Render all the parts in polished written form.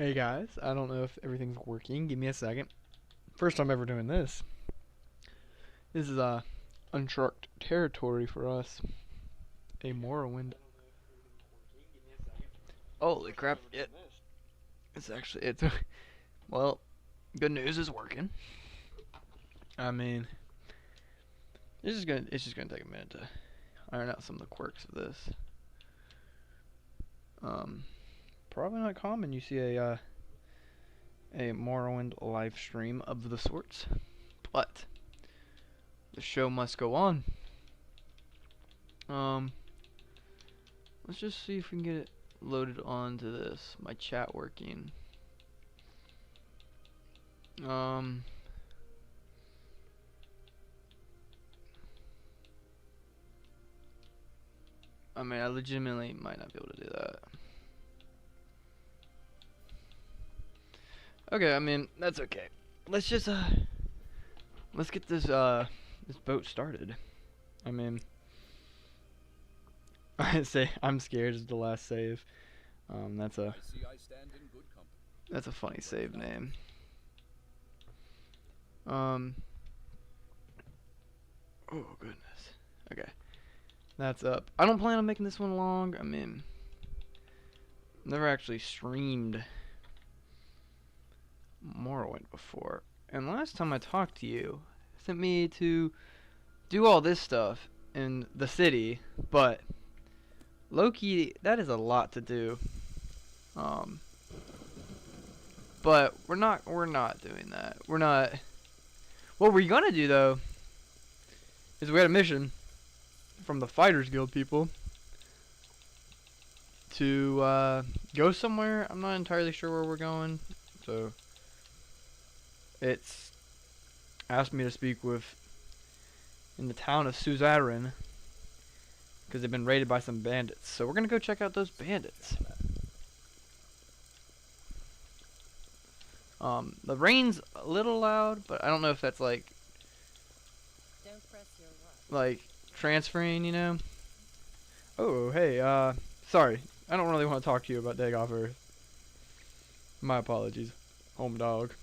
Hey guys, I don't know if everything's working. Give me a second. First time ever doing this. This is uncharted territory for us. A Morrowind. Holy crap! It's well. Good news is working. I mean, it's just gonna take a minute to iron out some of the quirks of this. Probably not common. You see a Morrowind live stream of the sorts, but the show must go on. Let's just see if we can get it loaded onto this. My chat working. I mean, I legitimately might not be able to do that. Okay, I mean, that's okay. Let's just let's get this this boat started. I mean, I say I'm scared is the last save. That's a funny save name. Oh goodness. Okay. That's up. I don't plan on making this one long. I mean, never actually streamed Morrowind before. And last time I talked to you, sent me to do all this stuff in the city, but low-key, that is a lot to do. But we're not doing that. We're not. What we're gonna do though is we had a mission from the Fighters Guild people to go somewhere. I'm not entirely sure where we're going, so it's asked me to speak with in the town of Suzerain because they've been raided by some bandits. So we're gonna go check out those bandits. The rain's a little loud, but I don't know if that's like transferring, you know. Oh, hey, sorry. I don't really want to talk to you about Dag Off Earth. My apologies, home dog.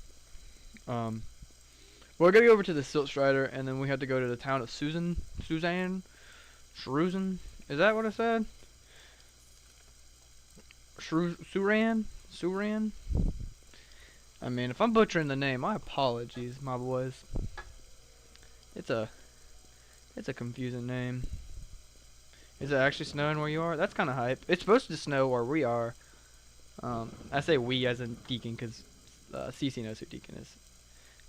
We're gonna go over to the Silt Strider, and then we have to go to the town of Suzanne. Is that what I said? Suran. I mean, if I'm butchering the name, my apologies, my boys. It's a confusing name. Is it actually snowing where you are? That's kind of hype. It's supposed to snow where we are. I say we as in Deacon because CC knows who Deacon is.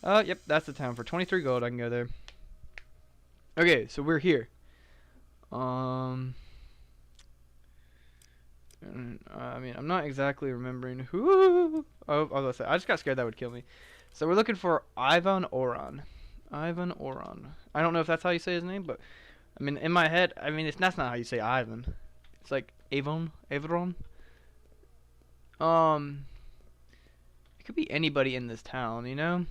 Yep, that's the town. For 23 gold, I can go there. Okay, so we're here. I mean, I'm not exactly remembering who. Oh, I was gonna say, I just got scared that would kill me. So we're looking for Ivan Oron. I don't know if that's how you say his name, but I mean, in my head, I mean, that's not how you say Ivan. It's like Avon. It could be anybody in this town, you know.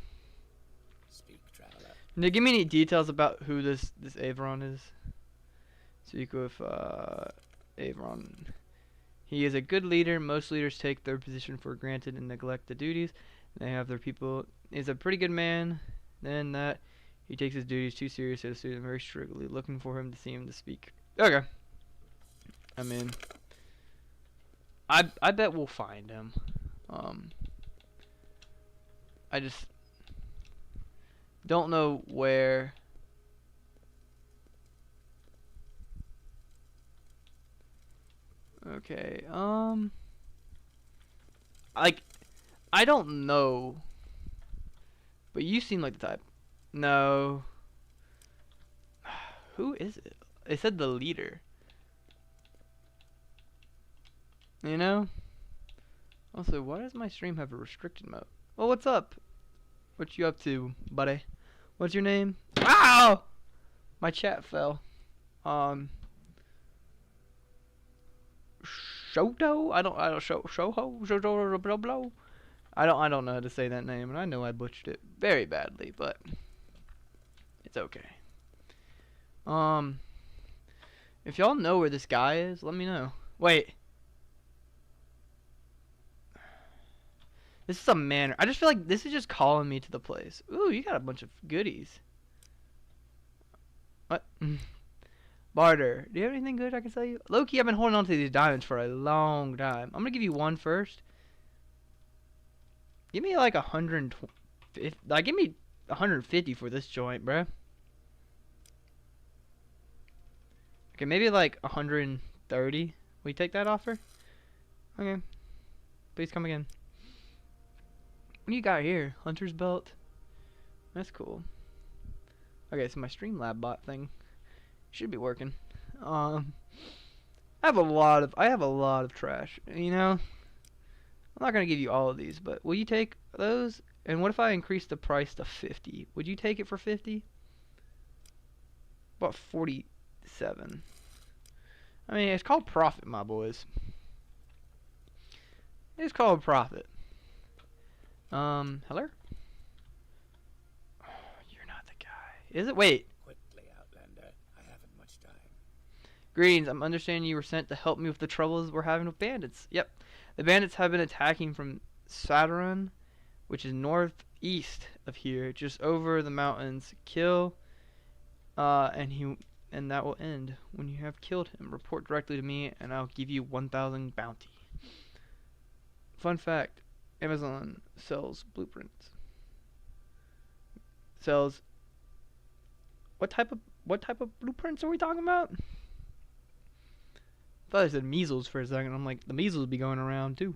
Speak, traveler. Now, give me any details about who this Avron is. Speak with Avron. He is a good leader. Most leaders take their position for granted and neglect the duties they have their people. He's a pretty good man. Then that he takes his duties too seriously to suit him very strictly. Looking for him to see him to speak. Okay. I mean, I bet we'll find him. I just don't know where. Okay, like, I don't know, but you seem like the type. No. Who is it? It said the leader. You know? Also, why does my stream have a restricted mode? Well, what's up? What you up to, buddy? What's your name? Ow! My chat fell. Shoto? I don't know how to say that name, and I know I butchered it very badly, but it's okay. If y'all know where this guy is, let me know. Wait. This is a manor. I just feel like this is just calling me to the place. Ooh, you got a bunch of goodies. What? Barter. Do you have anything good I can sell you? Loki, I've been holding on to these diamonds for a long time. I'm gonna give you one first. Give me like 120. Like, give me 150 for this joint, bruh. Okay, maybe like 130. Will you take that offer? Okay. Please come again. What do you got here? Hunter's belt. That's cool. Okay, so my Streamlab bot thing should be working. I have a lot of trash. You know, I'm not gonna give you all of these, but will you take those? And what if I increase the price to 50? Would you take it for 50? About 47. I mean, it's called profit, my boys. It's called profit. Hello? You're not the guy. Is it? Wait. Quickly, Outlander. I haven't much time. Greetings. I'm understanding you were sent to help me with the troubles we're having with bandits. Yep. The bandits have been attacking from Saturn, which is northeast of here, just over the mountains. Kill, and that will end. When you have killed him, report directly to me, and I'll give you 1,000 bounty. Fun fact: Amazon sells blueprints. Sells. What type of blueprints are we talking about? I thought I said measles for a second. I'm like, the measles be going around too.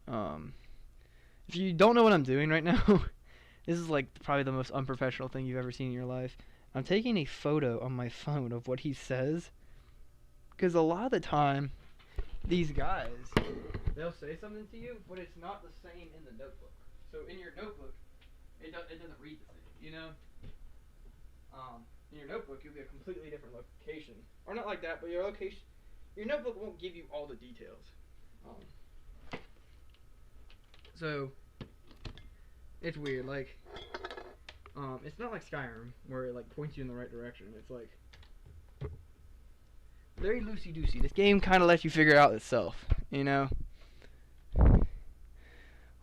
If you don't know what I'm doing right now, this is like probably the most unprofessional thing you've ever seen in your life. I'm taking a photo on my phone of what he says, because a lot of the time, these guys, they'll say something to you, but it's not the same in the notebook. So in your notebook, it doesn't read the same, you know? In your notebook, you'll get a completely different location. Or not like that, but your notebook won't give you all the details. So, it's weird, like, it's not like Skyrim, where it, like, points you in the right direction. It's, like, very loosey-goosey. This game kind of lets you figure it out itself, you know?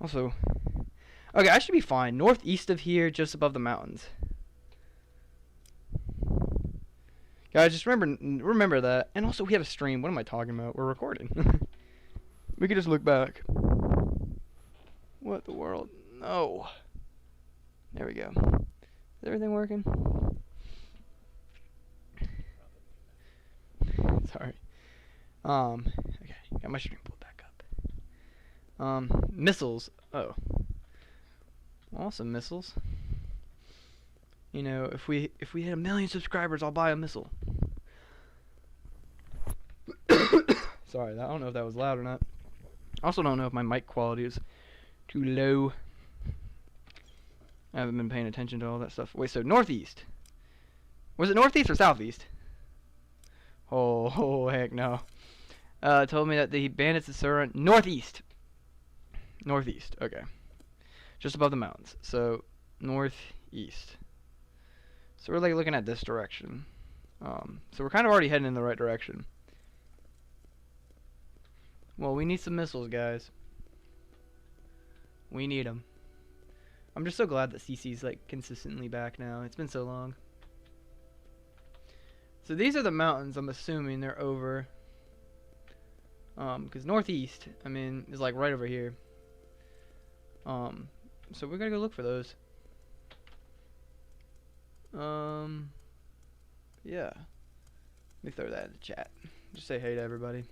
Also, okay, I should be fine. Northeast of here, just above the mountains. Guys, just remember that. And also, we have a stream. What am I talking about? We're recording. We could just look back. What the world? No. There we go. Is everything working? Sorry. Okay. Got my stream pulled back up. Missiles. Oh. Awesome missiles. You know, if we hit 1 million subscribers, I'll buy a missile. Sorry, I don't know if that was loud or not. I also don't know if my mic quality is too low. I haven't been paying attention to all that stuff. Wait, so northeast. Was it northeast or southeast? Oh heck no. Told me that the bandits are northeast. Northeast, okay. Just above the mountains. So, northeast. So we're like looking at this direction. So we're kind of already heading in the right direction. Well, we need some missiles, guys. We need them. I'm just so glad that CC's like consistently back now. It's been so long. So these are the mountains. I'm assuming they're over. Because northeast, I mean, is like right over here. So we're gonna go look for those. Yeah. Let me throw that in the chat. Just say hey to everybody.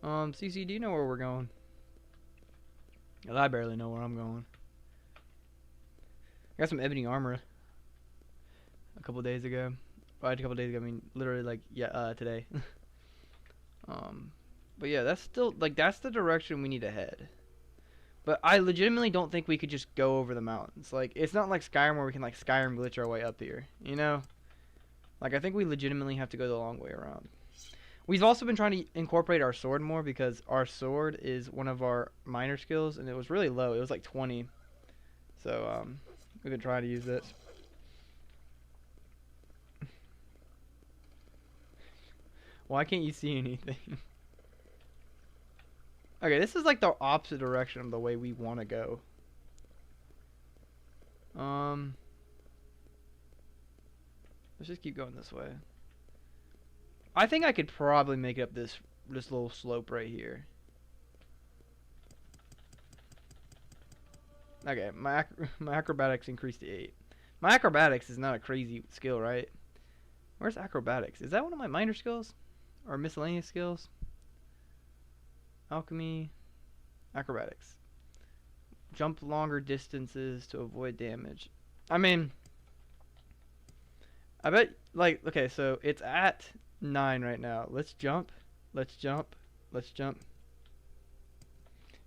CC, do you know where we're going? 'Cause I barely know where I'm going. I got some ebony armor a couple days ago. Well, a couple days ago, I mean, literally, like, yeah, today. But yeah, that's still, like, that's the direction we need to head. But I legitimately don't think we could just go over the mountains. Like, it's not like Skyrim where we can, like, Skyrim glitch our way up here, you know? Like, I think we legitimately have to go the long way around. We've also been trying to incorporate our sword more because our sword is one of our minor skills, and it was really low. It was like 20. So, we've been trying to use this. Why can't you see anything? Okay, this is like the opposite direction of the way we want to go. Let's just keep going this way. I think I could probably make up this little slope right here. Okay, my acrobatics increased to 8. My acrobatics is not a crazy skill, right? Where's acrobatics? Is that one of my minor skills? Or miscellaneous skills? Alchemy. Acrobatics. Jump longer distances to avoid damage. I mean, I bet, like, okay, so it's at 9 right now. Let's jump. Let's jump. Let's jump.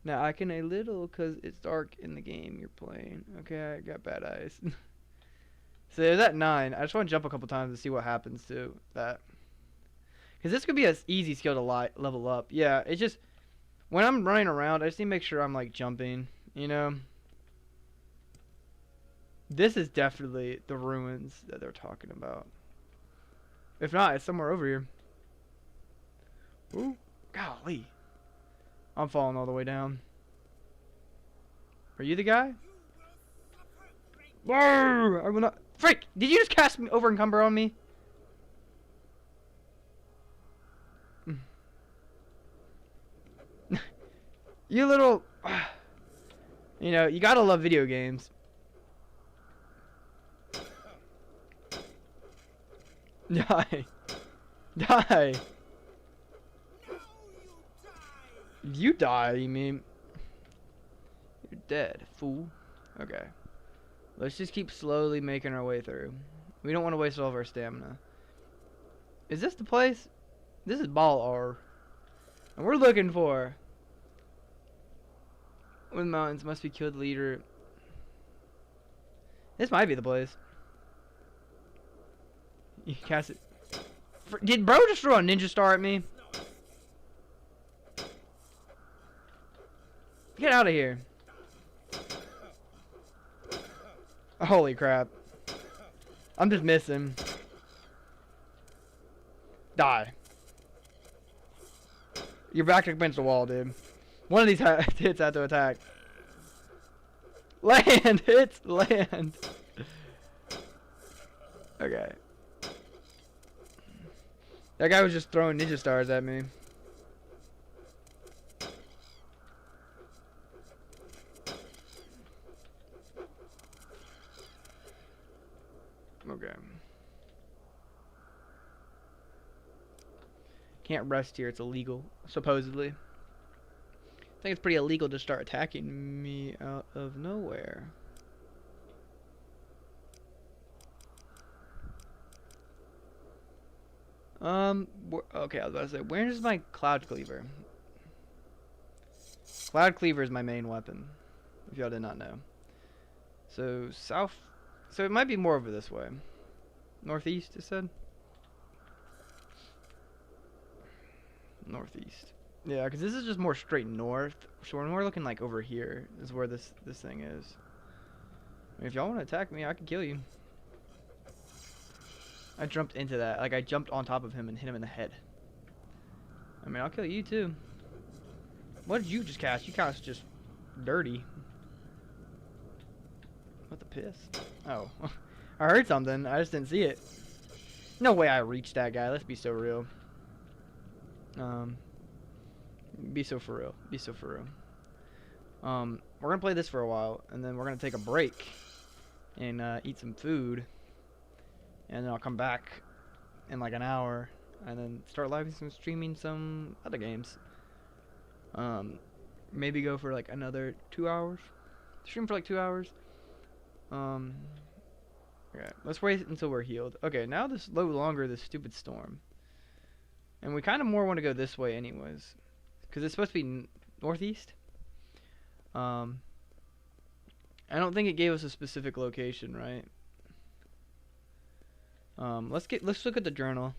Now, I can a little because it's dark in the game you're playing. Okay, I got bad eyes. So there's at 9. I just want to jump a couple times to see what happens to that. Because this could be an easy skill to level up. Yeah, it's just, when I'm running around, I just need to make sure I'm, like, jumping, you know? This is definitely the ruins that they're talking about. If not, it's somewhere over here. Ooh, golly. I'm falling all the way down. Are you the guy? Whoa! I will not. Frick! Did you just cast me over encumber on me? You little. You know, you gotta love video games. Die. Die. You die, you mean? You're dead, fool. Okay. Let's just keep slowly making our way through. We don't want to waste all of our stamina. Is this the place? This is Ball R. And we're looking for... With mountains must be killed leader. This might be the place. You cast it. Did bro just throw a ninja star at me? Get out of here. Holy crap. I'm just missing. Die. You're back against the wall, dude. One of these hits had to attack. Land! Hits! Land! Okay. That guy was just throwing ninja stars at me. Okay. Can't rest here, it's illegal, supposedly. I think it's pretty illegal to start attacking me out of nowhere. Okay, I was about to say, where is my Cloud Cleaver? Cloud Cleaver is my main weapon, if y'all did not know. So, south, so it might be more over this way. Northeast, it said? Northeast. Yeah, because this is just more straight north. So we're more looking like over here is where this thing is. I mean, if y'all want to attack me, I can kill you. I jumped into that. Like, I jumped on top of him and hit him in the head. I mean, I'll kill you too. What did you just cast? You cast just dirty. What the piss? Oh. I heard something. I just didn't see it. No way I reached that guy. Let's be so real. Be so for real. Be so for real. We're gonna play this for a while, and then we're gonna take a break and eat some food, and then I'll come back in like an hour, and then start streaming some other games. Maybe go for like another 2 hours. Stream for like 2 hours. Okay, let's wait until we're healed. Okay, now this no longer this stupid storm. And we kind of more want to go this way anyways. Because it's supposed to be northeast. I don't think it gave us a specific location, right? Let's look at the journal.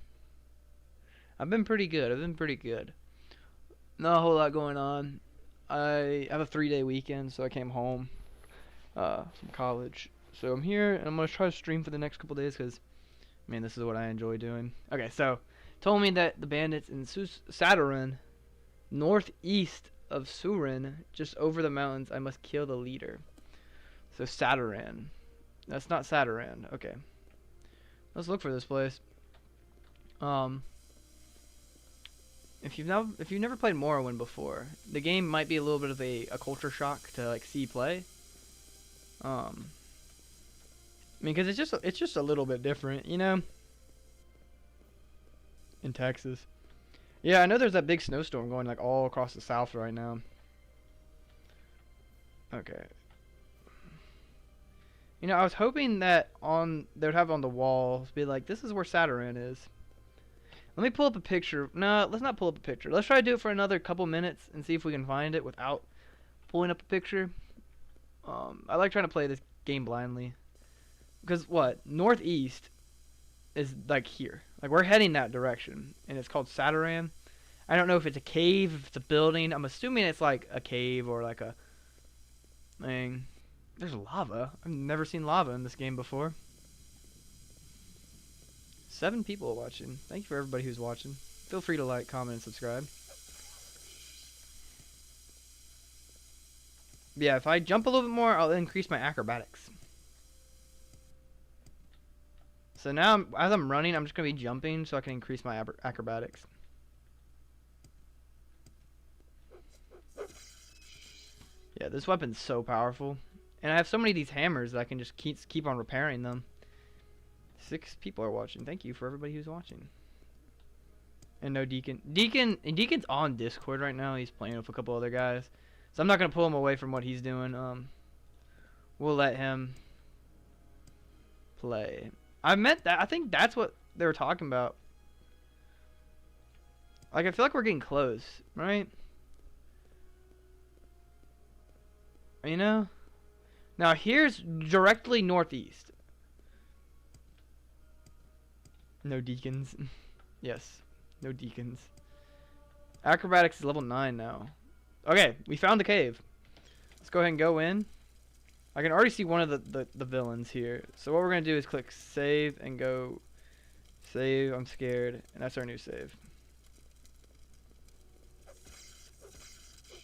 I've been pretty good. Not a whole lot going on. I have a 3-day weekend, so I came home from college. So I'm here, and I'm going to try to stream for the next couple days, because, I mean, this is what I enjoy doing. Okay, so, told me that the bandits in Saturin, northeast of Surin, just over the mountains. I must kill the leader. So Sataran. That's not Sataran. Okay. Let's look for this place. If you've never played Morrowind before, the game might be a little bit of a culture shock to like see play. I mean, because it's just a little bit different, you know. In Texas. Yeah, I know there's that big snowstorm going like all across the south right now. Okay. You know, I was hoping that they would have on the walls be like, this is where Sataran is. Let me pull up a picture. No, let's not pull up a picture. Let's try to do it for another couple minutes and see if we can find it without pulling up a picture. I like trying to play this game blindly. Because what? Northeast is like here. Like we're heading that direction. And it's called Sataran. I don't know if it's a cave, if it's a building. I'm assuming it's like a cave or like a thing. There's lava. I've never seen lava in this game before. 7 people are watching. Thank you for everybody who's watching. Feel free to like, comment, and subscribe. Yeah, if I jump a little bit more, I'll increase my acrobatics. So now, as I'm running, I'm just going to be jumping so I can increase my acrobatics. Yeah, this weapon's so powerful. And I have so many of these hammers that I can just keep on repairing them. 6 people are watching. Thank you for everybody who's watching. And no Deacon. Deacon's on Discord right now. He's playing with a couple other guys. So I'm not going to pull him away from what he's doing. We'll let him play. I think that's what they were talking about. Like, I feel like we're getting close, right? You know? Now, here's directly northeast. No deacons. Yes, no deacons. Acrobatics is level 9 now. Okay, we found the cave. Let's go ahead and go in. I can already see one of the villains here. So what we're going to do is click save and go save. I'm scared. And that's our new save.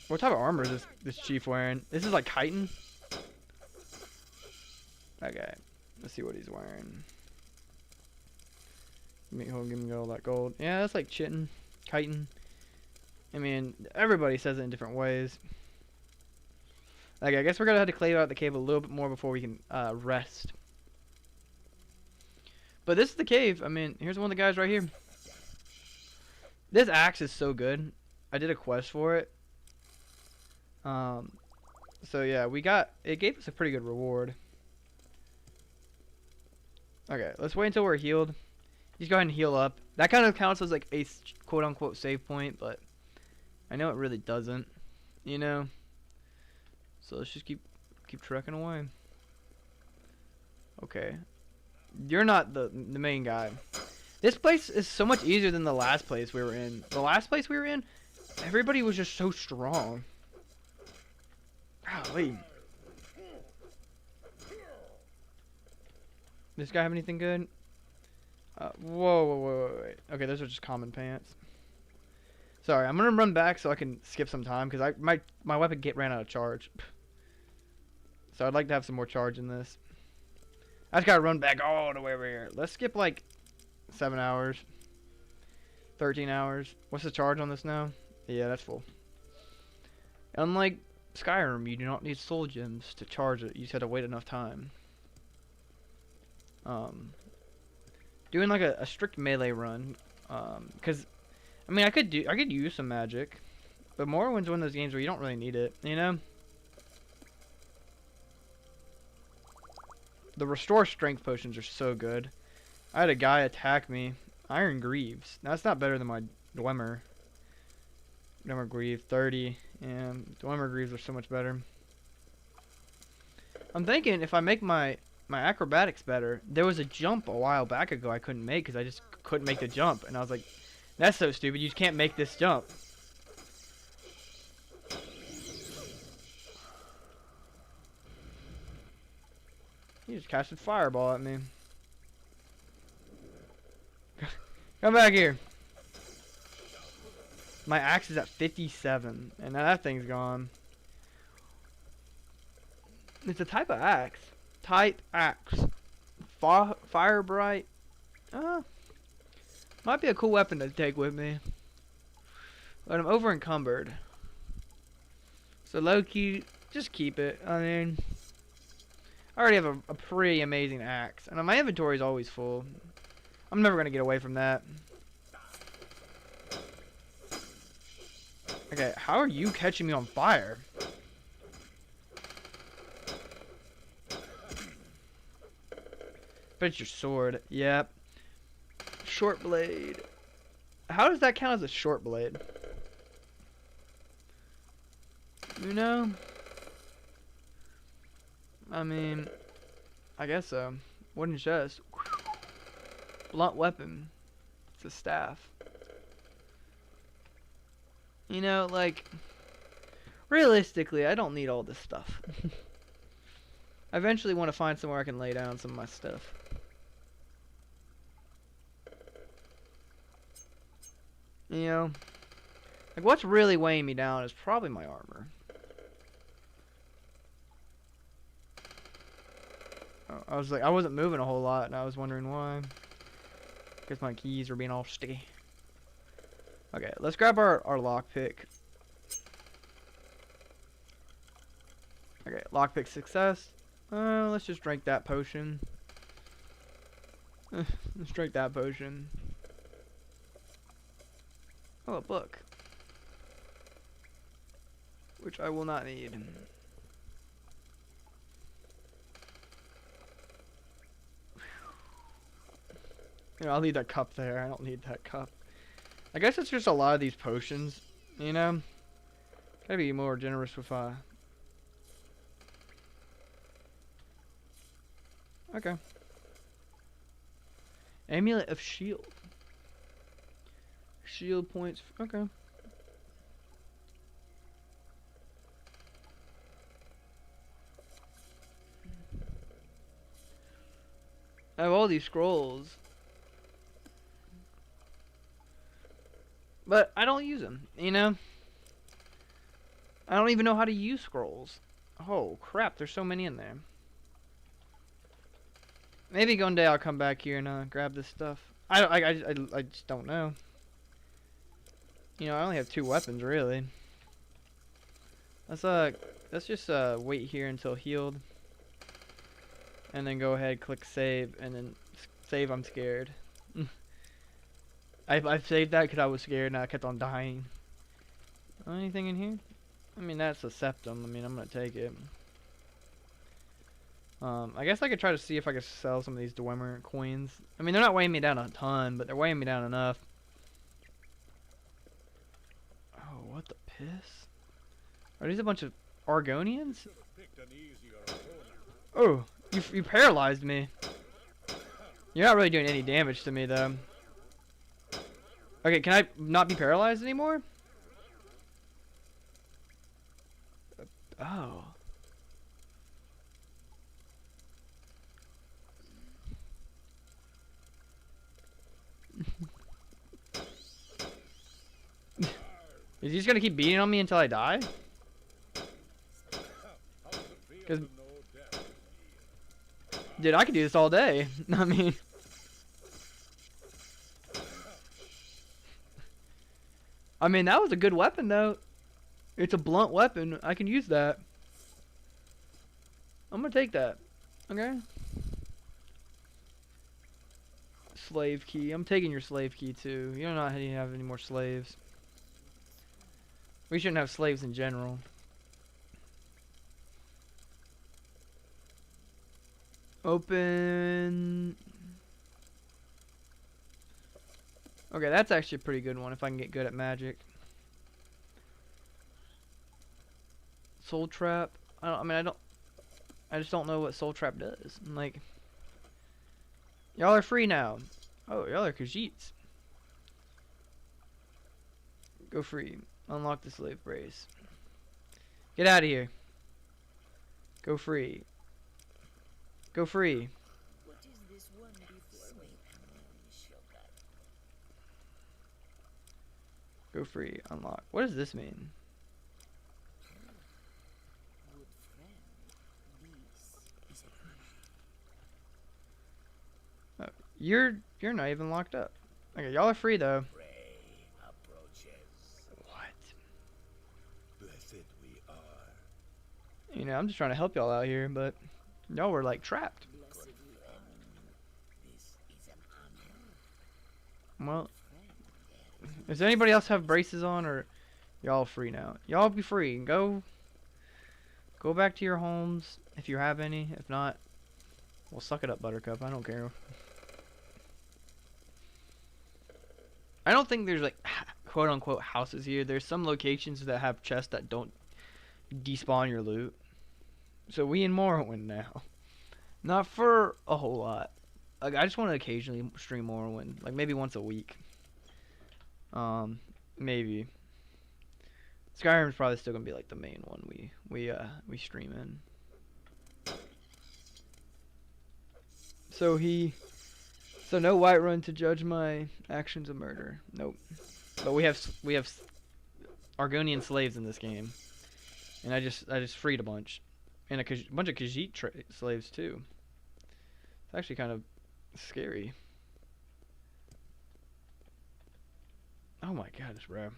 What type of armor is this chief wearing? This is like chitin. Okay, let's see what he's wearing. He'll give me all that gold. Yeah, that's like chitin. I mean, everybody says it in different ways. Like, I guess we're gonna have to clear out the cave a little bit more before we can rest. But this is the cave. I mean, here's one of the guys right here. This axe is so good. I did a quest for it. So yeah, it gave us a pretty good reward. Okay, let's wait until we're healed. Just go ahead and heal up. That kind of counts as like a quote-unquote save point, but I know it really doesn't, you know. So let's just keep trekking away. Okay, you're not the main guy. This place is so much easier than the last place we were in. The last place we were in, everybody was just so strong. Golly. This guy have anything good? Whoa, wait. Okay, those are just common pants. Sorry, I'm gonna run back so I can skip some time because my weapon ran out of charge. So I'd like to have some more charge in this. I just gotta run back all the way over here. Let's skip like 7 hours, 13 hours. What's the charge on this now? Yeah, that's full. Unlike Skyrim, you do not need soul gems to charge it. You just have to wait enough time. Doing like a strict melee run, because I mean I could use some magic, but Morrowind's one of those games where you don't really need it, you know. The restore strength potions are so good. I had a guy attack me, Iron Greaves. Now that's not better than my Dwemer. Dwemer Greave 30, and Dwemer Greaves are so much better. I'm thinking if I make my acrobatics better. There was a jump a while back ago I couldn't make because I just couldn't make the jump. And I was like, that's so stupid. You just can't make this jump. He just casted fireball at me. Come back here. My axe is at 57, and now that thing's gone. It's a type of axe. Type axe. Fire bright. Might be a cool weapon to take with me. But I'm over encumbered. So low key, just keep it. I mean, I already have a pretty amazing axe. And my inventory is always full. I'm never going to get away from that. Okay, how are you catching me on fire? But it's your sword. Yep. Short blade. How does that count as a short blade? You know? I mean, I guess so. Wooden chest. Blunt weapon. It's a staff. You know, like, realistically, I don't need all this stuff. I eventually want to find somewhere I can lay down some of my stuff. You know, like, what's really weighing me down is probably my armor. Oh, I wasn't moving a whole lot, and I was wondering why. Guess my keys were being all sticky. Okay, let's grab our lockpick. Okay, lockpick success. Let's just drink that potion. Let's drink that potion. Oh, a book. Which I will not need. You know, I'll leave that cup there. I don't need that cup. I guess it's just a lot of these potions, you know? Gotta be more generous with, Okay. Amulet of Shield. Shield points, okay. I have all these scrolls. But I don't use them, you know? I don't even know how to use scrolls. Oh, crap, there's so many in there. Maybe one day I'll come back here and grab this stuff. I just don't know. You know, I only have 2 weapons, really. Let's just wait here until healed. And then go ahead, click save, and then save I'm scared. I saved that because I was scared and I kept on dying. Anything in here? I mean, that's a septum. I mean, I'm going to take it. I guess I could try to see if I could sell some of these Dwemer coins. I mean, they're not weighing me down a ton, but they're weighing me down enough. Oh, what the piss? Are these a bunch of Argonians? Oh, you paralyzed me. You're not really doing any damage to me, though. Okay, can I not be paralyzed anymore? Oh. Is he just gonna keep beating on me until I die? Cause, dude, I could do this all day. I mean, that was a good weapon, though. It's a blunt weapon. I can use that. I'm gonna take that. Okay. Slave key. I'm taking your slave key, too. You don't know how you have any more slaves. We shouldn't have slaves in general. Open. Okay, that's actually a pretty good one if I can get good at magic. Soul trap. I just don't know what soul trap does. Like, y'all are free now. Oh, y'all are Khajiits. Go free. Unlock the slave brace. Get out of here. Go free. Go free. What is this one before me? Go free. Unlock. What does this mean? Good friend. This is a You're not even locked up. Okay, y'all are free though. Prey approaches. What? Blessed we are. You know, I'm just trying to help y'all out here, but y'all were like trapped. blessed we are. This is an honor. Well, Friend, does anybody else have braces on, or y'all free now? Y'all be free. Go back to your homes if you have any. If not, well, suck it up, Buttercup. I don't care. I don't think there's like quote unquote houses here. There's some locations that have chests that don't despawn your loot. So we in Morrowind now. Not for a whole lot. Like, I just want to occasionally stream Morrowind, like maybe once a week. Maybe. Skyrim's probably still gonna be like the main one we stream in. So no Whiterun to judge my actions of murder. Nope. But we have Argonian slaves in this game, and I just freed a bunch, and a bunch of Khajiit slaves too. It's actually kind of scary. Oh my gosh, bro.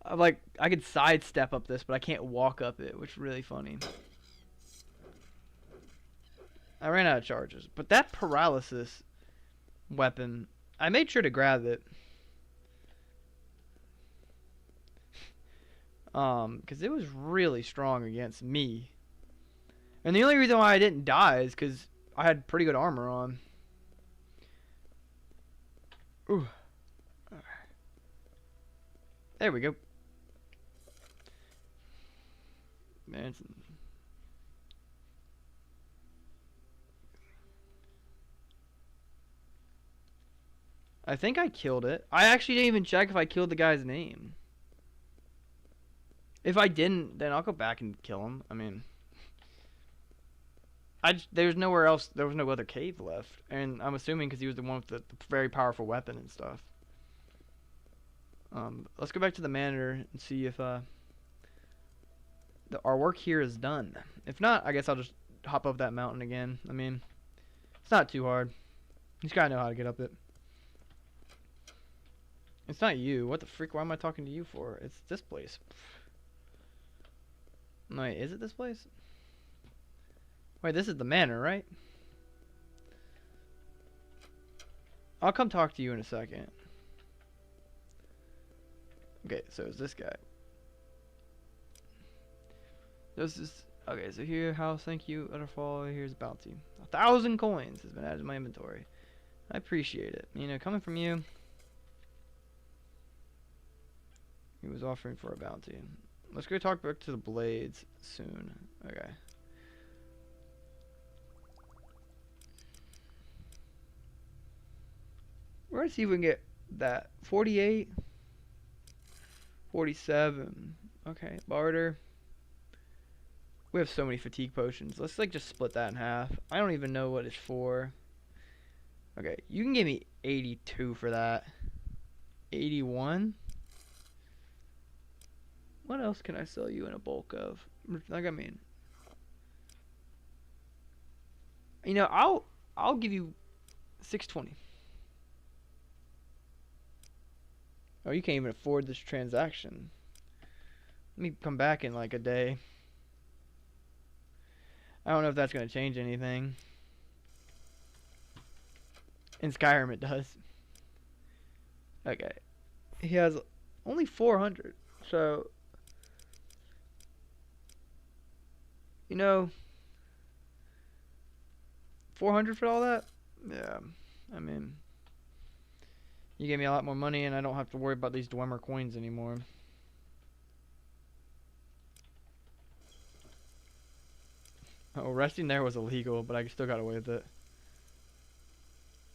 I could sidestep up this, but I can't walk up it, which is really funny. I ran out of charges, but that paralysis weapon, I made sure to grab it. Because it was really strong against me. And the only reason why I didn't die is because I had pretty good armor on. Ooh. There we go. Man, I think I killed it. I actually didn't even check if I killed the guy's name. If I didn't, then I'll go back and kill him. I mean, there's nowhere else. There was no other cave left, and I'm assuming because he was the one with the very powerful weapon and stuff. Let's go back to the manor and see if our work here is done. If not, I guess I'll just hop up that mountain again. I mean, it's not too hard. You just gotta know how to get up it. It's not you. What the freak? Why am I talking to you for? It's this place. Wait, is it this place? Wait, this is the manor, right? I'll come talk to you in a second. Okay, so it's this guy. This is okay. So here, house. Thank you, Utterfall. Here's a bounty. 1,000 coins has been added to my inventory. I appreciate it. You know, coming from you. He was offering for a bounty. Let's go talk back to the blades soon. Okay. Let's see if we can get that. 48. 47. Okay, barter. We have so many fatigue potions. Let's like just split that in half. I don't even know what it's for. Okay, you can give me 82 for that. 81. What else can I sell you in a bulk of? Like, I mean, you know, I'll give you 620. Oh, you can't even afford this transaction. Let me come back in like a day. I don't know if that's gonna change anything. In Skyrim it does. Okay. He has only 400. So, you know, 400 for all that? Yeah. I mean, you gave me a lot more money and I don't have to worry about these Dwemer coins anymore. Oh, resting there was illegal, but I still got away with it.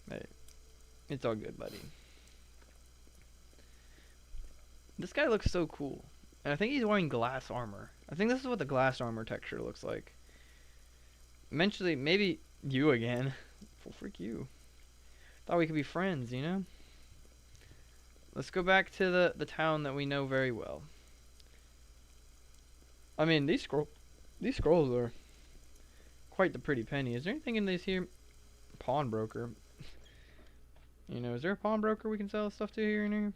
Hey, it's all good, buddy. This guy looks so cool. And I think he's wearing glass armor. I think this is what the glass armor texture looks like. Eventually, maybe you again. Well, freak you. Thought we could be friends, you know? Let's go back to the town that we know very well. I mean, these scrolls are quite the pretty penny. Is there anything in this here? Pawnbroker. You know, is there a pawnbroker we can sell stuff to here and here?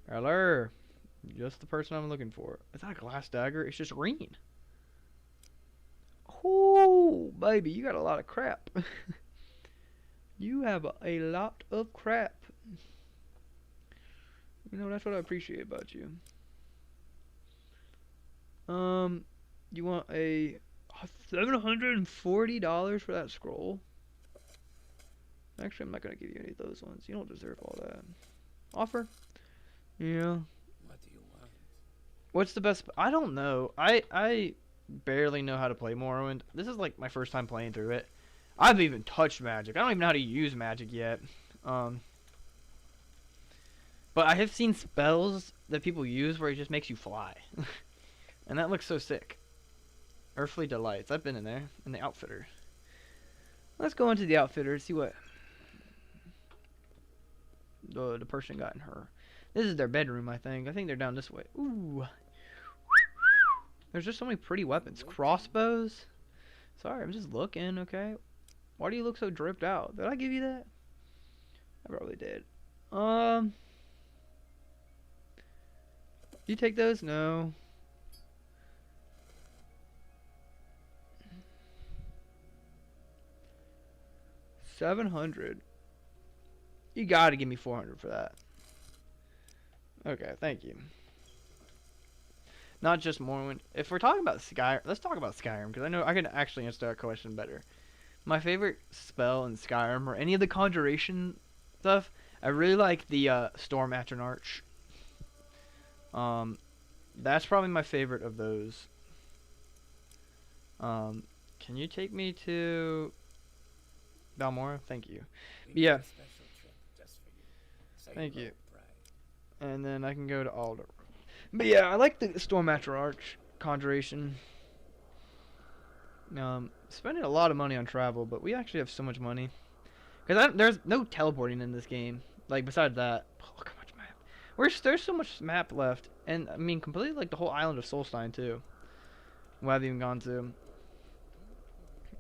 Hello. Just the person I'm looking for. Is that a glass dagger? It's just green. Oh, baby, you got a lot of crap. You have a lot of crap. You know, that's what I appreciate about you. You want a $740 for that scroll? Actually, I'm not gonna give you any of those ones. You don't deserve all that. Offer? Yeah. What do you want? What's the best? I don't know. I barely know how to play Morrowind. This is like my first time playing through it. I haven't even touched magic. I don't even know how to use magic yet. But I have seen spells that people use where it just makes you fly. And that looks so sick. Earthly Delights. I've been in there. In the Outfitter. Let's go into the Outfitter and see what the person got in her. This is their bedroom, I think. I think they're down this way. Ooh. There's just so many pretty weapons. Crossbows. Sorry, I'm just looking, okay? Why do you look so dripped out? Did I give you that? I probably did. You take those? No. $700. You gotta give me $400 for that. Okay, thank you. Not just Morrowind. If we're talking about Skyrim, let's talk about Skyrim, because I know I can actually answer that question better. My favorite spell in Skyrim, or any of the conjuration stuff, I really like the Storm Atronach. That's probably my favorite of those. Can you take me to Balmora? Thank you. Yeah. Thank you. And then I can go to Alder. But yeah, I like the Storm Atronach conjuration. Spending a lot of money on travel, but we actually have so much money. Because there's no teleporting in this game. Like, besides that. Oh, look how much map. There's so much map left. And, I mean, completely like the whole island of Solstein, too. We haven't even gone to.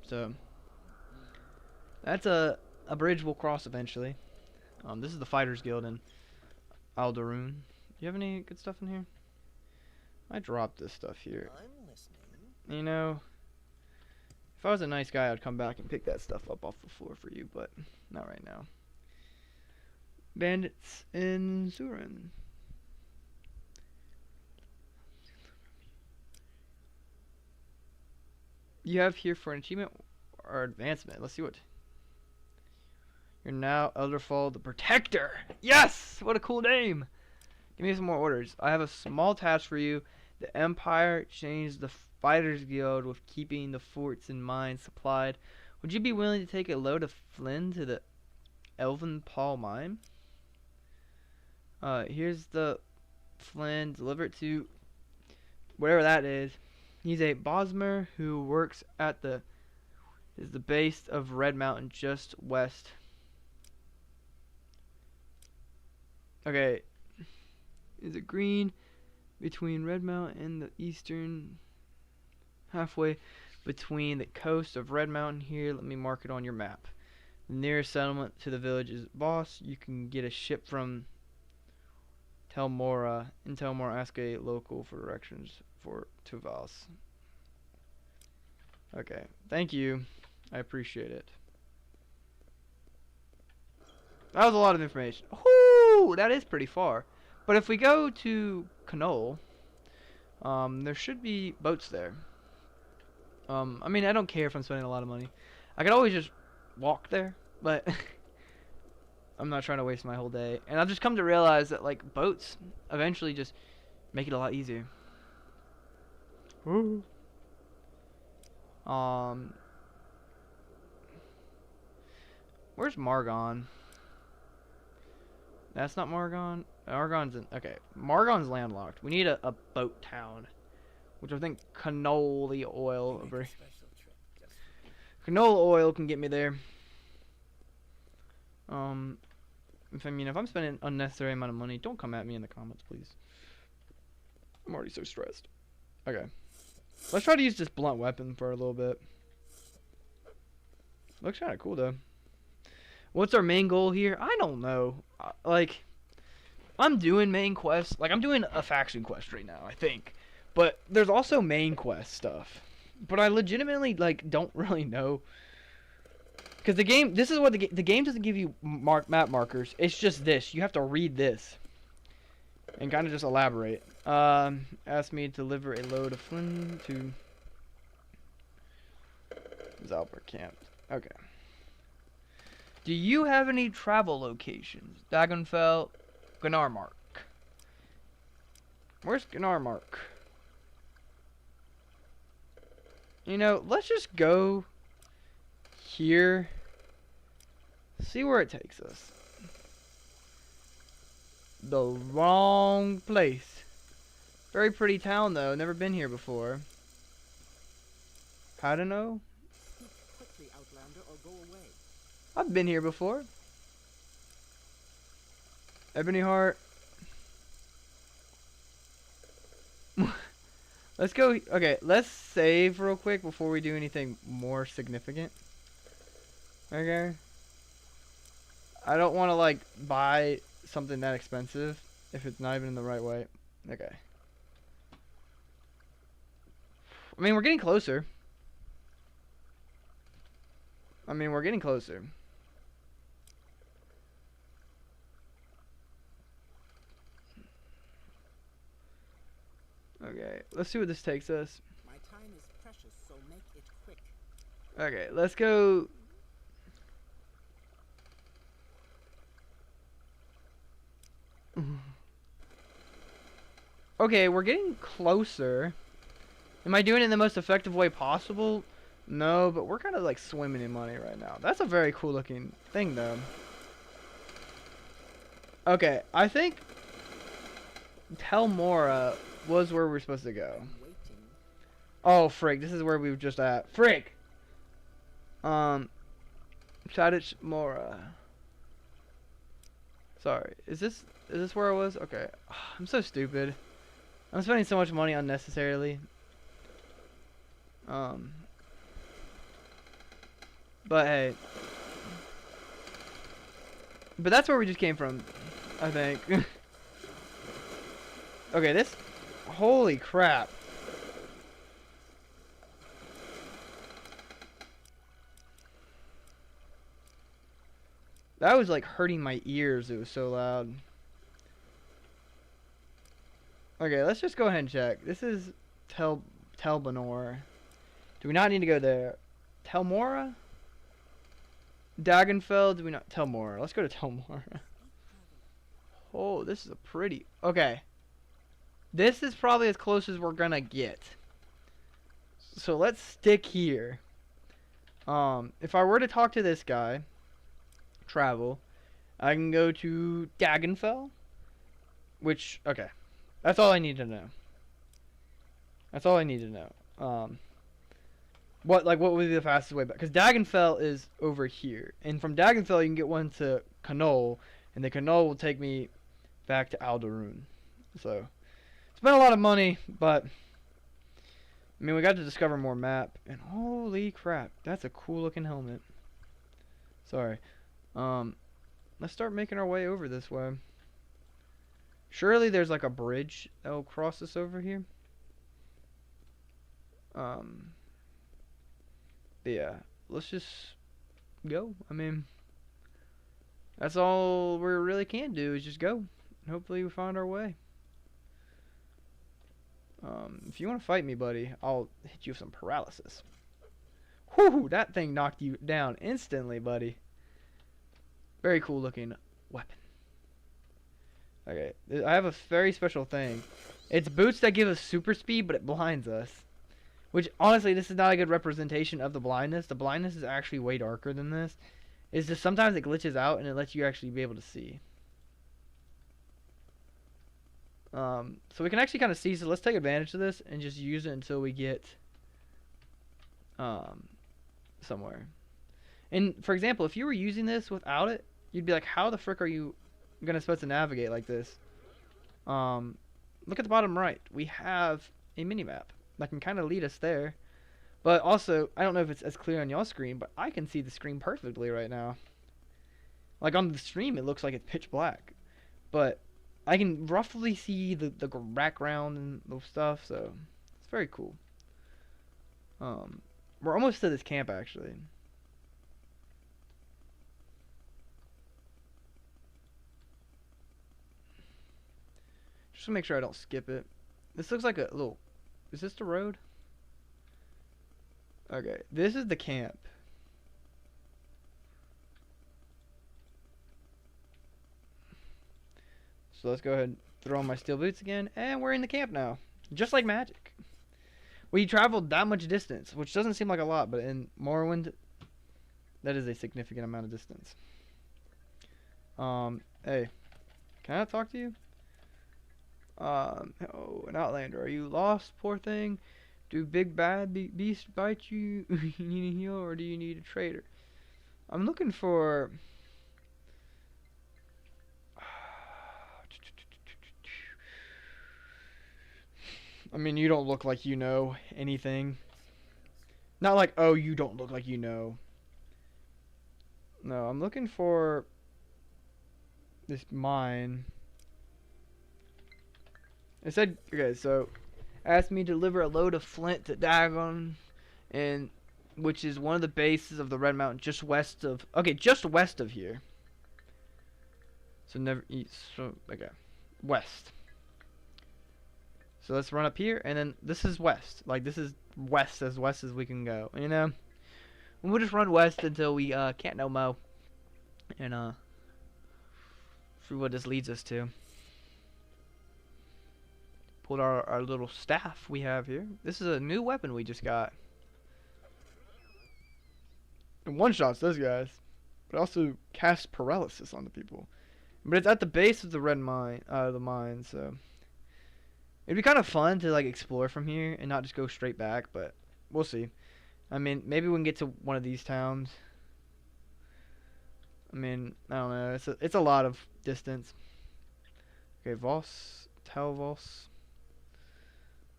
So, that's a bridge we'll cross eventually. This is the Fighters Guild in Alderun. Do you have any good stuff in here? I dropped this stuff here. I'm listening. You know, if I was a nice guy, I'd come back and pick that stuff up off the floor for you, but not right now. Bandits in Surin. You have here for an achievement or advancement. Let's see what. You're now Elderfall the Protector. Yes! What a cool name. Give me some more orders. I have a small task for you. The Empire changed the Fighters Guild with keeping the forts and mines supplied. Would you be willing to take a load of flint to the Elvenpall mine? Here's the flint. Deliver it to wherever that is. He's a Bosmer who works at the base of Red Mountain just west. Okay. Is it green? Between Red Mountain and the eastern, halfway between the coast of Red Mountain here. Let me mark it on your map. The nearest settlement to the village is Boss. You can get a ship from Telmora. In Telmora, ask a local for directions to Vals. Okay, thank you. I appreciate it. That was a lot of information. Whoo, that is pretty far. But if we go to Knoll, there should be boats there. I mean, I don't care if I'm spending a lot of money. I could always just walk there, but I'm not trying to waste my whole day. And I've just come to realize that, like, boats eventually just make it a lot easier. Woo. Where's Margon? That's not Margon. Margon's in. Okay, Margon's landlocked. We need a boat town, which I think cannoli oil. Canola oil can get me there. If I'm spending unnecessary amount of money, don't come at me in the comments, please. I'm already so stressed. Okay. Let's try to use this blunt weapon for a little bit. Looks kind of cool, though. What's our main goal here? I don't know. Like, I'm doing main quests. Like, I'm doing a faction quest right now, I think. But there's also main quest stuff. But I legitimately, like, don't really know. Because the game, this is what the game doesn't give you map markers. It's just this. You have to read this. And kind of just elaborate. Asked me to deliver a load of flint to Zalber camp. Okay. Do you have any travel locations? Vvardenfell, Gnarmark. Where's Gnarmark? You know, let's just go here. See where it takes us. The wrong place. Very pretty town though. Never been here before. I don't know. Speak quickly, Outlander, or go away. I've been here before. Ebony Heart. Let's go. Okay, let's save real quick before we do anything more significant. Okay. I don't want to like buy something that expensive if it's not even in the right way. Okay. I mean, we're getting closer. We're getting closer. Okay, let's see what this takes us. My time is precious, so make it quick. Okay, let's go. Okay, we're getting closer. Am I doing it in the most effective way possible? No, but we're kind of like swimming in money right now. That's a very cool looking thing though. Okay, I think Tel Mora was where we're supposed to go. I'm waiting. Oh, frick, this is where we were just at. Frick! Shadich Mora. Sorry, is this where I was? Okay. I'm so stupid. I'm spending so much money unnecessarily. But hey. But that's where we just came from, I think. Okay, this... Holy crap. That was like hurting my ears. It was so loud. Okay, let's just go ahead and check. This is Telbanor. Do we not need to go there? Telmora? Vvardenfell? Do we not? Telmora. Let's go to Telmora. Oh, this is a pretty... Okay. This is probably as close as we're gonna get. So let's stick here. If I were to talk to this guy, travel, I can go to Vvardenfell, which, okay. That's all I need to know. That's all I need to know. What would be the fastest way back? Because Vvardenfell is over here. And from Vvardenfell, you can get one to Knoll, and the Knoll will take me back to Alderun. So, spent a lot of money, but I mean, we got to discover more map, and holy crap, that's a cool looking helmet. Sorry. Let's start making our way over this way. Surely there's like a bridge that will cross us over here. But yeah, let's just go. I mean, that's all we really can do is just go. Hopefully we find our way. If you want to fight me, buddy, I'll hit you with some paralysis. Whew, that thing knocked you down instantly, buddy. Very cool looking weapon. Okay, I have a very special thing. It's boots that give us super speed, but it blinds us. Which, honestly, this is not a good representation of the blindness. The blindness is actually way darker than this. It's just sometimes it glitches out and it lets you actually be able to see. So we can actually kind of see, so let's take advantage of this and just use it until we get somewhere. And for example, if you were using this without it, you'd be like, how the frick are you gonna supposed to navigate like this? Look at the bottom right. We have a mini map that can kind of lead us there. But also, I don't know if it's as clear on y'all's screen, but I can see the screen perfectly right now. Like on the stream, it looks like it's pitch black, but I can roughly see the background and the stuff, so it's very cool. We're almost to this camp actually. Just to make sure I don't skip it. This looks like a little. Is this the road? Okay, this is the camp. So let's go ahead and throw on my steel boots again, and we're in the camp now. Just like magic. We traveled that much distance, which doesn't seem like a lot, but in Morrowind, that is a significant amount of distance. Hey, can I talk to you? Oh, an outlander. Are you lost, poor thing? Do big bad beasts bite you? You need a heal, or do you need a trader? I'm looking for. I mean, you don't look like you know anything. Not like, oh, you don't look like you know. No, I'm looking for this mine. It said, okay, so asked me to deliver a load of flint to Dagon, and which is one of the bases of the Red Mountain, just west of. Okay, just west of here. So never east. So okay, west. So let's run up here, and then this is west. Like this is west as we can go. You know, and we'll just run west until we can't no mo. And see what this leads us to. Pulled our little staff we have here. This is a new weapon we just got. It one-shots those guys, but also casts paralysis on the people. But it's at the base of the red mine, the mine, so it'd be kind of fun to like explore from here and not just go straight back. But we'll see. I mean, maybe we can get to one of these towns. I mean, I don't know. It's a lot of distance. Okay, Voss, Voss.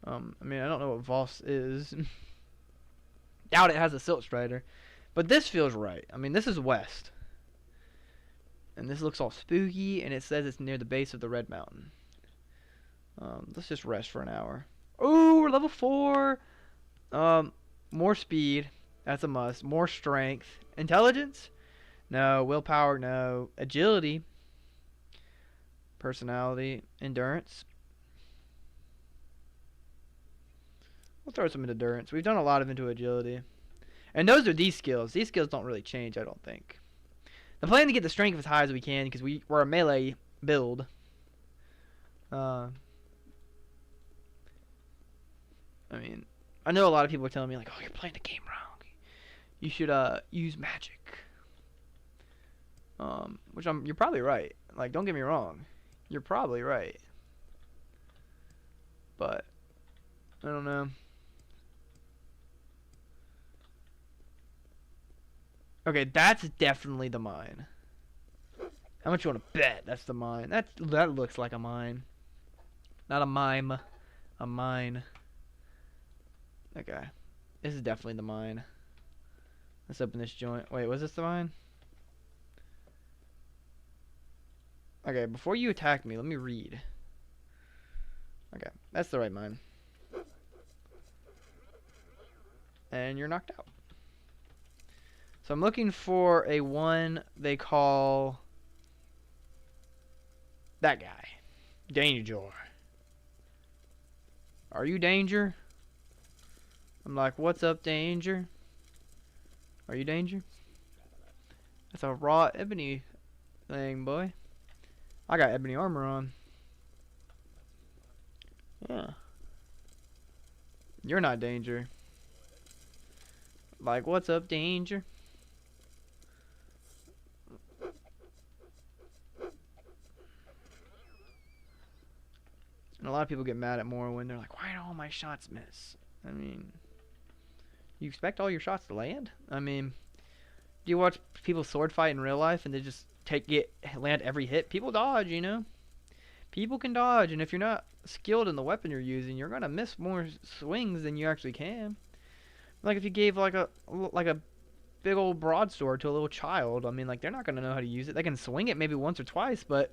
I mean, I don't know what Voss is. Doubt it has a Silt Strider. But this feels right. I mean, this is west. And this looks all spooky, and it says it's near the base of the Red Mountain. Let's just rest for an hour. Ooh, we're level 4! More speed. That's a must. More strength. Intelligence? No. Willpower? No. Agility? Personality? Endurance? We'll throw some into endurance. We've done a lot of into agility. And those are these skills. These skills don't really change, I don't think. The plan to get the strength as high as we can because we're a melee build. I mean, I know a lot of people are telling me like, "Oh, you're playing the game wrong. You should use magic." Which you're probably right. Like, don't get me wrong. You're probably right. But I don't know. Okay, that's definitely the mine. How much you want to bet that's the mine? That looks like a mine. Not a mime. A mine. Okay. This is definitely the mine. Let's open this joint. Wait, was this the mine? Okay, before you attack me, let me read. Okay, that's the right mine. And you're knocked out. So I'm looking for a one they call that guy. Danger. Are you Danger? I'm like, what's up, Danger? Are you Danger? That's a raw ebony thing, boy. I got ebony armor on. Yeah. You're not Danger. Like, what's up, Danger? And a lot of people get mad at Morrowind. They're like, why do all my shots miss? I mean, You expect all your shots to land? I mean, do you watch people sword fight in real life and they just land every hit? People dodge, you know? People can dodge, and if you're not skilled in the weapon you're using, you're gonna miss more swings than you actually can. Like if you gave like a big old broadsword to a little child, I mean, like they're not gonna know how to use it. They can swing it maybe once or twice, but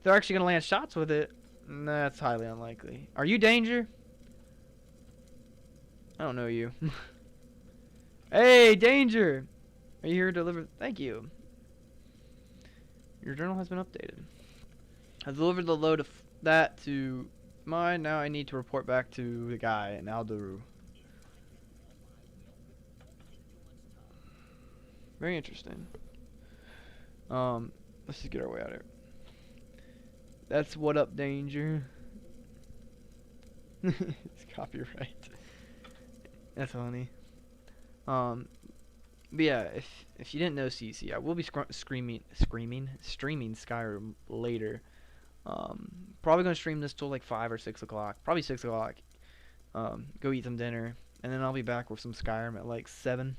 they're actually gonna land shots with it. That's highly unlikely. Are you danger? I don't know you. Hey, danger! Are you here to deliver? Thank you. Your journal has been updated. I've delivered the load of that to mine. Now I need to report back to the guy in Aldaru. Very interesting. Let's just get our way out of here. That's what up, danger. It's copyright. That's funny. But yeah, if you didn't know CC, I will be streaming Skyrim later. Probably gonna stream this till like 5 or 6 o'clock. Probably 6 o'clock. Go eat some dinner, and then I'll be back with some Skyrim at like 7.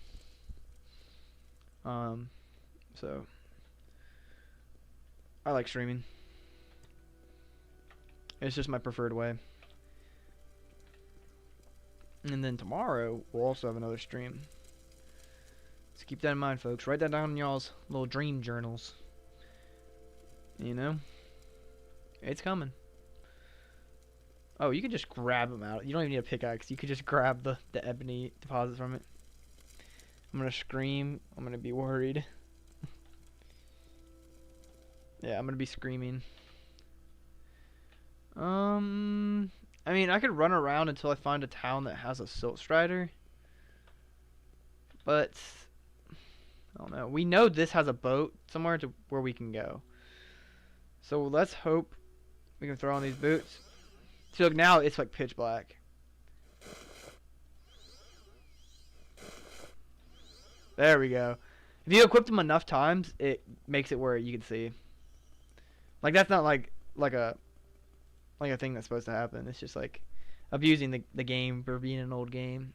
So I like streaming. It's just my preferred way. And then tomorrow we'll also have another stream. So keep that in mind, folks. Write that down in y'all's little dream journals. You know? It's coming. Oh, you can just grab them out. You don't even need a pickaxe. You could just grab the ebony deposits from it. I'm gonna scream. I'm gonna be worried. Yeah, I'm gonna be screaming. I mean, I could run around until I find a town that has a silt strider. But I don't know. We know this has a boat somewhere to where we can go. So let's hope we can throw on these boots. So look, now it's like pitch black. There we go. If you equip them enough times, it makes it where you can see. Like that's not like a thing that's supposed to happen. It's just like abusing the game for being an old game.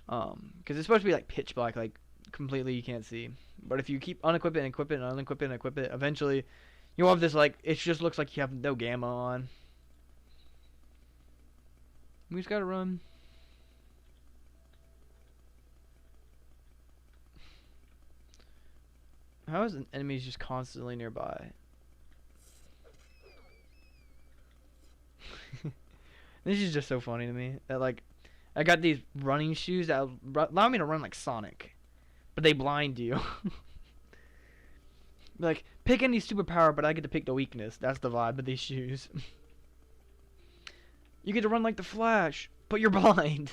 Because it's supposed to be like pitch black, like completely you can't see. But if you keep unequip it and equip it and unequip it and equip it, eventually you'll have this like it just looks like you have no gamma on. We just gotta run. How is an enemies just constantly nearby? This is just so funny to me that like I got these running shoes that allow me to run like Sonic, but they blind you. Like pick any superpower, but I get to pick the weakness. That's the vibe of these shoes. You get to run like the Flash, but you're blind.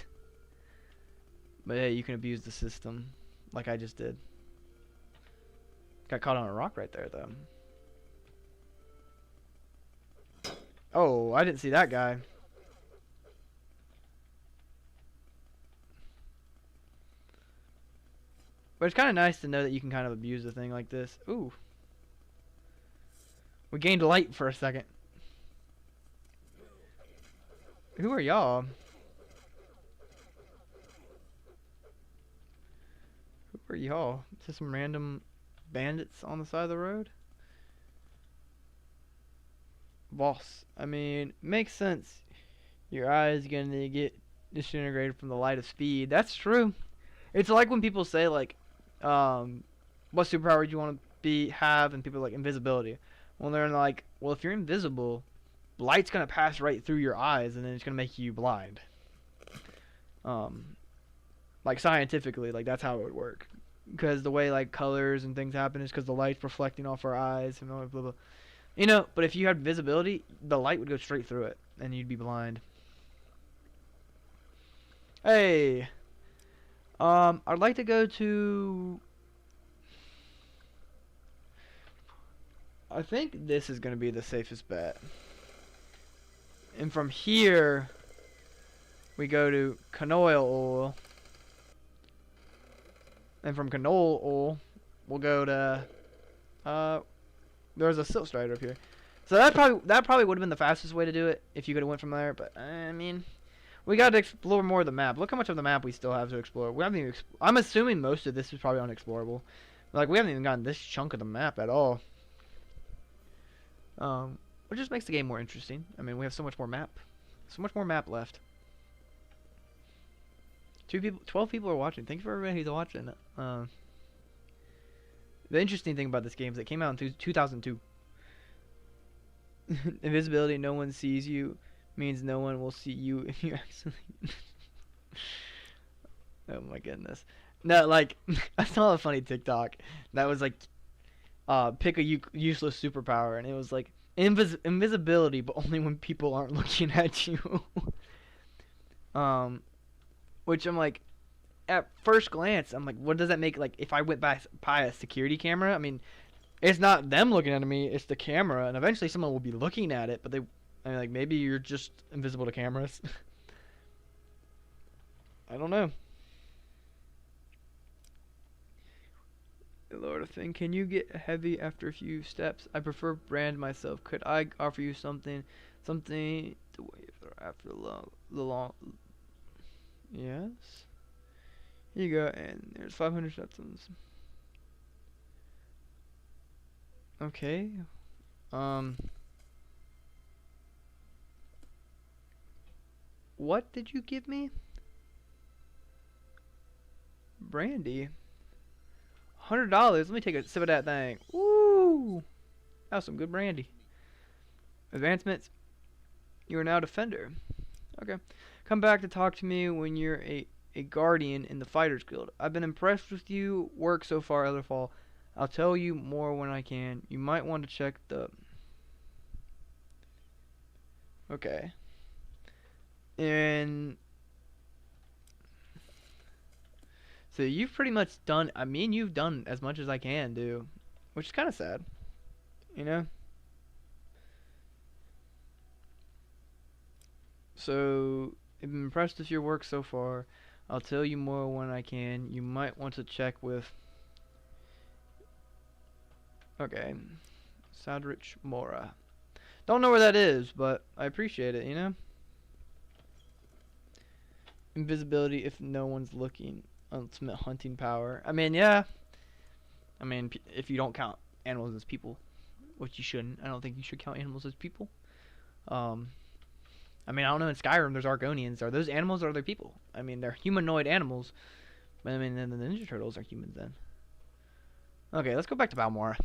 But hey, you can abuse the system, like I just did. Got caught on a rock right there, though. Oh, I didn't see that guy. But it's kind of nice to know that you can kind of abuse a thing like this. Ooh. We gained light for a second. Who are y'all? Who are y'all? Just some random bandits on the side of the road? Boss. I mean, makes sense. Your eyes gonna get disintegrated from the light of speed. That's true. It's like when people say like, what superpower do you want to have? And people are like invisibility. Well, they're like, well, if you're invisible, light's gonna pass right through your eyes, and then it's gonna make you blind. Like scientifically, like that's how it would work. Because the way like colors and things happen is because the light's reflecting off our eyes and blah blah blah. You know, but if you had visibility, the light would go straight through it, and you'd be blind. Hey, I'd like to go to. I think this is gonna be the safest bet. And from here, we go to canola oil. And from canola oil, we'll go to there's a silt strider up here. So that probably would have been the fastest way to do it if you could have went from there, but I mean, We gotta explore more of the map. Look how much of the map we still have to explore. We haven't even. I'm assuming most of this is probably unexplorable. Like we haven't even gotten this chunk of the map at all. Which just makes the game more interesting. I mean, we have so much more map. So much more map left. 12 people are watching. Thanks for everybody who's watching. The interesting thing about this game is it came out in 2002. Invisibility, no one sees you, means no one will see you if you accidentally. Oh my goodness. No, like, I saw a funny TikTok that was like, pick a useless superpower, and it was like, invisibility, but only when people aren't looking at you. Which I'm like, at first glance, I'm like, what does that make? Like, if I went by a security camera, I mean, it's not them looking at me, it's the camera, and eventually someone will be looking at it, but I mean, like, maybe you're just invisible to cameras. I don't know. Lord of thing, can you get heavy after a few steps? I prefer brand myself. Could I offer you something to wait for after the long. Yes. Here you go, and there's 500 steps. Okay. What did you give me? Brandy. $100. Let me take a sip of that thing. Woo! That was some good brandy. Advancements. You are now defender. Okay. Come back to talk to me when you're a guardian in the Fighters Guild. I've been impressed with you work so far, Elderfall. I'll tell you more when I can. You might want to check the... Okay. And... So you've pretty much done... I mean, you've done as much as I can do. Which is kind of sad. You know? So... I've been impressed with your work so far. I'll tell you more when I can. You might want to check with... Okay. Sadrich Mora. Don't know where that is, but I appreciate it, you know? Invisibility if no one's looking. Ultimate hunting power. I mean, yeah. I mean, if you don't count animals as people, which you shouldn't. I don't think you should count animals as people. I mean, I don't know, in Skyrim there's Argonians. Are those animals or are they people? I mean, they're humanoid animals. But I mean, then the Ninja Turtles are humans then. Okay, let's go back to Balmora.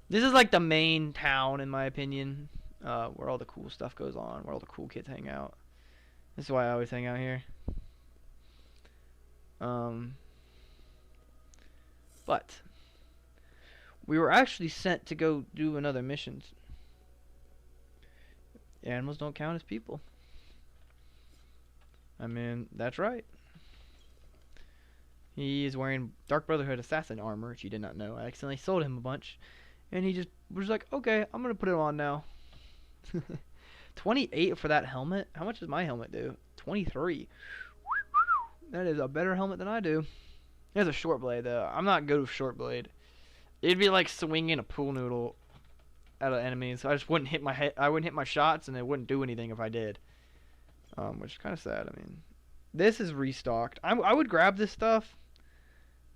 This is like the main town, in my opinion, where all the cool stuff goes on, where all the cool kids hang out. This is why I always hang out here. But we were actually sent to go do another mission. Animals don't count as people. I mean, that's right. He is wearing Dark Brotherhood assassin armor, which you did not know. I accidentally sold him a bunch. And he just was like, okay, I'm going to put it on now. 28 for that helmet? How much does my helmet do? 23. That is a better helmet than I do. It has a short blade, though. I'm not good with short blade. It'd be like swinging a pool noodle at an enemy, so I just wouldn't hit my head. I wouldn't hit my shots, and it wouldn't do anything if I did. Which is kind of sad. I mean, this is restocked. I would grab this stuff,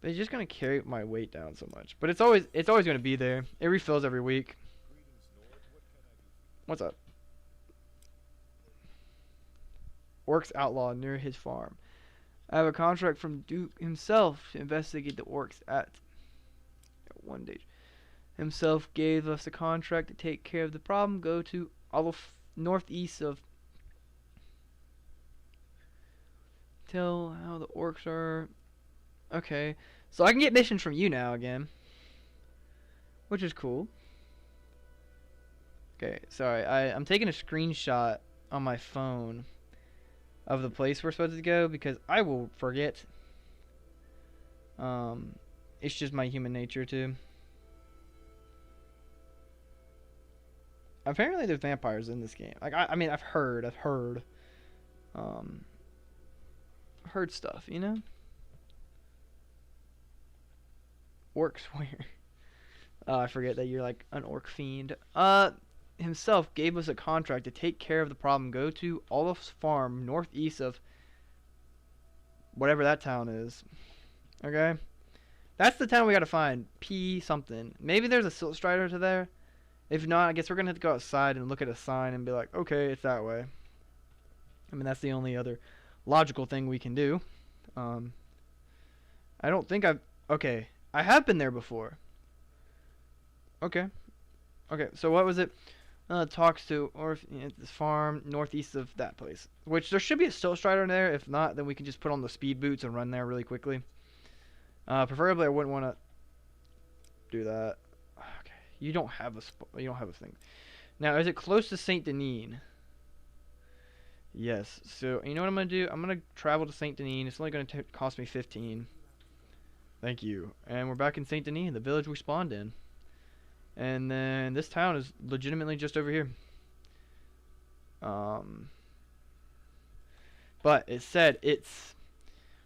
but it's just gonna carry my weight down so much. But it's always gonna be there. It refills every week. What's up? Orcs outlaw near his farm. I have a contract from Duke himself to investigate the orcs at one day. Himself gave us a contract to take care of the problem. Go to all of northeast of. Tell how the orcs are. Okay, so I can get missions from you now again, which is cool. Okay, sorry, I'm taking a screenshot on my phone of the place we're supposed to go because I will forget. It's just my human nature too. Apparently there's vampires in this game. Like I mean I've heard stuff, you know? Orcs where? Oh, I forget that you're like an orc fiend. himself gave us a contract to take care of the problem. Go to Olaf's farm northeast of whatever that town is. Okay? That's the town we gotta find. P something. Maybe there's a silt strider to there. If not, I guess we're gonna have to go outside and look at a sign and be like, okay, it's that way. I mean, that's the only other logical thing we can do. I don't think I've... Okay, I have been there before. Okay. Okay, so what was it? Talks to this farm northeast of that place. Which there should be a silt strider in there. If not, then we can just put on the speed boots and run there really quickly. Preferably, I wouldn't want to do that. Okay, you don't have a thing. Now, is it close to Saint Denis? Yes. So you know what I'm gonna do? I'm gonna travel to Saint Denis. It's only gonna cost me 15. Thank you. And we're back in Saint Denis, the village we spawned in. And then this town is legitimately just over here. But it said it's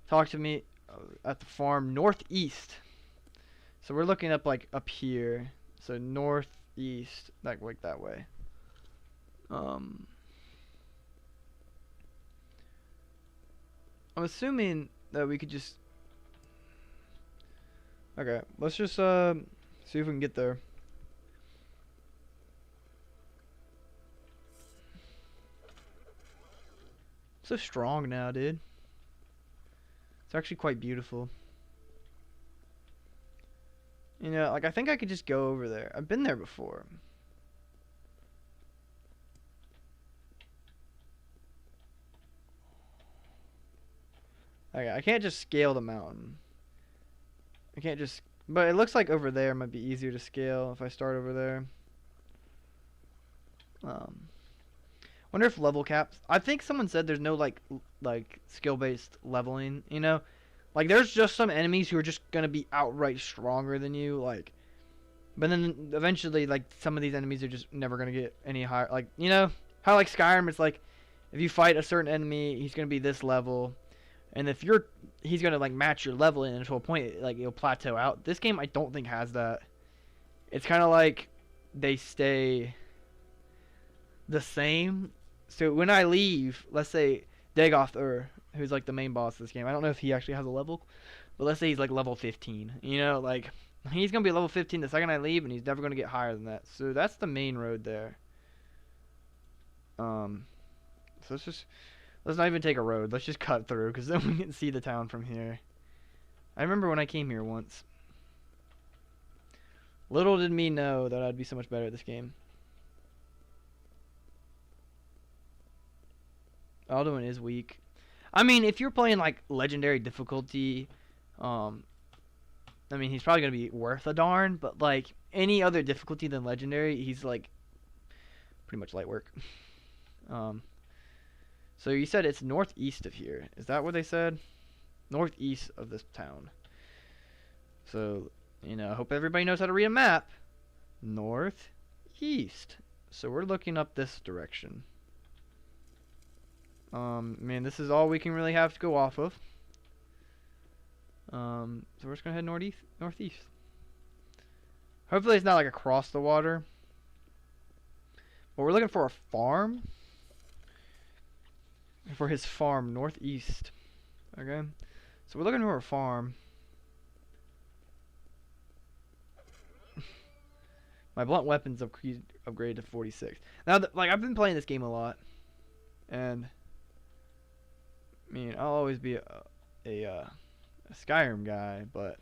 talk to me at the farm northeast. So we're looking up like up here. So northeast, like that way. I'm assuming that we could just... Okay, let's just see if we can get there. So strong now, dude. It's actually quite beautiful. You know, like I think I could just go over there. I've been there before. Okay, I can't just scale the mountain. I can't just... But it looks like over there might be easier to scale if I start over there. Wonder if level caps... I think someone said there's no, like skill-based leveling, you know? Like, there's just some enemies who are just gonna be outright stronger than you, like... But then, eventually, like, some of these enemies are just never gonna get any higher... Like, you know? How, like, Skyrim, it's like... If you fight a certain enemy, he's gonna be this level... And if he's gonna like match your level in until a point like it'll plateau out. This game I don't think has that. It's kind of like they stay the same. So when I leave, let's say Dagoth, who's like the main boss of this game, I don't know if he actually has a level, but let's say he's like level 15. You know, like he's gonna be level 15 the second I leave, and he's never gonna get higher than that. So that's the main road there. So let's not even take a road. Let's just cut through, because then we can see the town from here. I remember when I came here once. Little did me know that I'd be so much better at this game. Alduin is weak. I mean, if you're playing, like, legendary difficulty, I mean, he's probably going to be worth a darn, but, like, any other difficulty than legendary, he's, like, pretty much light work. So you said it's northeast of here. Is that what they said? Northeast of this town. So, you know, I hope everybody knows how to read a map. Northeast. So we're looking up this direction. Man, this is all we can really have to go off of. So we're just gonna head northeast. Hopefully it's not like across the water. But we're looking for a farm. For his farm northeast. Okay, so we're looking for a farm. My blunt weapons upgraded to 46. Now, like I've been playing this game a lot, and I mean I'll always be a Skyrim guy, but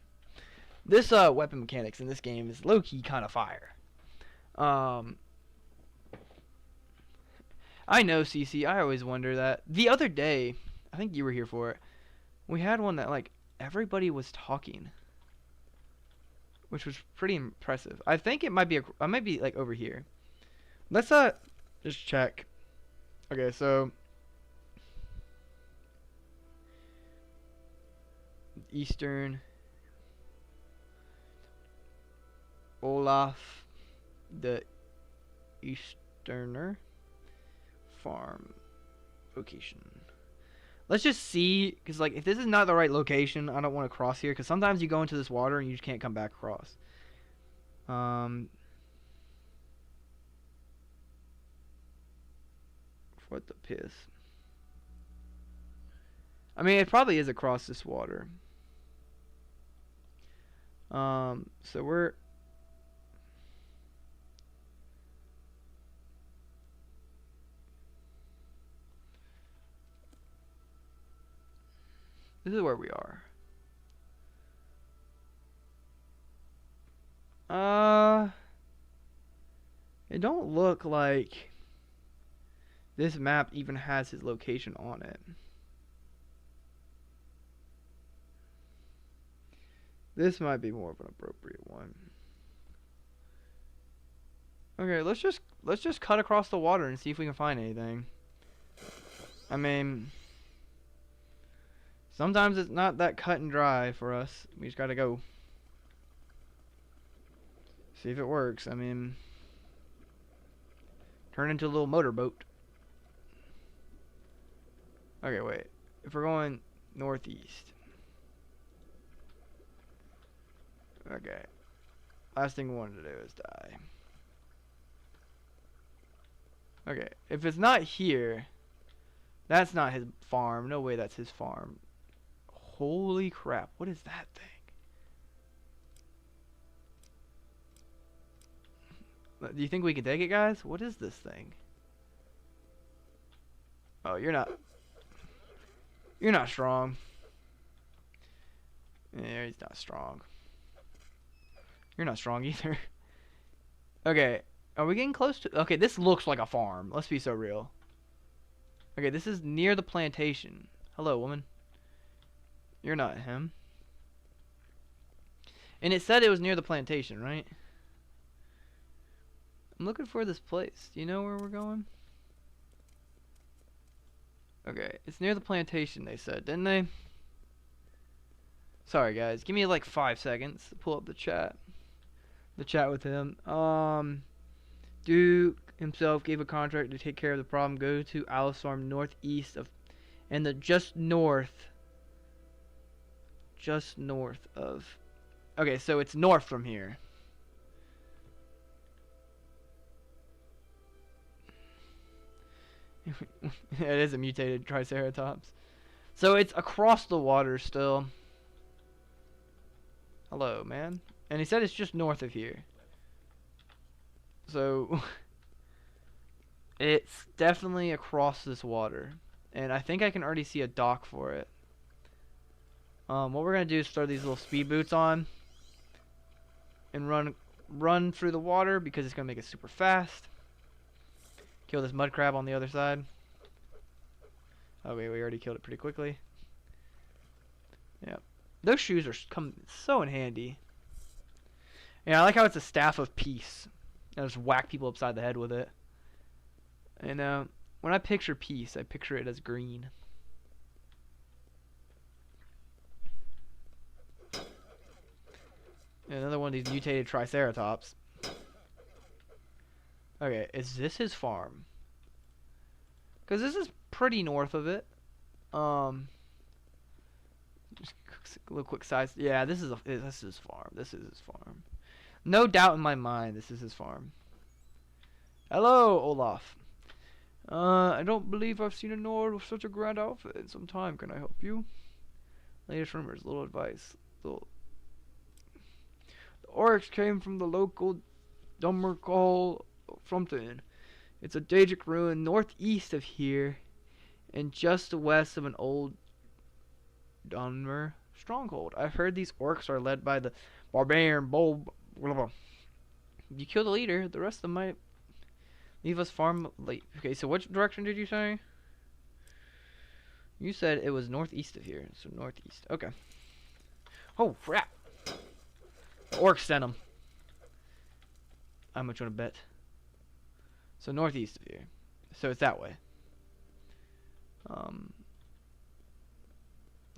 this weapon mechanics in this game is low key kind of fire. I know, CC. I always wonder that. The other day, I think you were here for it. We had one that like everybody was talking, which was pretty impressive. I think it might be I might be like over here. Let's just check. Okay, so Eastern Olaf the Easterner farm location. Let's just see, because like if this is not the right location, I don't want to cross here, because sometimes you go into this water and you just can't come back across. What the piss? I mean, it probably is across this water. So we're... This is where we are. It don't look like this map even has his location on it. This might be more of an appropriate one. Okay, let's just cut across the water and see if we can find anything. I mean, sometimes it's not that cut and dry for us. We just gotta go. See if it works. I mean, turn into a little motorboat. Okay, wait. If we're going northeast. Okay. Last thing we wanted to do is die. Okay, if it's not here, that's not his farm. No way that's his farm. Holy crap, what is that thing? Do you think we can take it, guys? What is this thing? Oh, you're not strong. Yeah, he's not strong. You're not strong either. Okay, are we getting close to... Okay, this looks like a farm. Let's be so real. Okay, this is near the plantation. Hello, woman. You're not him. And it said it was near the plantation, right? I'm looking for this place. Do you know where we're going? Okay, it's near the plantation, they said, didn't they? Sorry, guys. Give me like 5 seconds to pull up the chat. The chat with him. Duke himself gave a contract to take care of the problem. Go to Alisarm northeast of, and the just north of. Okay, so it's north from here. It is a mutated Triceratops. So it's across the water still. Hello, man. And he said it's just north of here. So it's definitely across this water. And I think I can already see a dock for it. What we're going to do is throw these little speed boots on. And run through the water because it's going to make it super fast. Kill this mud crab on the other side. Oh wait, we already killed it pretty quickly. Yeah. Those shoes are come so in handy. Yeah, I like how it's a staff of peace. I just whack people upside the head with it. And when I picture peace, I picture it as green. And another one of these mutated Triceratops. Okay, is this his farm? Because this is pretty north of it. Just a little quick size. Yeah, this is his farm. This is his farm. No doubt in my mind, this is his farm. Hello, Olaf. I don't believe I've seen a Nord with such a grand outfit in some time. Can I help you? Latest rumors, little advice. The orcs came from the local Dummercall something. It's a Daedric ruin northeast of here, and just west of an old Dunmer stronghold. I've heard these orcs are led by the barbarian Bulb. You kill the leader, the rest of them might leave us farm late. Okay, so which direction did you say? You said it was northeast of here, so northeast. Okay. Oh crap! The orcs sent them. How much you want to bet? So northeast of here. So it's that way.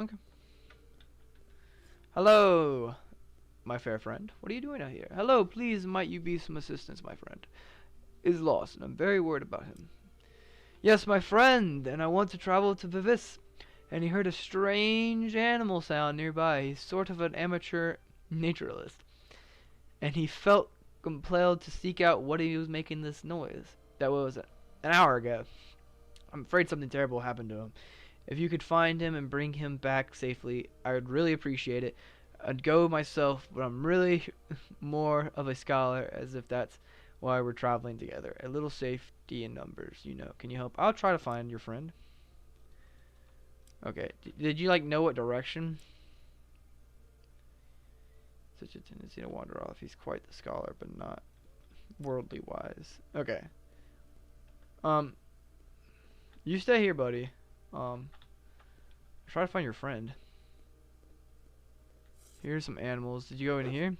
Okay. Hello, my fair friend. What are you doing out here? Hello, please might you be some assistance, my friend. Is lost, and I'm very worried about him. Yes, my friend, and I want to travel to Vivis. And he heard a strange animal sound nearby. He's sort of an amateur naturalist. And he felt compelled to seek out what he was making this noise. That was an hour ago. I'm afraid something terrible happened to him. If you could find him and bring him back safely, I would really appreciate it. I'd go myself, but I'm really more of a scholar, as if that's why we're traveling together. A little safety in numbers, you know. Can you help? I'll try to find your friend. Okay. Did you, like, know what direction? Such a tendency to wander off. He's quite the scholar, but not worldly wise. Okay. You stay here, buddy. Try to find your friend. Here's some animals. Did you go in here?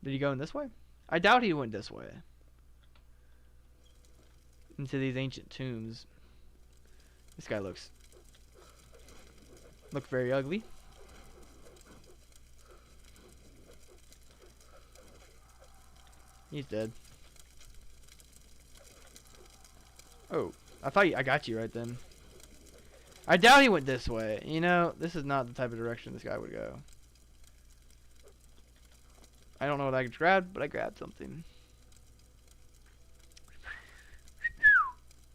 Did he go in this way? I doubt he went this way. Into these ancient tombs. This guy looks very ugly. He's dead. Oh, I got you right then. I doubt he went this way. You know, this is not the type of direction this guy would go. I don't know what I grabbed, but I grabbed something.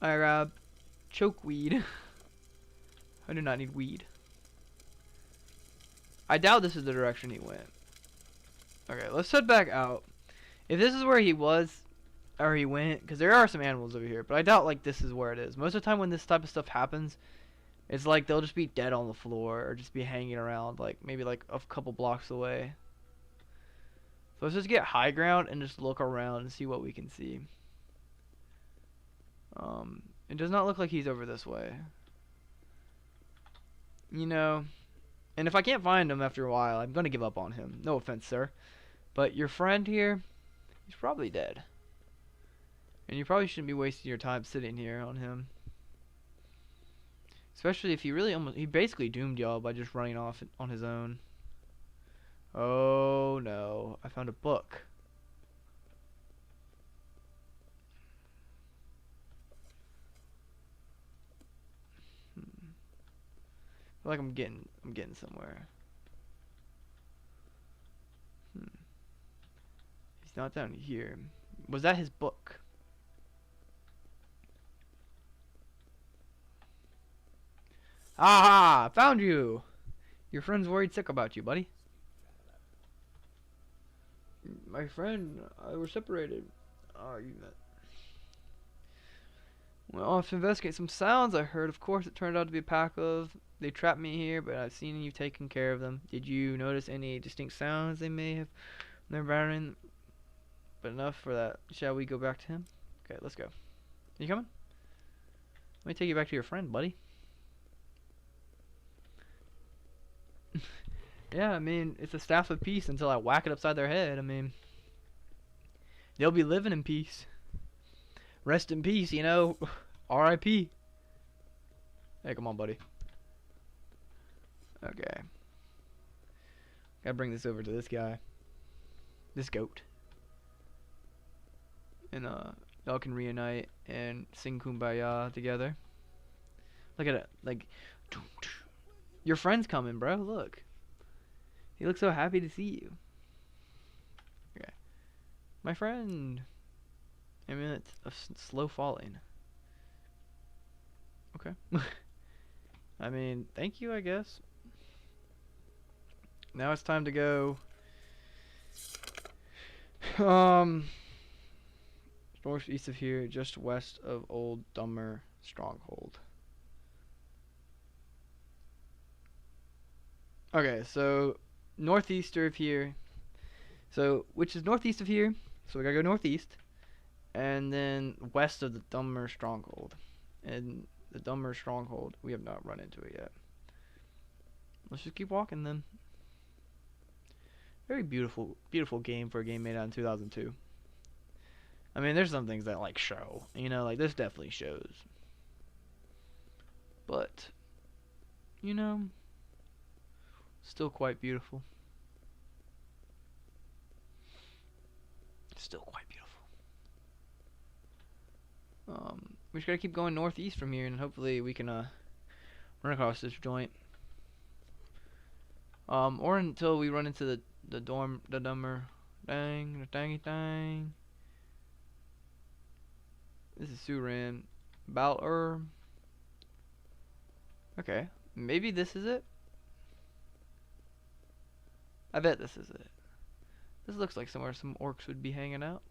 I grabbed chokeweed. I do not need weed. I doubt this is the direction he went. Okay, let's head back out. If this is where he was, or he went, because there are some animals over here, but I doubt, like, this is where it is. Most of the time when this type of stuff happens, it's like they'll just be dead on the floor, or just be hanging around, like, maybe, like, a couple blocks away. So let's just get high ground and just look around and see what we can see. It does not look like he's over this way. You know, and if I can't find him after a while, I'm going to give up on him. No offense, sir. But your friend here, he's probably dead. And you probably shouldn't be wasting your time sitting here on him. Especially if he basically doomed y'all by just running off on his own. Oh no, I found a book. I feel like I'm getting somewhere. He's not down here. Was that his book? Aha! Found you! Your friend's worried sick about you, buddy. My friend, we're separated. Oh, you met. Went off to investigate some sounds I heard. Of course, it turned out to be a pack of. They trapped me here, but I've seen you taking care of them. Did you notice any distinct sounds they may have when they're battering? But enough for that. Shall we go back to him? Okay, let's go. You coming? Let me take you back to your friend, buddy. Yeah, I mean, it's a staff of peace until I whack it upside their head. I mean, they'll be living in peace. Rest in peace, you know. R.I.P. Hey, come on, buddy. Okay. Gotta bring this over to this guy. This goat. And, y'all can reunite and sing Kumbaya together. Look at it. Like, your friend's coming, bro. Look. He looks so happy to see you. Okay. My friend. I mean, it's a slow falling. Okay. I mean, thank you, I guess. Now it's time to go. Northeast of here, just west of Old Dummer Stronghold. Okay, so northeast of here. So, which is northeast of here. So we gotta go northeast. And then west of the Dummer Stronghold. And the Dummer Stronghold, we have not run into it yet. Let's just keep walking then. Very beautiful, beautiful game for a game made out in 2002. I mean, there's some things that, like, show. You know, like, this definitely shows. But, you know, still quite beautiful. Still quite beautiful. We just gotta keep going northeast from here, and hopefully we can run across this joint. Or until we run into the Dummer, dang. This is Suran. Balor. Okay, maybe this is it. I bet this is it. This looks like somewhere some orcs would be hanging out.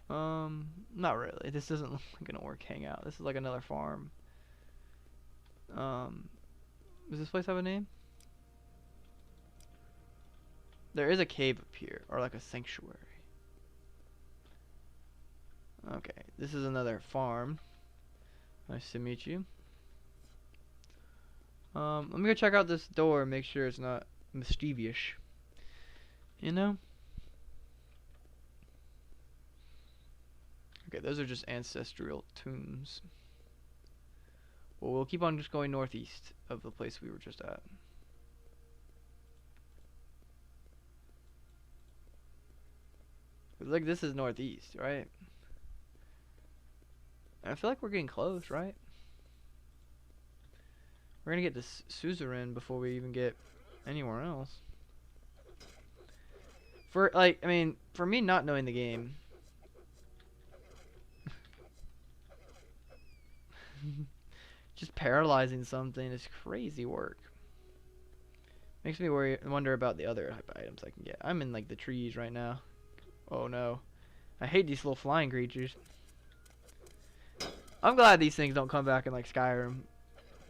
Not really. This doesn't look like an orc hangout. This is like another farm. Does this place have a name? There is a cave up here, or like a sanctuary. Okay, this is another farm. Nice to meet you. Let me go check out this door and make sure it's not mischievous. You know? Okay, those are just ancestral tombs. Well, we'll keep on just going northeast of the place we were just at. Like, this is northeast, right? I feel like we're getting close, right? We're gonna get to Suzerain before we even get anywhere else. For, like, I mean, for me not knowing the game. Just paralyzing something is crazy work. Makes me wonder about the other type of items I can get. I'm in, like, the trees right now. Oh, no. I hate these little flying creatures. I'm glad these things don't come back in, like, Skyrim.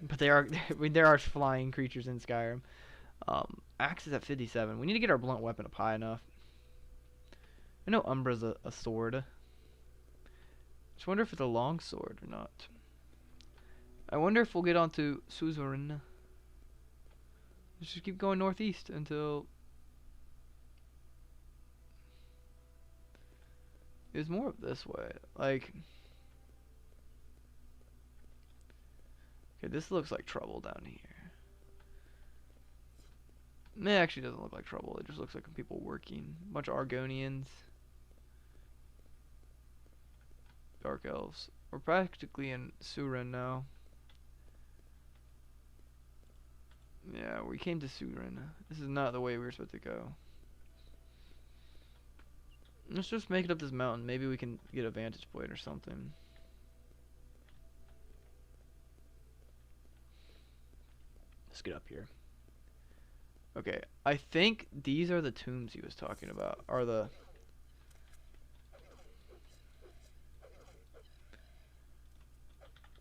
But they are, I mean, there are flying creatures in Skyrim. Axe is at 57. We need to get our blunt weapon up high enough. I know Umbra's a sword. Just wonder if it's a long sword or not. I wonder if we'll get onto Suzerain. Let's just keep going northeast until there's more of this way. Like, okay, this looks like trouble down here. It actually doesn't look like trouble. It just looks like people working. A bunch of Argonians. Dark elves. We're practically in Surin now. Yeah, we came to Surin. This is not the way we were supposed to go. Let's just make it up this mountain. Maybe we can get a vantage point or something. Let's get up here. Okay, I think these are the tombs he was talking about. Are the...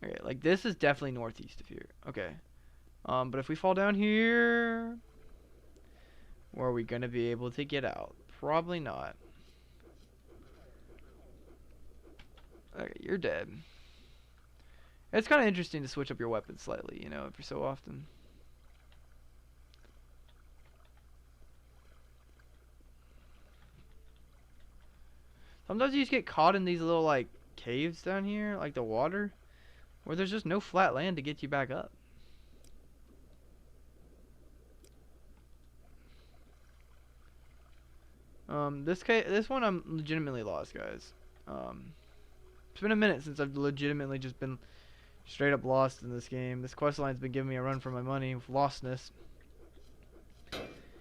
Okay, like this is definitely northeast of here. Okay. But if we fall down here, where are we gonna be able to get out? Probably not. Okay, you're dead. It's kind of interesting to switch up your weapons slightly, you know, every so often. Sometimes you just get caught in these little, like, caves down here, like the water, where there's just no flat land to get you back up. This one I'm legitimately lost, guys. It's been a minute since I've legitimately just been straight up lost in this game. This questline's been giving me a run for my money with lostness.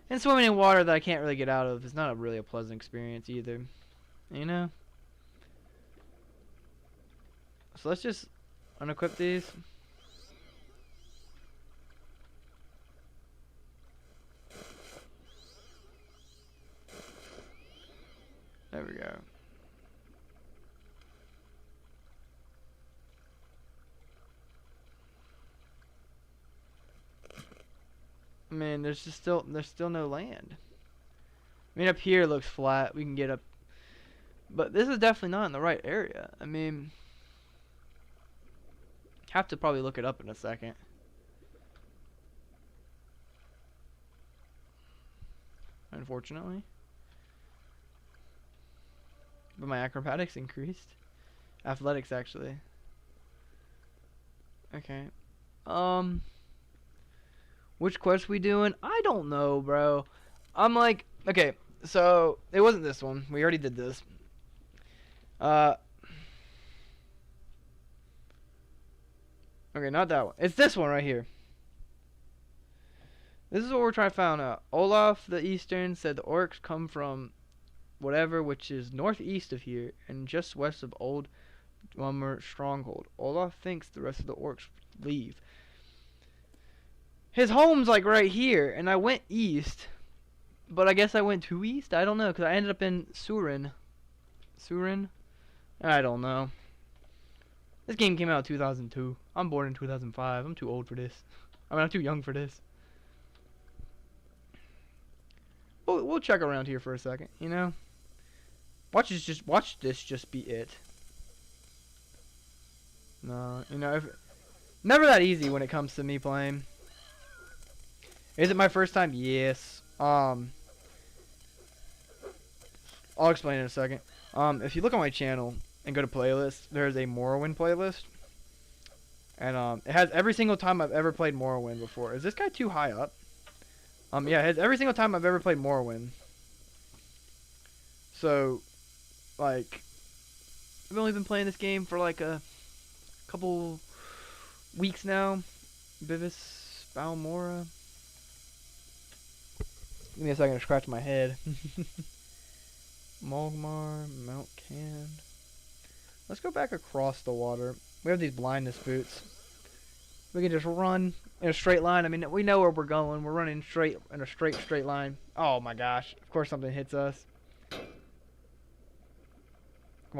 And swimming in water that I can't really get out of is not really a pleasant experience either. You know? So let's just unequip these. There we go. I mean, there's still no land. I mean, up here looks flat. We can get up, but this is definitely not in the right area. I mean, have to probably look it up in a second. Unfortunately, but my acrobatics increased. Athletics actually. Okay. Which quest we doing? I don't know, bro. I'm like, okay, so it wasn't this one. We already did this. Okay, not that one. It's this one right here. This is what we're trying to find out. Olaf the Eastern said the orcs come from whatever, which is northeast of here and just west of Old One more stronghold. Olaf thinks the rest of the orcs leave. His home's like right here, and I went east. But I guess I went too east? I don't know, because I ended up in Surin. Surin? I don't know. This game came out in 2002. I'm born in 2005. I'm too old for this. I mean, I'm too young for this. We'll check around here for a second, you know? Watch this just be it. No, you know, never that easy when it comes to me playing. Is it my first time? Yes. I'll explain in a second. If you look on my channel and go to playlists, there's a Morrowind playlist. And it has every single time I've ever played Morrowind before. Is this guy too high up? Yeah, it has every single time I've ever played Morrowind. So, like, I've only been playing this game for like a couple weeks now. Bivis Balmora. Give me a second to scratch my head. Mogmar, Mount Can. Let's go back across the water. We have these blindness boots. We can just run in a straight line. I mean, we know where we're going. We're running straight in a straight line. Oh my gosh. Of course something hits us. Come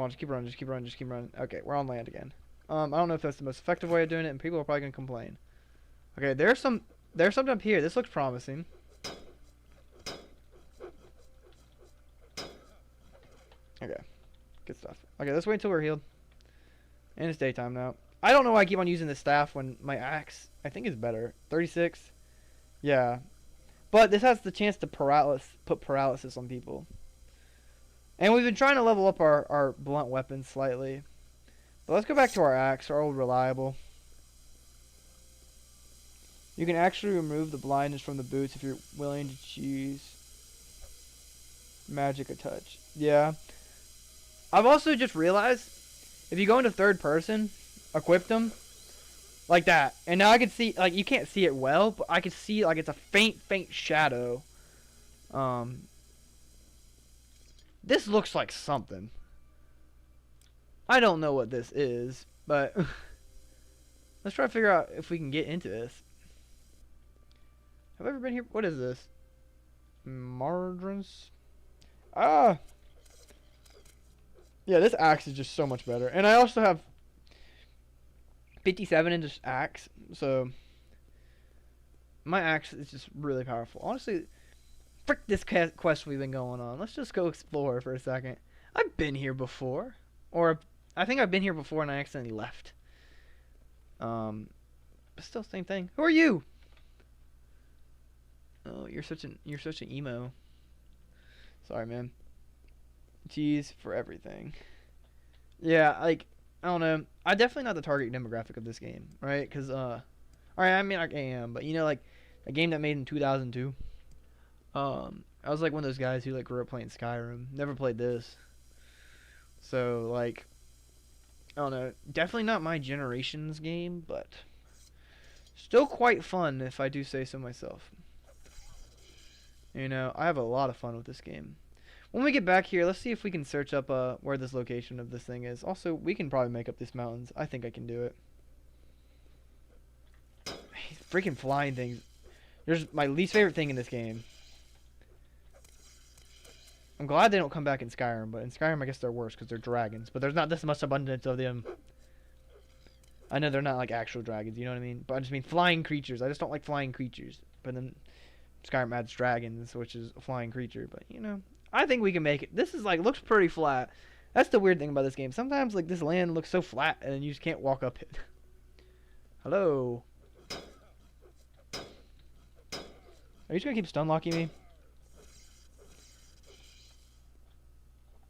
on, just keep running, just keep running, just keep running. Okay, we're on land again. I don't know if that's the most effective way of doing it, and people are probably gonna complain. Okay, there's something up here. This looks promising. Okay, good stuff. Okay, let's wait until we're healed. And it's daytime now. I don't know why I keep on using the staff when my axe, I think, is better. 36. Yeah. But this has the chance to put paralysis on people. And we've been trying to level up our blunt weapons slightly. But let's go back to our axe, our old reliable. You can actually remove the blindness from the boots if you're willing to choose magic a touch. Yeah. I've also just realized, if you go into third person, equip them, like that. And now I can see, like, you can't see it well, but I can see, like, it's a faint shadow. This looks like something. I don't know what this is, but let's try to figure out if we can get into this. Have I ever been here? What is this? Mardrons? Ah! Yeah, this axe is just so much better. And I also have 57 in this axe, so my axe is just really powerful. Honestly, frick this quest we've been going on. Let's just go explore for a second. I've been here before. Or, I think I've been here before and I accidentally left. But still, same thing. Who are you? Oh, you're such an emo. Sorry, man. Cheese for everything. Yeah, like, I don't know. I'm definitely not the target demographic of this game, right? Because, alright, I mean, I am, but, you know, like, a game that made in 2002. I was, like, one of those guys who, like, grew up playing Skyrim. Never played this. So, like, I don't know. Definitely not my generation's game, but still quite fun, if I do say so myself. You know, I have a lot of fun with this game. When we get back here, let's see if we can search up where this location of this thing is. Also, we can probably make up these mountains. I think I can do it. Freaking flying things. There's my least favorite thing in this game. I'm glad they don't come back in Skyrim, but in Skyrim I guess they're worse because they're dragons. But there's not this much abundance of them. I know they're not like actual dragons, you know what I mean? But I just mean flying creatures. I just don't like flying creatures. But then Skyrim adds dragons, which is a flying creature. But, you know, I think we can make it. This is like, looks pretty flat. That's the weird thing about this game. Sometimes like this land looks so flat and you just can't walk up it. Hello. Are you just gonna keep stun locking me?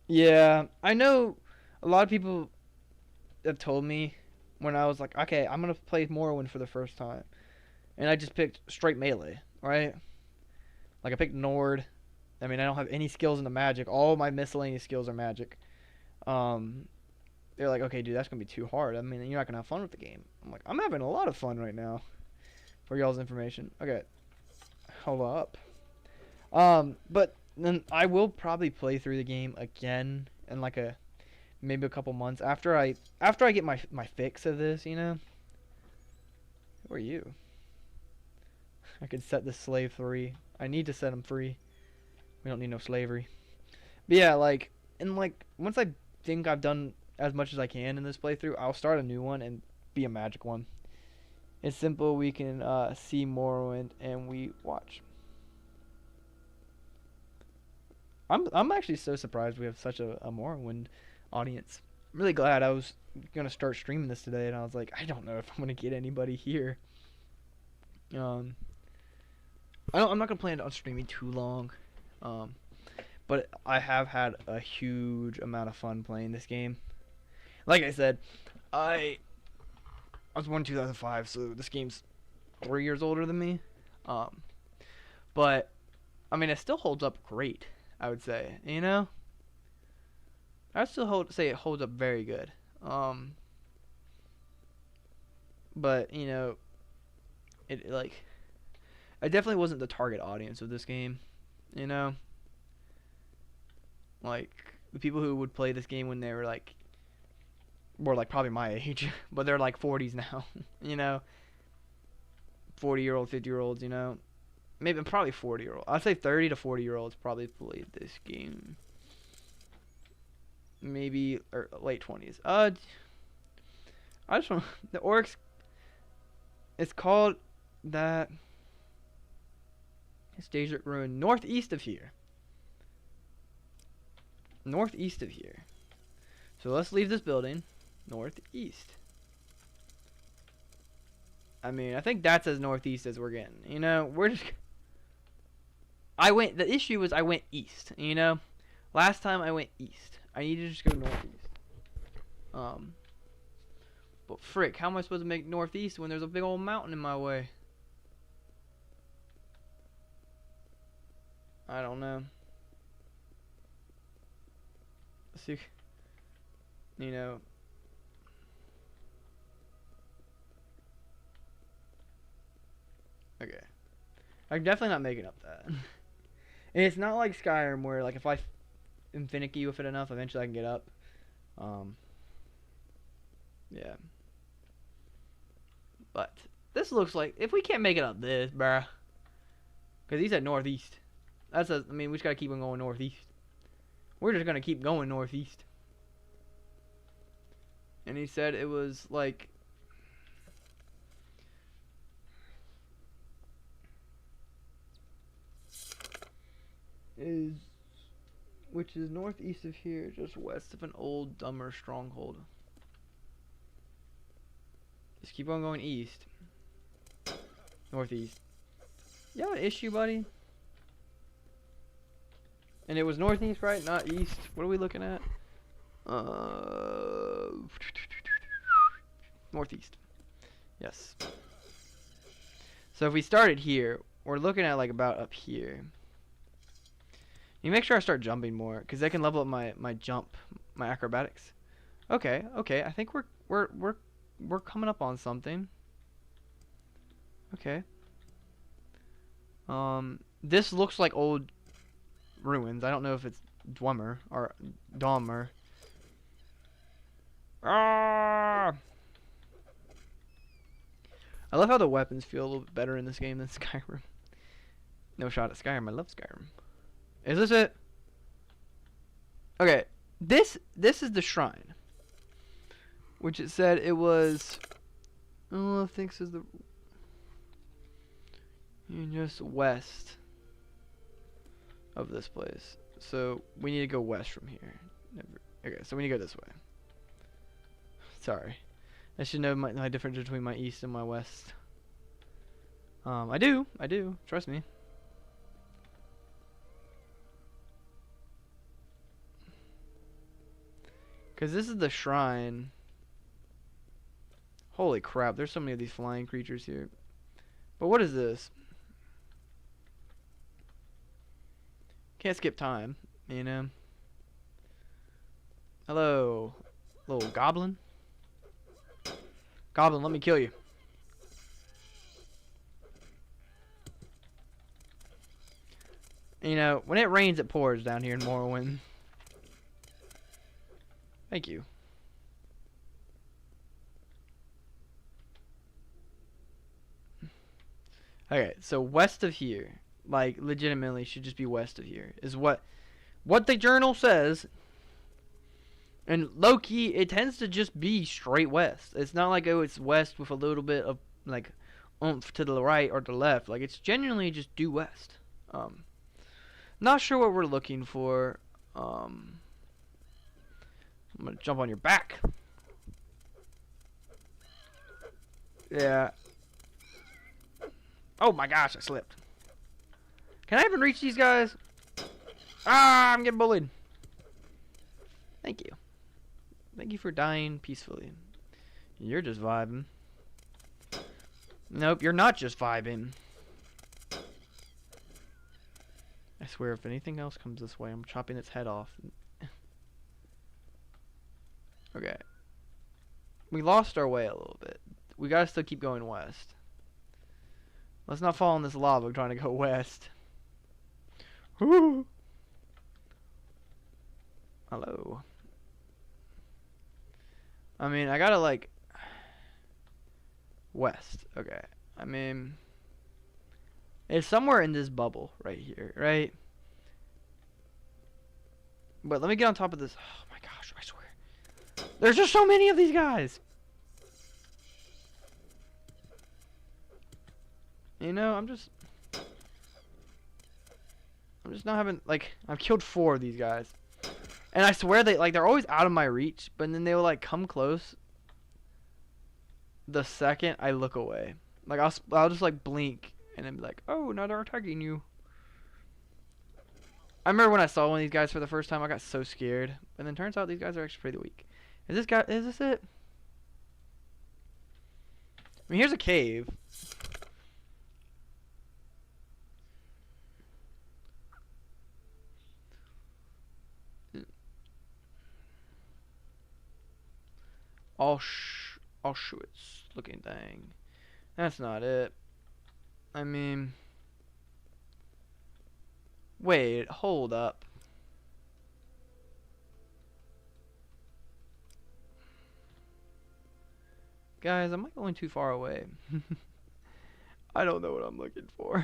Yeah, I know a lot of people have told me when I was like, okay, I'm gonna play Morrowind for the first time, and I just picked straight melee, right? Like I picked Nord. I mean, I don't have any skills in the magic. All my miscellaneous skills are magic. They're like, okay, dude, that's gonna be too hard. I mean, you're not gonna have fun with the game. I'm like, I'm having a lot of fun right now. For y'all's information. Okay, hold up. But then I will probably play through the game again in like maybe a couple months after I get my fix of this, you know. Who are you? I could set this slave free. I need to set him free. We don't need no slavery. But yeah, like, and like once I think I've done as much as I can in this playthrough, I'll start a new one and be a magic one. It's simple. We can see Morrowind and we watch. I'm actually so surprised we have such a Morrowind audience. I'm really glad. I was gonna start streaming this today, and I was like, I don't know if I'm gonna get anybody here. I'm not gonna plan on streaming too long, but I have had a huge amount of fun playing this game. Like I said, I was born in 2005, so this game's 3 years older than me. But I mean, it still holds up great. I would say, you know, I would still say it holds up very good. But you know, it like, I definitely wasn't the target audience of this game. You know, like the people who would play this game when they were like probably my age, but they're like 40s now. You know, 40-year-old, 50-year-olds. You know. Maybe probably 40-year-old. I'd say 30 to 40-year-olds probably played this game. Maybe late 20s. I just want the orcs. It's called that. It's Desert Ruin, northeast of here. Northeast of here. So let's leave this building. Northeast. I mean, I think that's as northeast as we're getting. You know, we're just. The issue was I went east, you know? Last time I went east. I need to just go northeast. But frick, how am I supposed to make northeast when there's a big old mountain in my way? I don't know. See, you know. Okay. I'm definitely not making up that. And it's not like Skyrim where, like, if I am finicky with it enough, eventually I can get up. Yeah. But this looks like, if we can't make it up this, bruh. Because he said northeast. I mean, we just got to keep on going northeast. We're just going to keep going northeast. And he said it was, like, which is northeast of here, just west of an old, dumber stronghold. Just keep on going east. Northeast. You have an issue, buddy? And it was northeast, right? Not east. What are we looking at? Northeast. Yes. So if we started here, we're looking at like about up here. You make sure I start jumping more, because I can level up my jump, my acrobatics. Okay, okay. I think we're coming up on something. Okay. This looks like old ruins. I don't know if it's Dwemer or Dahmer. Ah! I love how the weapons feel a little bit better in this game than Skyrim. No shot at Skyrim. I love Skyrim. Is this it? Okay. This is the shrine. Which it said it was. Oh, I think this is the. Just west of this place. So we need to go west from here. Okay, so we need to go this way. Sorry. I should know my difference between my east and my west. I do. Trust me. Because this is the shrine. Holy crap, there's so many of these flying creatures here. But what is this? Can't skip time, you know. Hello, little goblin. Goblin, let me kill you. You know, when it rains, it pours down here in Morrowind. Thank you. Okay, so west of here, like legitimately should just be west of here, is what the journal says. And low key, it tends to just be straight west. It's not like, oh, it's west with a little bit of like oomph to the right or the left. Like, it's genuinely just due west. Not sure what we're looking for. I'm gonna jump on your back. Yeah. Oh my gosh, I slipped. Can I even reach these guys? Ah, I'm getting bullied. Thank you. Thank you for dying peacefully. You're just vibing. Nope, you're not just vibing. I swear, if anything else comes this way, I'm chopping its head off. Okay. We lost our way a little bit. We gotta still keep going west. Let's not fall in this lava trying to go west. Woo! Hello. I mean, I gotta like west. Okay. I mean, it's somewhere in this bubble right here, right? But let me get on top of this. Oh my gosh, I swear. There's just so many of these guys. You know, I'm just not having, like, I've killed 4 of these guys. And I swear they're always out of my reach, but then they will like come close the second I look away. Like I'll just like blink and then be like, "Oh, now they're attacking you." I remember when I saw one of these guys for the first time, I got so scared. And then turns out these guys are actually pretty weak. Is this it? I mean, here's a cave. Auschwitz looking thing. That's not it. I mean, wait, hold up. Guys, am I going too far away? I don't know what I'm looking for.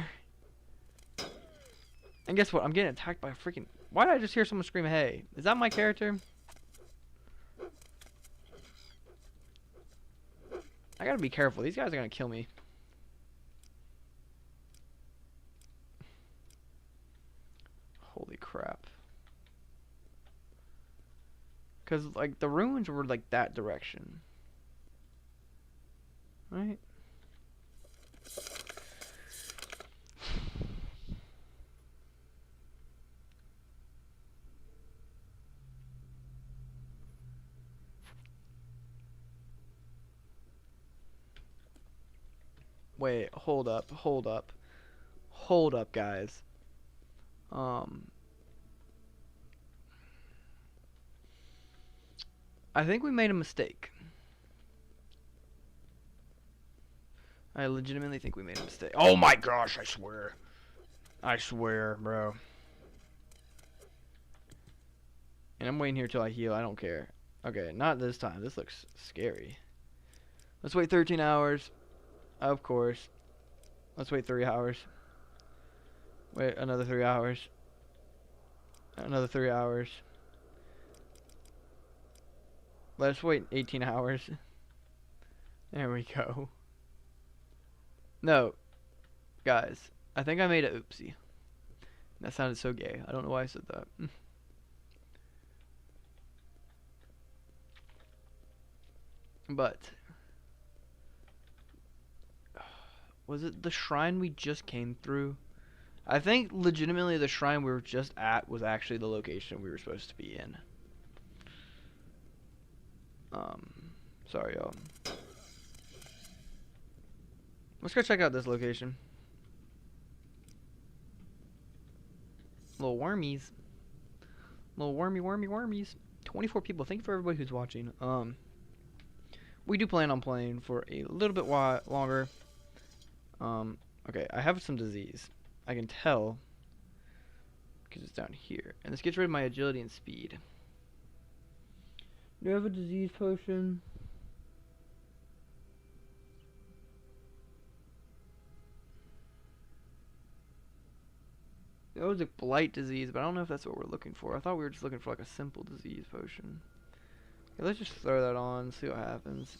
And guess what? I'm getting attacked by a freaking... Why did I just hear someone scream, hey? Is that my character? I gotta be careful. These guys are gonna kill me. Holy crap. Because, like, the ruins were, like, that direction. Right? Wait, hold up, guys. I think we made a mistake. I legitimately think we made a mistake. Oh my gosh, I swear. I swear, bro. And I'm waiting here till I heal, I don't care. Okay, not this time. This looks scary. Let's wait 13 hours. Of course. Let's wait 3 hours. Wait another 3 hours. Another 3 hours. Let's wait 18 hours. There we go. No. Guys, I think I made an oopsie. That sounded so gay. I don't know why I said that. But was it the shrine we just came through? I think legitimately the shrine we were just at was actually the location we were supposed to be in. Sorry y'all. Let's go check out this location. Little wormies. Little wormies. 24 people. Thank you for everybody who's watching. We do plan on playing for a little bit longer. Okay, I have some disease. I can tell because it's down here. And this gets rid of my agility and speed. Do you have a disease potion? It was a blight disease, but I don't know if that's what we're looking for. I thought we were just looking for like a simple disease potion. Okay, let's just throw that on, see what happens.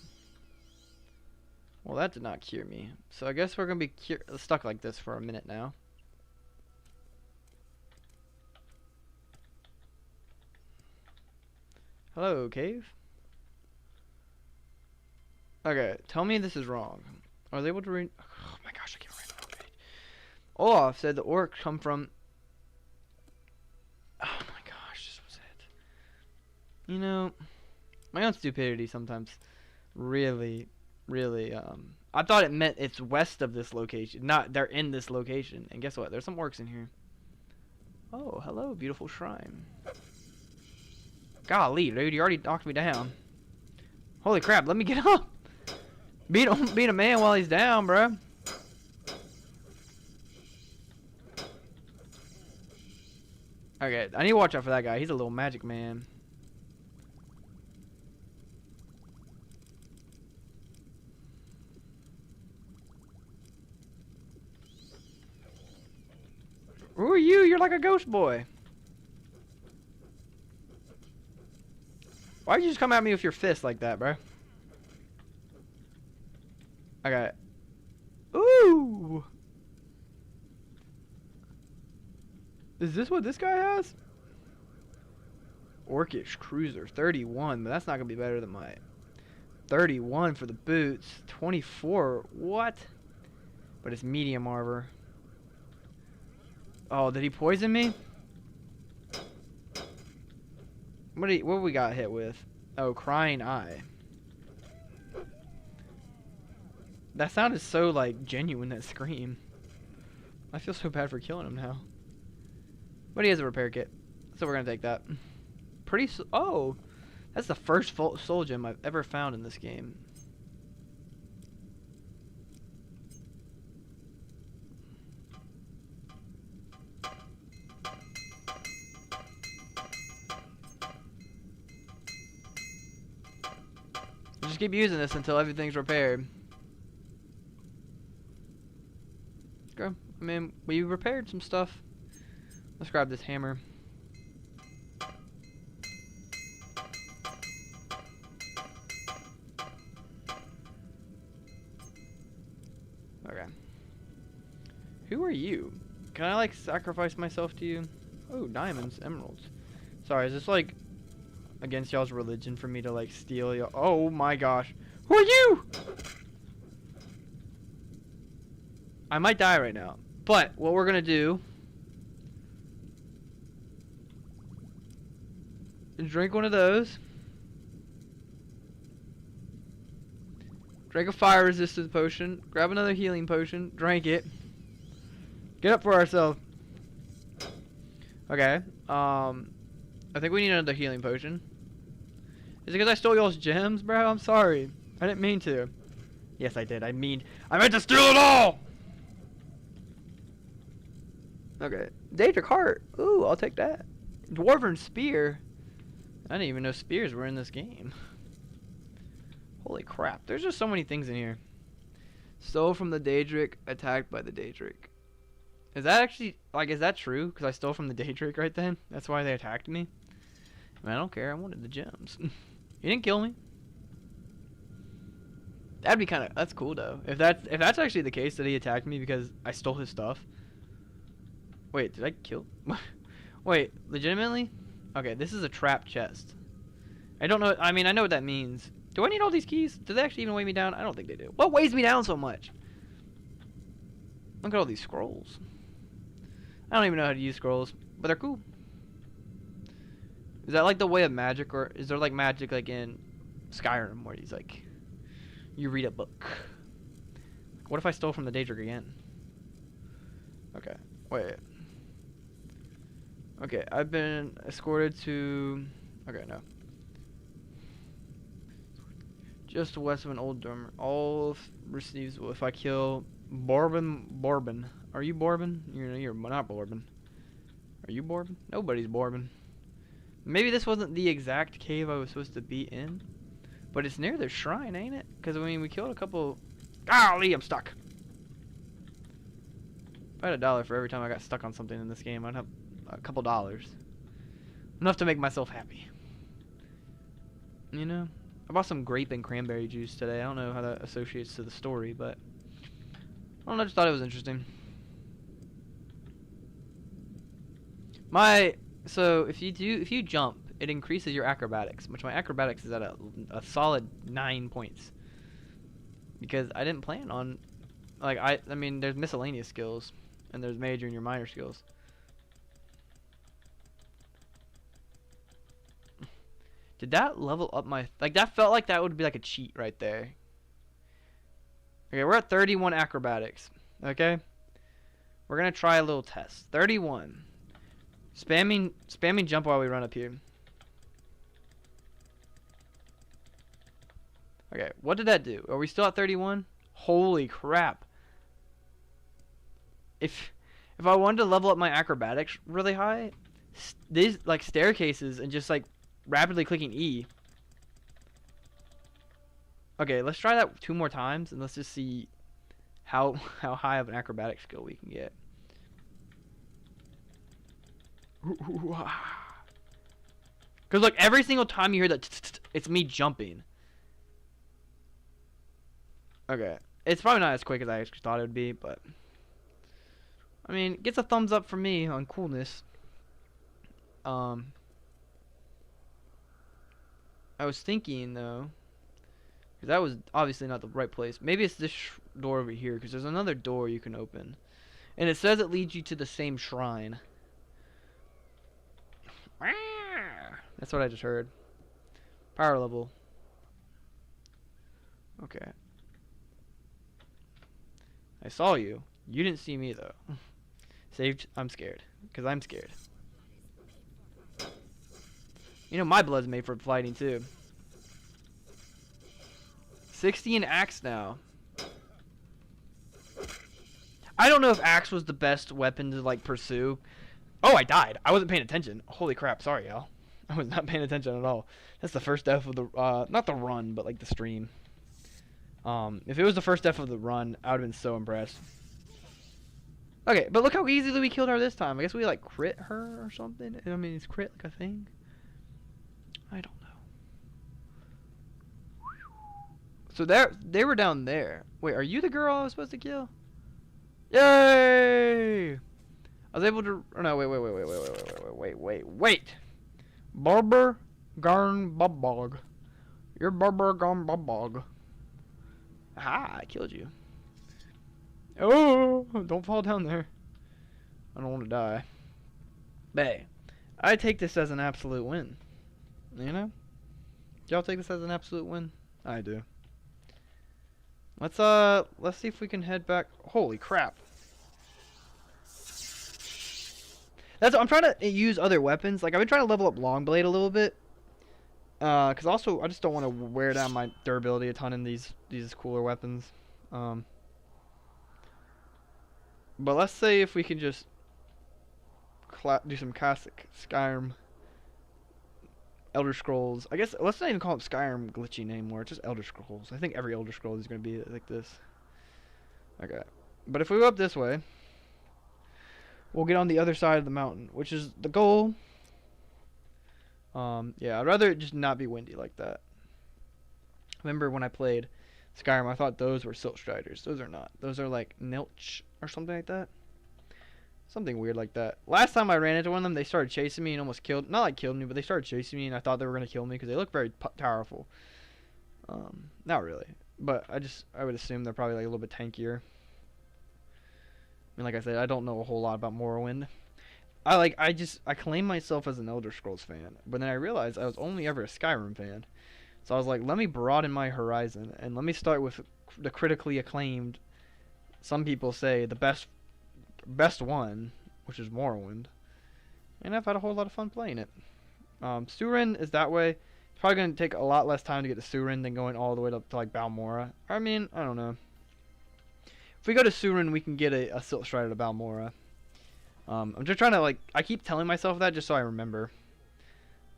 Well, that did not cure me. So I guess we're gonna be stuck like this for a minute now. Hello, cave. Okay, tell me this is wrong. Are they able to read? Oh my gosh, I can't read the page. Olaf said the orcs come from. Oh my gosh, this was it. You know, my own stupidity sometimes really, I thought it meant it's west of this location, not they're in this location. And guess what? There's some orcs in here. Oh, hello, beautiful shrine. Golly, dude, you already knocked me down. Holy crap, let me get up. Beat a man while he's down, bro. Okay, I need to watch out for that guy. He's a little magic man. Who are you? You're like a ghost boy. Why'd you just come at me with your fist like that, bro? Okay. Ooh! Is this what this guy has? Orcish Cruiser, 31, but that's not gonna be better than my 31 for the boots. 24, what? But it's medium armor. Oh, did he poison me? What we got hit with? Oh, crying eye. That sounded so like genuine, that scream. I feel so bad for killing him now. But he has a repair kit, so we're gonna take that. Oh, that's the first soul gem I've ever found in this game. Just keep using this until everything's repaired. Okay, I mean, we repaired some stuff. Let's grab this hammer. Okay. Who are you? Can I like sacrifice myself to you? Oh, diamonds, emeralds. Sorry, is this like against y'all's religion for me to like steal y'all? Oh my gosh. Who are you? I might die right now. But what we're gonna do is drink one of those. Drink a fire resistance potion. Grab another healing potion. Drink it. Get up for ourselves. Okay. I think we need another healing potion. Is it because I stole y'all's gems, bro? I'm sorry. I didn't mean to. Yes, I did. I meant to steal it all! Okay. Daedric Heart. Ooh, I'll take that. Dwarven Spear. I didn't even know spears were in this game. Holy crap. There's just so many things in here. Stole from the Daedric, attacked by the Daedric. Is that actually, like, is that true? Because I stole from the Daedric right then? That's why they attacked me? I mean, I don't care. I wanted the gems. You didn't kill me. That'd be kind of, that's cool though. If that's actually the case that he attacked me because I stole his stuff. Wait, did I kill? Wait, legitimately? Okay, this is a trap chest. I don't know. I mean, I know what that means. Do I need all these keys? Do they actually even weigh me down? I don't think they do. What weighs me down so much? Look at all these scrolls. I don't even know how to use scrolls, but they're cool. Is that like the way of magic, or is there like magic like in Skyrim where he's like, you read a book? What if I stole from the Daedric again? Okay, wait. Okay, I've been escorted to... Okay, no. Just west of an old dormer. All receives if I kill Bourbon. Are you Bourbon? You're not Bourbon. Are you Bourbon? Nobody's Bourbon. Maybe this wasn't the exact cave I was supposed to be in, but it's near the shrine, ain't it? Because, I mean, we killed a couple... Golly, I'm stuck! If I had $1 for every time I got stuck on something in this game, I'd have a couple dollars. Enough to make myself happy. You know? I bought some grape and cranberry juice today. I don't know how that associates to the story, but... I don't know, I just thought it was interesting. So if you jump, it increases your acrobatics, which my acrobatics is at a solid 9 points. Because I didn't plan on, like, I mean, there's miscellaneous skills, and there's major and your minor skills. Did that level up my, like, that felt like that would be like a cheat right there. Okay, we're at 31 acrobatics, okay? We're gonna try a little test. 31. Spamming jump while we run up here. Okay, what did that do? Are we still at 31? Holy crap. If I wanted to level up my acrobatics really high, these like staircases and just like rapidly clicking E. Okay, let's try that 2 more times and let's just see how high of an acrobatic skill we can get. Because like every single time you hear that, it's me jumping. Okay, it's probably not as quick as I actually thought it would be, but I mean, it gets a thumbs up from me on coolness. I was thinking though, because that was obviously not the right place. Maybe it's this door over here, because there's another door you can open, and it says it leads you to the same shrine. That's what I just heard. Power level. Okay. I saw you. You didn't see me though. Saved. I'm scared. Because I'm scared. You know my blood's made for fighting too. 16 axe now. I don't know if axe was the best weapon to like pursue. Oh, I died. I wasn't paying attention. Holy crap. Sorry, y'all. I was not paying attention at all. That's the first death of the, not the run, but like the stream. If it was the first death of the run, I would have been so impressed. Okay, but look how easily we killed her this time. I guess we like crit her or something. I mean, is crit like a thing? I don't know. So they were down there. Wait, are you the girl I was supposed to kill? Yay! I was able to. Oh, no, wait. Barber Garn Bobbog. You're Barber Garn Bobbog. Aha, I killed you. Oh, don't fall down there. I don't want to die. Hey, I take this as an absolute win. You know? Y'all take this as an absolute win? I do. Let's see if we can head back. Holy crap. I'm trying to use other weapons. Like, I've been trying to level up Longblade a little bit. Because also, I just don't want to wear down my durability a ton in these cooler weapons. But let's say if we can just do some classic Skyrim Elder Scrolls. I guess, let's not even call it Skyrim glitchy anymore. It's just Elder Scrolls. I think every Elder Scrolls is going to be like this. Okay. But if we go up this way, we'll get on the other side of the mountain, which is the goal. Yeah, I'd rather it just not be windy like that. Remember when I played Skyrim, I thought those were Silt Striders. Those are not. Those are like Nilch or something like that. Something weird like that. Last time I ran into one of them, they started chasing me and almost killed. Not like killed me, but they started chasing me, and I thought they were gonna kill me because they look very powerful. Not really, but I would assume they're probably like a little bit tankier. I mean, like I said, I don't know a whole lot about Morrowind. I claim myself as an Elder Scrolls fan, but then I realized I was only ever a Skyrim fan. So I was like, let me broaden my horizon, and let me start with the critically acclaimed, some people say the best one, which is Morrowind. And I've had a whole lot of fun playing it. Surin is that way. It's probably going to take a lot less time to get to Surin than going all the way up to like Balmora. I mean, I don't know. If we go to Surin, we can get a Silt Strider to Balmora. I'm just trying to, like, I keep telling myself that just so I remember.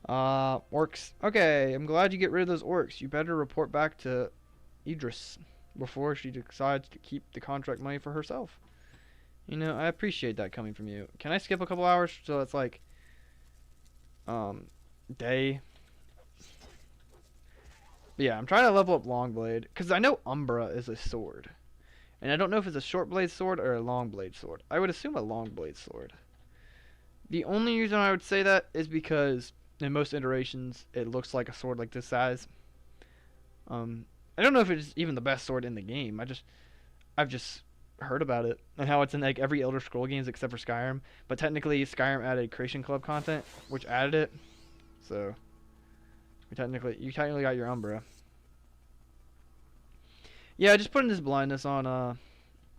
Orcs. Okay, I'm glad you get rid of those orcs. You better report back to Idris before she decides to keep the contract money for herself. You know, I appreciate that coming from you. Can I skip a couple hours so it's like, day? But yeah, I'm trying to level up Longblade, because I know Umbra is a sword. And I don't know if it's a short blade sword or a long blade sword. I would assume a long blade sword. The only reason I would say that is because in most iterations, it looks like a sword like this size. I don't know if it's even the best sword in the game. I've just heard about it and how it's in like every Elder Scroll games except for Skyrim. But technically, Skyrim added Creation Club content, which added it. So you technically got your Umbra. Yeah, just putting this blindness on,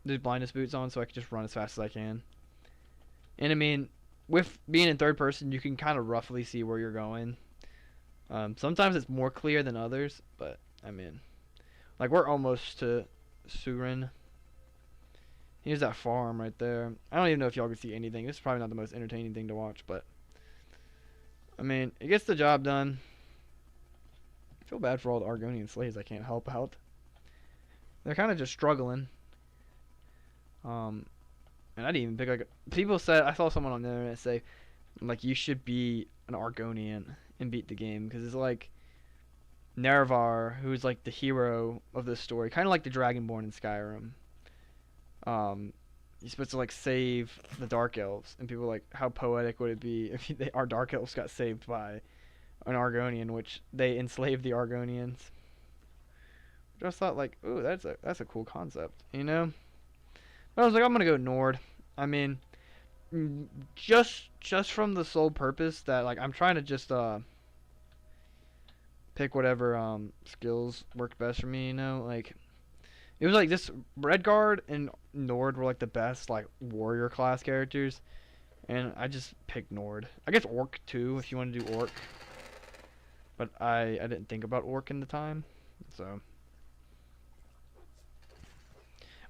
these blindness boots on so I can just run as fast as I can. And I mean, with being in third person, you can kind of roughly see where you're going. Sometimes it's more clear than others, but I mean, like we're almost to Surin. Here's that farm right there. I don't even know if y'all can see anything. This is probably not the most entertaining thing to watch, but I mean, it gets the job done. I feel bad for all the Argonian slaves I can't help out. They're kind of just struggling. And I didn't even pick like people said I saw someone on the internet say like you should be an Argonian and beat the game because it's like Nerevar, who's like the hero of this story, kind of like the Dragonborn in Skyrim. He's supposed to like save the Dark Elves, and people are like, how poetic would it be if our Dark Elves got saved by an Argonian, which they enslaved the Argonians. I just thought like, ooh, that's a cool concept, you know. But I was like, I'm gonna go Nord. I mean, just from the sole purpose that like I'm trying to just pick whatever skills work best for me, you know. Like it was like this Redguard and Nord were like the best like warrior class characters, and I just picked Nord. I guess Orc too if you want to do Orc, but I didn't think about Orc in the time, so.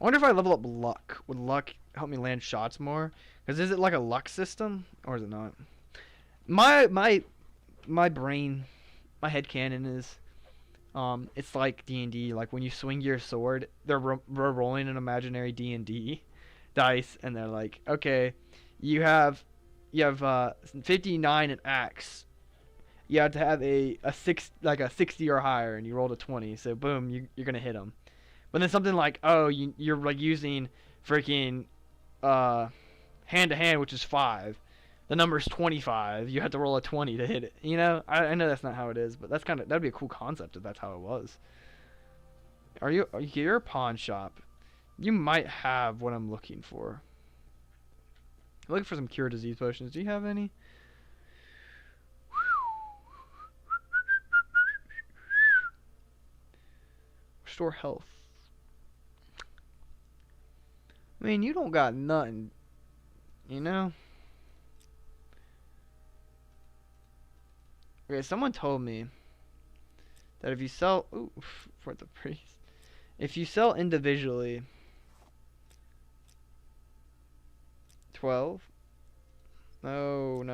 I wonder if I level up luck. Would luck help me land shots more? Because is it like a luck system or is it not? My brain, my headcanon is, it's like D&D. Like when you swing your sword, they're rolling an imaginary D&D dice, and they're like, okay, you have 59 in axe. You have to have a 60 or higher, and you rolled a 20. So boom, you're gonna hit them. But then something like, oh, you're like using freaking hand to hand, which is 5. The number's 25. You have to roll a 20 to hit it. You know, I know that's not how it is, but that'd be a cool concept if that's how it was. You're a pawn shop. You might have what I'm looking for. I'm looking for some cure disease potions. Do you have any? Restore health. I mean, you don't got nothing, you know? Okay, someone told me that if you sell... Ooh, for the priest. If you sell individually... 12? No.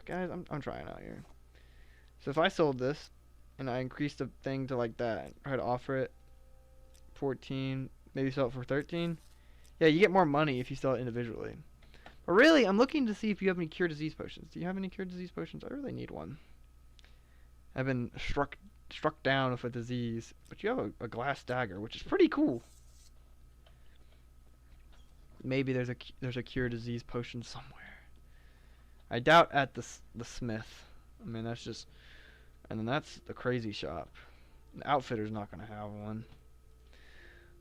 Guys, I'm trying out here. So if I sold this, and I increased the thing to like that, try to offer it 14, maybe sell it for 13... Yeah, you get more money if you sell it individually. But really, I'm looking to see if you have any cure disease potions. Do you have any cure disease potions? I really need one. I've been struck down with a disease, but you have a glass dagger, which is pretty cool. Maybe there's a cure disease potion somewhere. I doubt at the smith. I mean, that's just, and then that's the crazy shop. The outfitter's not gonna have one.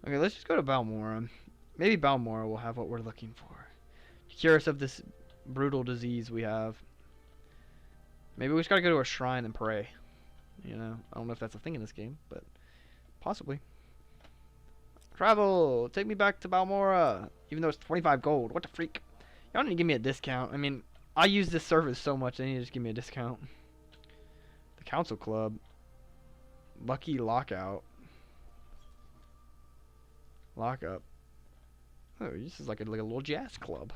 Okay, let's just go to Balmora. Maybe Balmora will have what we're looking for. Cure us of this brutal disease we have. Maybe we just gotta go to a shrine and pray. You know, I don't know if that's a thing in this game, but possibly. Travel! Take me back to Balmora! Even though it's 25 gold. What the freak? Y'all need to give me a discount. I mean, I use this service so much, they need to just give me a discount. The Council Club. Lucky Lockout. Lockup. Oh, this is like a little jazz club.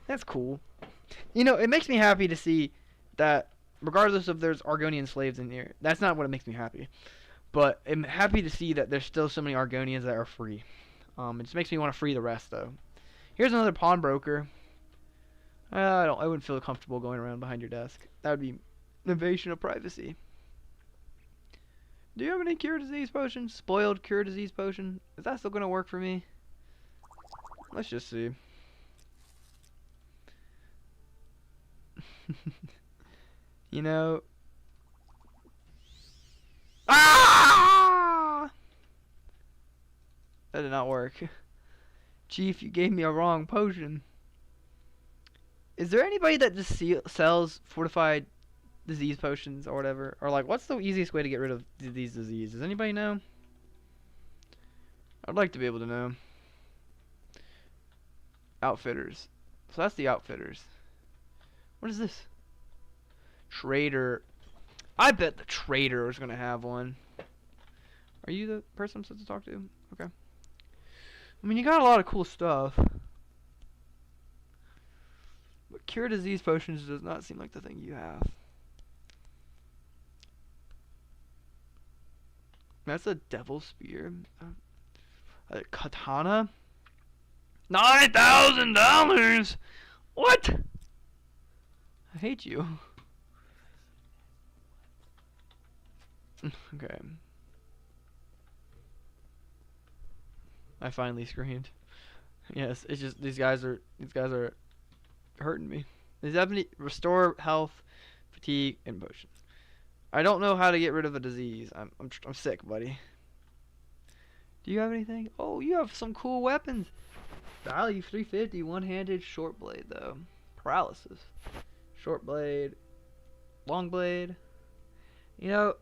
That's cool. You know, it makes me happy to see that regardless if there's Argonian slaves in here, that's not what makes me happy. But I'm happy to see that there's still so many Argonians that are free. It just makes me want to free the rest, though. Here's another pawnbroker. I wouldn't feel comfortable going around behind your desk. That would be an invasion of privacy. Do you have any cure disease potions? Spoiled cure disease potion? Is that still gonna work for me? Let's just see. You know. Ah! That did not work. Chief, you gave me a wrong potion. Is there anybody that just sells fortified disease potions or whatever? Or like, what's the easiest way to get rid of these diseases? Does anybody know? I'd like to be able to know. Outfitters. So that's the outfitters. What is this? Trader. I bet the trader is gonna have one. Are you the person I'm supposed to talk to? Okay. I mean, you got a lot of cool stuff. But cure disease potions does not seem like the thing you have. That's a devil spear. A katana? $9,000! What? I hate you. Okay. I finally screamed. Yes, it's just these guys are hurting me. Does have any restore health, fatigue, and potions? I don't know how to get rid of a disease. I'm sick, buddy. Do you have anything? Oh, you have some cool weapons. Value 350, one-handed short blade though. Paralysis. Short blade, long blade. You know,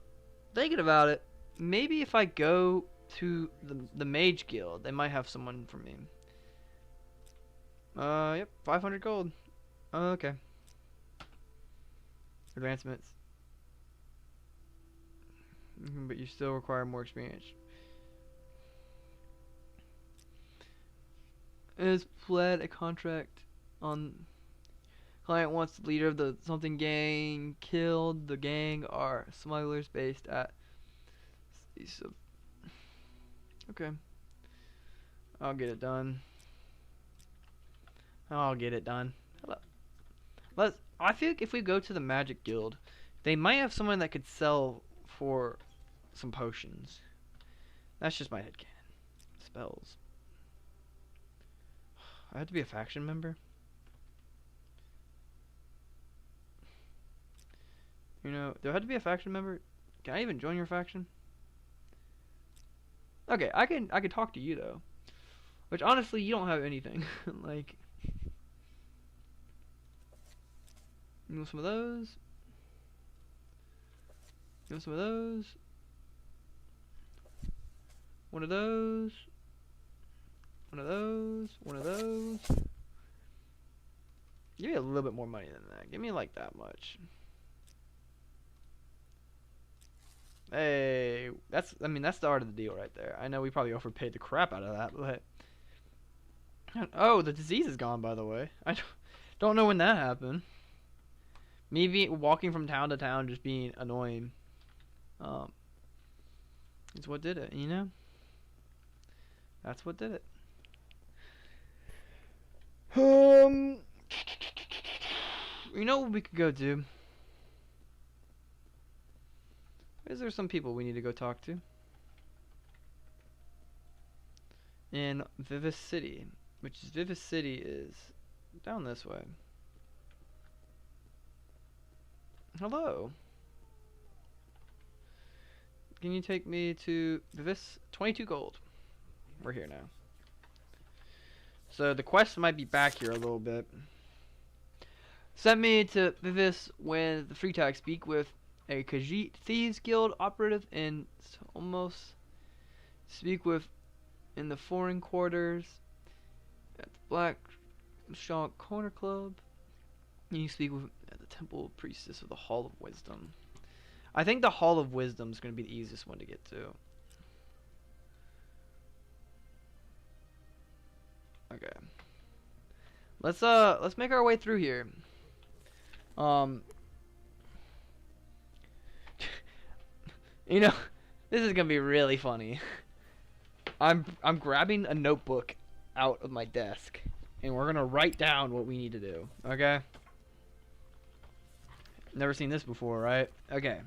thinking about it, maybe if I go to the mage guild, they might have someone for me. Yep, 500 gold. Okay. Advancements. But you still require more experience. Is pled a contract on client wants the leader of the something gang killed. The gang are smugglers based at okay. I'll get it done. I'll get it done. I feel like if we go to the magic guild, they might have someone that could sell for some potions. That's just my headcanon. Spells. I have to be a faction member? You know, do I have to be a faction member? Can I even join your faction? Okay, I can talk to you though. Which honestly, you don't have anything. Like, you want some of those? You want some of those? One of those? One of those? One of those? Give me a little bit more money than that. Give me like that much. Hey, that's the art of the deal right there. I know we probably overpaid the crap out of that, but oh, the disease is gone, by the way. I don't know when that happened. Maybe walking from town to town just being annoying. It's what did it, you know? That's what did it. You know what we could go do? Is there some people we need to go talk to? In Vivis City, which is Vivis City is down this way. Hello. Can you take me to Vivis? 22 gold. We're here now. So the quest might be back here a little bit. Sent me to Vivis when the free tag speak with a Khajiit Thieves Guild operative and almost speak with in the foreign quarters at the Black Shank Corner Club. You speak with at the Temple Priestess of the Hall of Wisdom. I think the Hall of Wisdom is going to be the easiest one to get to. Okay. Let's make our way through here. You know, this is gonna be really funny. I'm grabbing a notebook out of my desk, and we're gonna write down what we need to do. Okay? Never seen this before, right? Okay.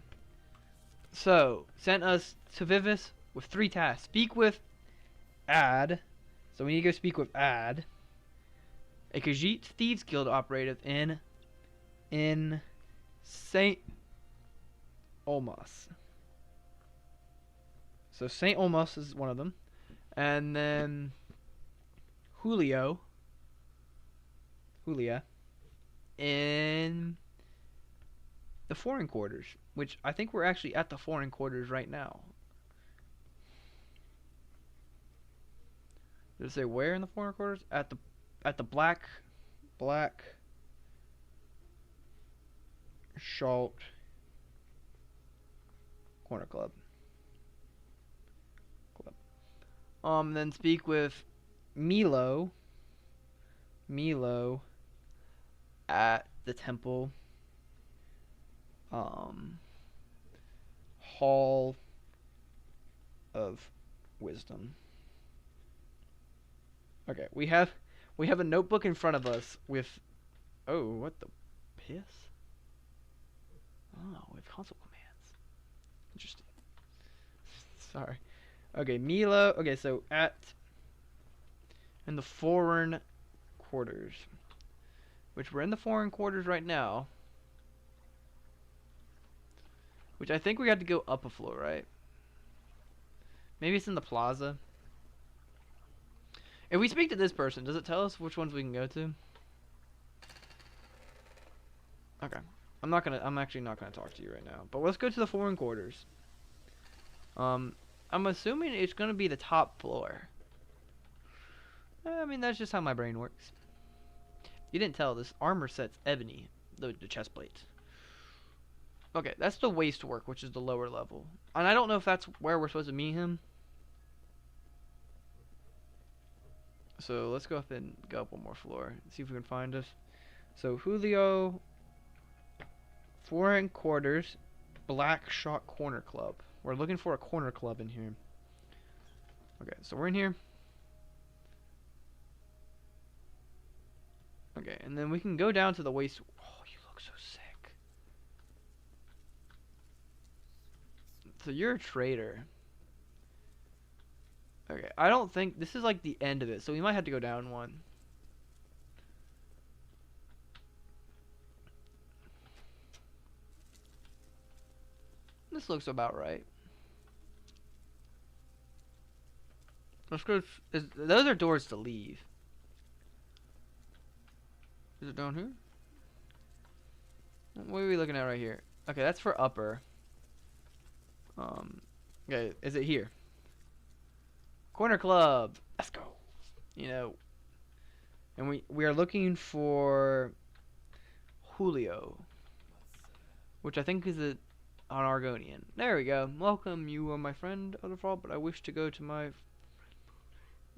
So, sent us to Vivis with 3 tasks. Speak with Ad. So we need to go speak with Ad, a Khajiit Thieves Guild operative in Saint Olmos. So Saint Olmos is one of them, and then Julia in the foreign quarters, which I think we're actually at the foreign quarters right now. Did it say where in the foreign quarters? At the black Shalt Corner Club. Then speak with Milo at the temple. Hall of Wisdom. Okay, we have a notebook in front of us with, oh, what the piss? Oh, with console commands. Interesting. Sorry. Okay, Milo. Okay, so in the foreign quarters, which we're in the foreign quarters right now. Which I think we have to go up a floor, right? Maybe it's in the plaza. If we speak to this person, does it tell us which ones we can go to? Okay. I'm actually not gonna talk to you right now. But let's go to the foreign quarters. I'm assuming it's gonna be the top floor. I mean, that's just how my brain works. You didn't tell, this armor set's ebony, the chest plate. Okay, that's the waste work, which is the lower level. And I don't know if that's where we're supposed to meet him. So let's go up and go up one more floor. See if we can find us. So Julio, foreign quarters, Black Shot Corner Club. We're looking for a corner club in here. Okay, so we're in here. Okay, and then we can go down to the waste. Oh, you look so sick. So you're a traitor. Okay, I don't think this is like the end of it, so we might have to go down one. This looks about right. Let's go. Those are doors to leave. Is it down here? What are we looking at right here? Okay, that's for upper. Okay, is it here? Corner club. Let's go. You know, and we are looking for Julio, which I think is an Argonian. There we go. Welcome, you are my friend, Otherfall, but I wish to go to my.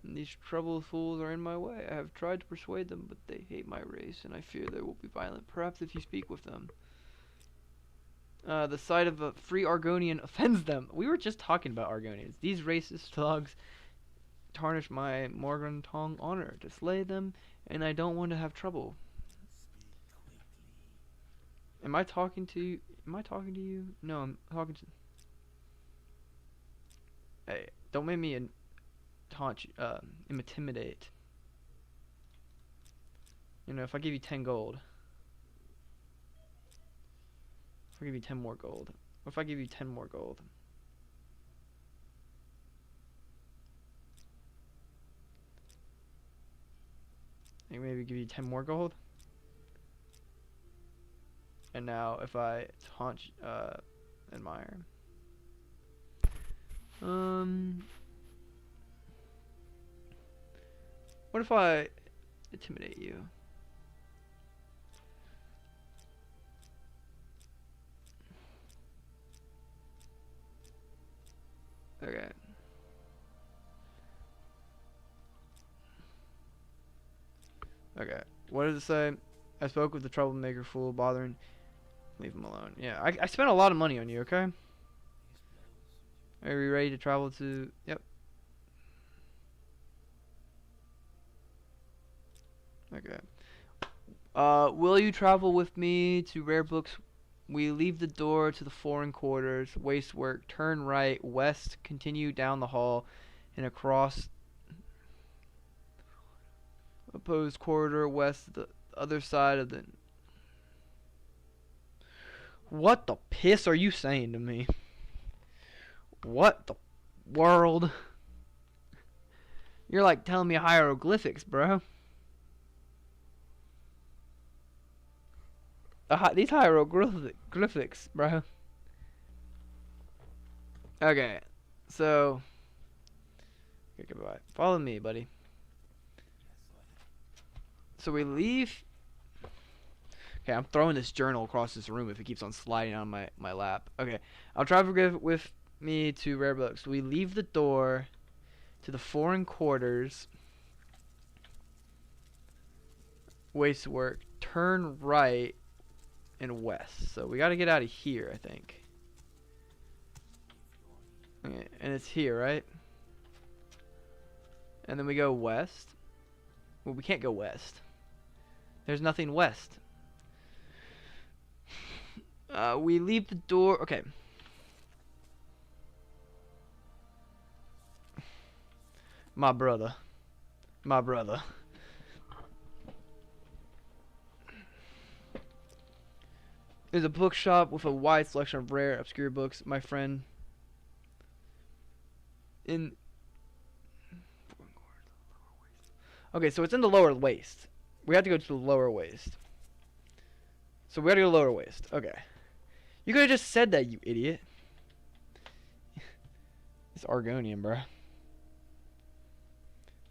And these troubled fools are in my way. I have tried to persuade them, but they hate my race, and I fear they will be violent. Perhaps if you speak with them. The sight of a free Argonian offends them. We were just talking about Argonians. These racist thugs tarnish my Morrowind honor. To slay them, and I don't want to have trouble. Am I talking to you? Am I talking to you? No, I'm talking to. Hey, don't make me taunt you, intimidate. You know, if I give you 10 gold. If I give you 10 more gold. What if I give you 10 more gold? I think maybe give you 10 more gold. And now if I taunt, admire. What if I intimidate you? Okay. Okay. What does it say? I spoke with the troublemaker fool, bothering. Leave him alone. Yeah, I spent a lot of money on you, okay? Are we ready to travel to? Yep. Okay. Will you travel with me to Rare Books? We leave the door to the foreign quarters. Waste work. Turn right, west, continue down the hall, and across opposed corridor west, the other side of the. What the piss are you saying to me? What the world? You're like telling me hieroglyphics, bro. These hieroglyphics, bro. Okay, so. Okay, goodbye. Follow me, buddy. So we leave. Okay, I'm throwing this journal across this room if it keeps on sliding on my lap. Okay, I'll travel with me to Rare Books. We leave the door to the foreign quarters. Waste work. Turn right and west. So we got to get out of here, I think. Okay, and it's here, right? And then we go west. Well, we can't go west. There's nothing west. We leave the door. Okay. My brother. There's a bookshop with a wide selection of rare, obscure books. My friend. Okay, so it's in the lower waist. We have to go to the lower waist. So we gotta go lower waist. Okay. You could have just said that, you idiot. It's Argonian, bruh.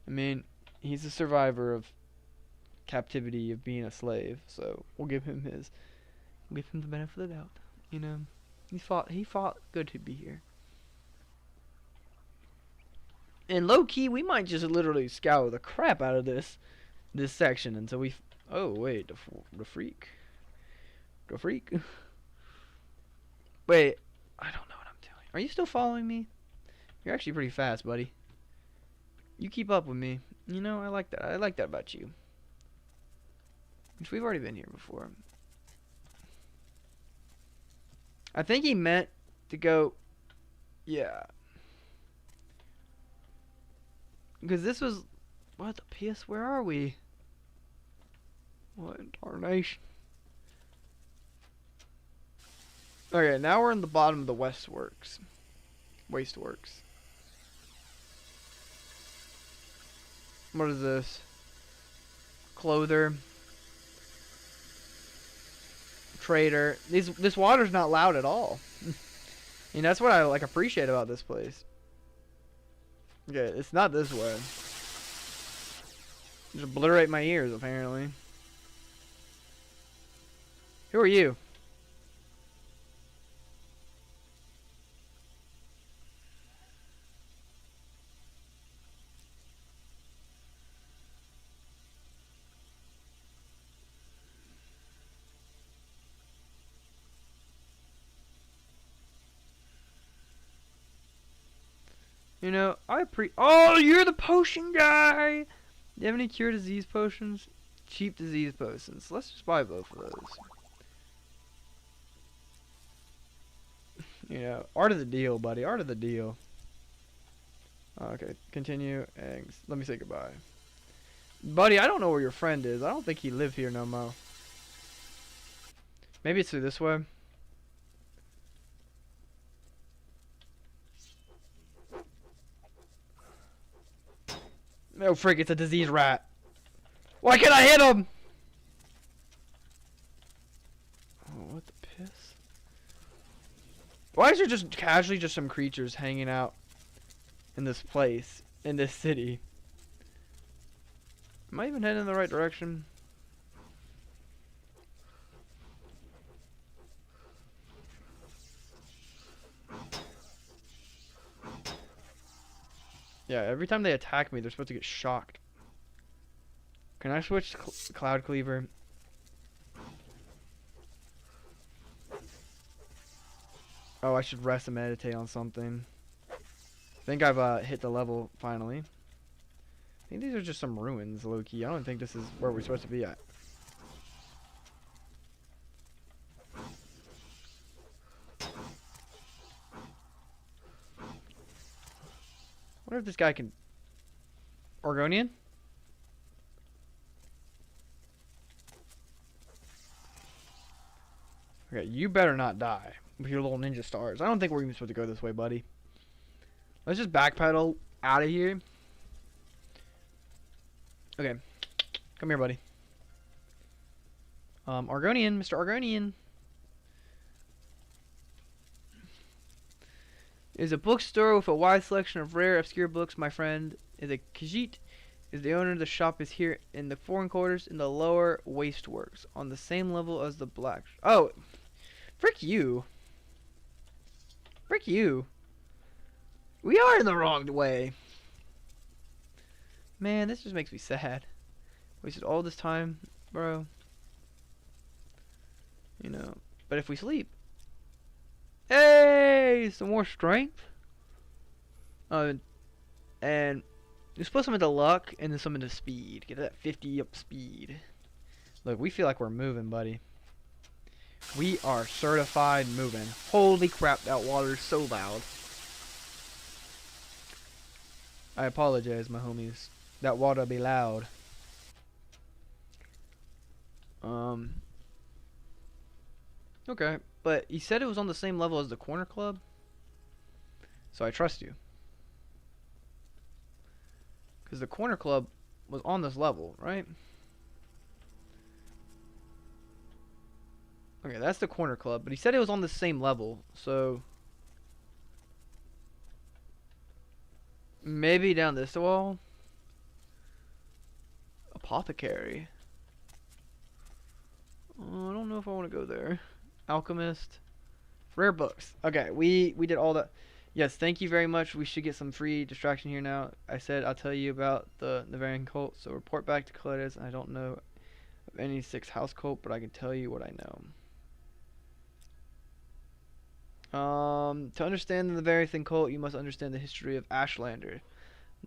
I mean, he's a survivor of captivity, of being a slave, so we'll give him the benefit of the doubt. You know, he fought good to be here. And low key, we might just literally scour the crap out of this section until we. Oh wait, the freak. Wait, I don't know what I'm doing. Are you still following me? You're actually pretty fast, buddy. You keep up with me. You know, I like that. I like that about you. Which we've already been here before. I think he meant to go. Yeah. Because this was. What the piss? Where are we? What in tarnation? Okay, now we're in the bottom of the Wasteworks. What is this? Clother. Trader. This water's not loud at all. And that's what I like appreciate about this place. Okay, it's not this way. Just obliterate my ears, apparently. Who are you? You know, Oh, you're the potion guy! Do you have any cure disease potions? Cheap disease potions. Let's just buy both of those. You know, art of the deal, buddy. Art of the deal. Okay, continue. And let me say goodbye. Buddy, I don't know where your friend is. I don't think he live here no more. Maybe it's through this way. No, frick, it's a disease rat. Why can't I hit him? Oh, what the piss? Why is there just casually just some creatures hanging out in this place, in this city? Am I even heading in the right direction? Yeah, every time they attack me, they're supposed to get shocked. Can I switch Cloud Cleaver? Oh, I should rest and meditate on something. I think I've hit the level finally. I think these are just some ruins, low-key. I don't think this is where we're supposed to be at. I wonder if this guy can... Oregonian? Okay, you better not die with your little ninja stars. I don't think we're even supposed to go this way, buddy. Let's just backpedal out of here. Okay. Come here, buddy. Argonian, Mr. Argonian. Is a bookstore with a wide selection of rare, obscure books. My friend is a Khajiit. Is the owner of the shop is here in the foreign quarters in the lower wasteworks on the same level as the black. Oh, frick you. Frick you. We are in the wrong way. Man, this just makes me sad. Wasted all this time, bro. You know, but if we sleep. Hey, some more strength. And you split some into luck and then some into speed. Get that 50 up speed. Look, we feel like we're moving, buddy. We are certified moving. Holy crap, that water is so loud. I apologize, my homies. That water be loud. Okay, but you said it was on the same level as the corner club, so I trust you. Because the corner club was on this level, right? Okay, that's the corner club, but he said it was on the same level, so maybe down this wall. Apothecary. I don't know if I want to go there. Alchemist. Rare books. Okay, we did all that. Yes, thank you very much. We should get some free distraction here now. I said I'll tell you about the Vvardenfell cult, so report back to Cletus. I don't know of any 6th house cult, but I can tell you what I know. To understand the Vvardenfell cult, you must understand the history of Ashlander.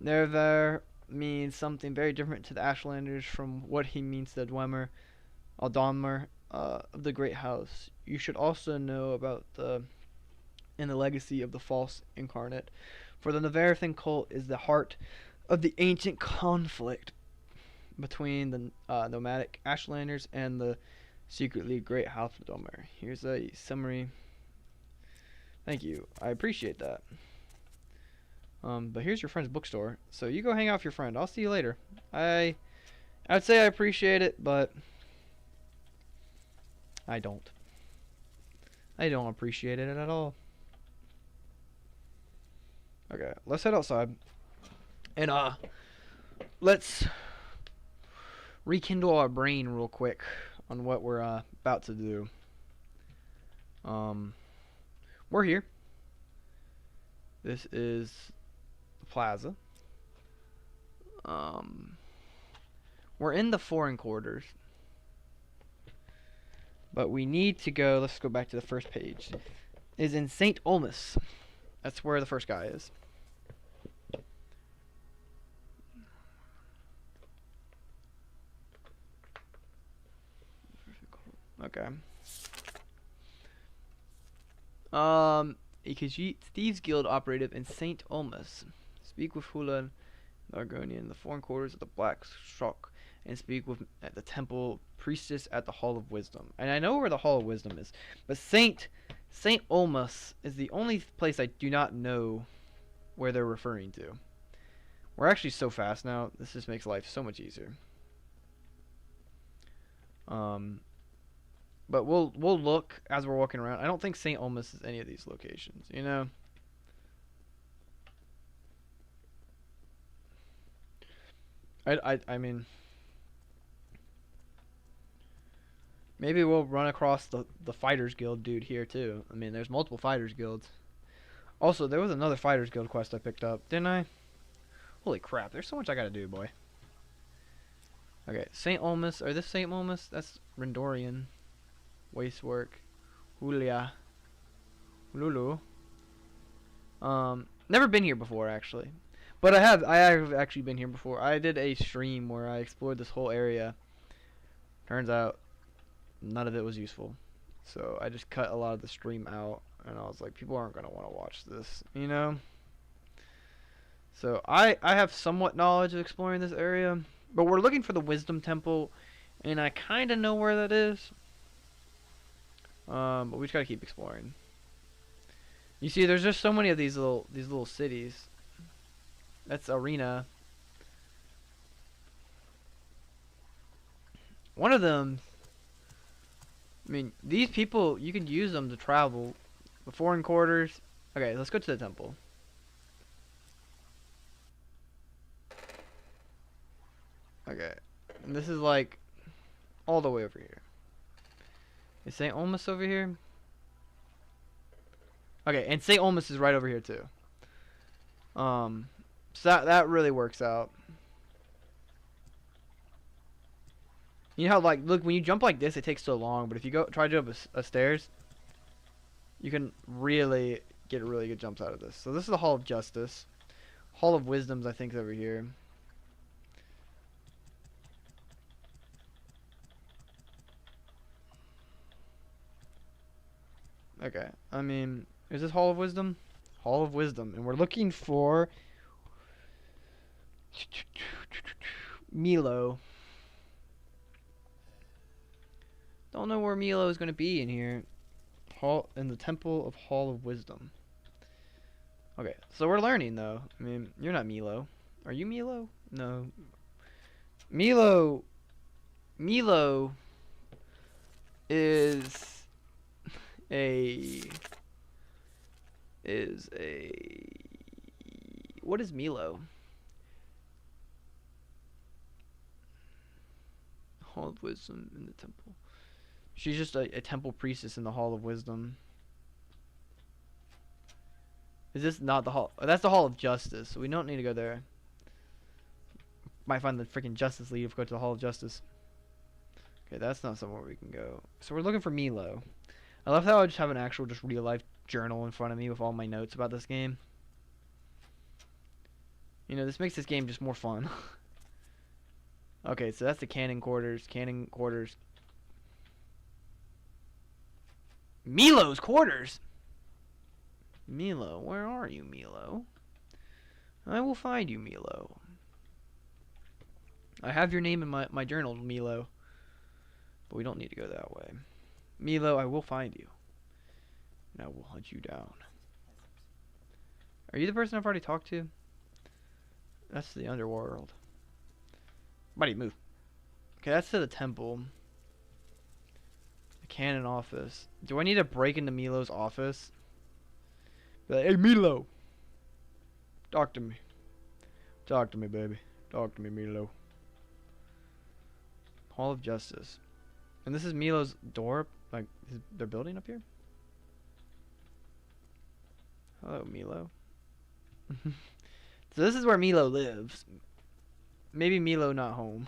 Nervar means something very different to the Ashlanders from what he means to the Dwemer, Aldonmer, of the Great House. You should also know about the legacy of the false incarnate, for the Vvardenfell cult is the heart of the ancient conflict between the nomadic Ashlanders and the secretly Great House of Dwemer. Here's a summary. Thank you. I appreciate that. But here's your friend's bookstore. So you go hang out with your friend. I'll see you later. I'd say I appreciate it, but I don't. I don't appreciate it at all. Okay, let's head outside. And let's rekindle our brain real quick on what we're about to do. We're here. This is the plaza. We're in the foreign quarters. But we need to go, let's go back to the first page. Is in St. Olmus. That's where the first guy is. Okay. A Khajiit Thieves Guild operative in St. Olmus. Speak with Hulan, the Argonian, the foreign quarters of the Black Shock, and speak with at the temple priestess at the Hall of Wisdom. And I know where the Hall of Wisdom is, but St. Olmus is the only place I do not know where they're referring to. We're actually so fast now. This just makes life so much easier. But we'll look as we're walking around. I don't think St. Olmus is any of these locations, you know? I mean, maybe we'll run across the Fighters Guild dude here too. I mean, there's multiple Fighters Guilds. Also, there was another Fighters Guild quest I picked up, didn't I? Holy crap, there's so much I gotta do, boy. Okay, St. Olmus, or this St. Olmus? That's Rendorian. Wastework. Hulia. Lulu. Never been here before, actually. But I have actually been here before. I did a stream where I explored this whole area. Turns out, none of it was useful. So I just cut a lot of the stream out. And I was like, people aren't going to want to watch this, you know? So I have somewhat knowledge of exploring this area. But we're looking for the Wisdom Temple. And I kind of know where that is. But we just got to keep exploring. You see, there's just so many of these little cities. That's Arena. One of them, I mean, these people, you can use them to travel. The foreign quarters. Okay, let's go to the temple. Okay, and this is like all the way over here. Is St. Olmus over here? Okay, and St. Olmus is right over here too. So that really works out. You know how, like, look, when you jump like this, it takes so long, but if you try to jump a stairs, you can really get really good jumps out of this. So this is the Hall of Justice. Hall of Wisdoms, I think, is over here. Okay, I mean, is this Hall of Wisdom? Hall of Wisdom, and we're looking for Milo. Don't know where Milo is going to be in here. In the Temple of Hall of Wisdom. Okay, so we're learning though. I mean, you're not Milo. Are you Milo? No. Milo is what is Milo? Hall of Wisdom in the temple. She's just a temple priestess in the Hall of Wisdom. Is this not the hall? Oh, that's the Hall of Justice, so we don't need to go there. Might find the freaking Justice League if we go to the Hall of Justice. Okay, that's not somewhere we can go. So we're looking for Milo. I love how I just have an actual just real life journal in front of me with all my notes about this game. You know, this makes this game just more fun. Okay, so that's the cannon quarters. Cannon quarters. Milo's quarters? Milo, where are you, Milo? I will find you, Milo. I have your name in my journal, Milo. But we don't need to go that way. Milo, I will find you. And I will hunt you down. Are you the person I've already talked to? That's the underworld. Buddy, move. Okay, that's to the temple. The cannon office. Do I need to break into Milo's office? Be like, hey, Milo. Talk to me. Talk to me, baby. Talk to me, Milo. Hall of Justice. And this is Milo's door? Like, they're building up here? Hello, Milo. So this is where Milo lives. Maybe Milo not home.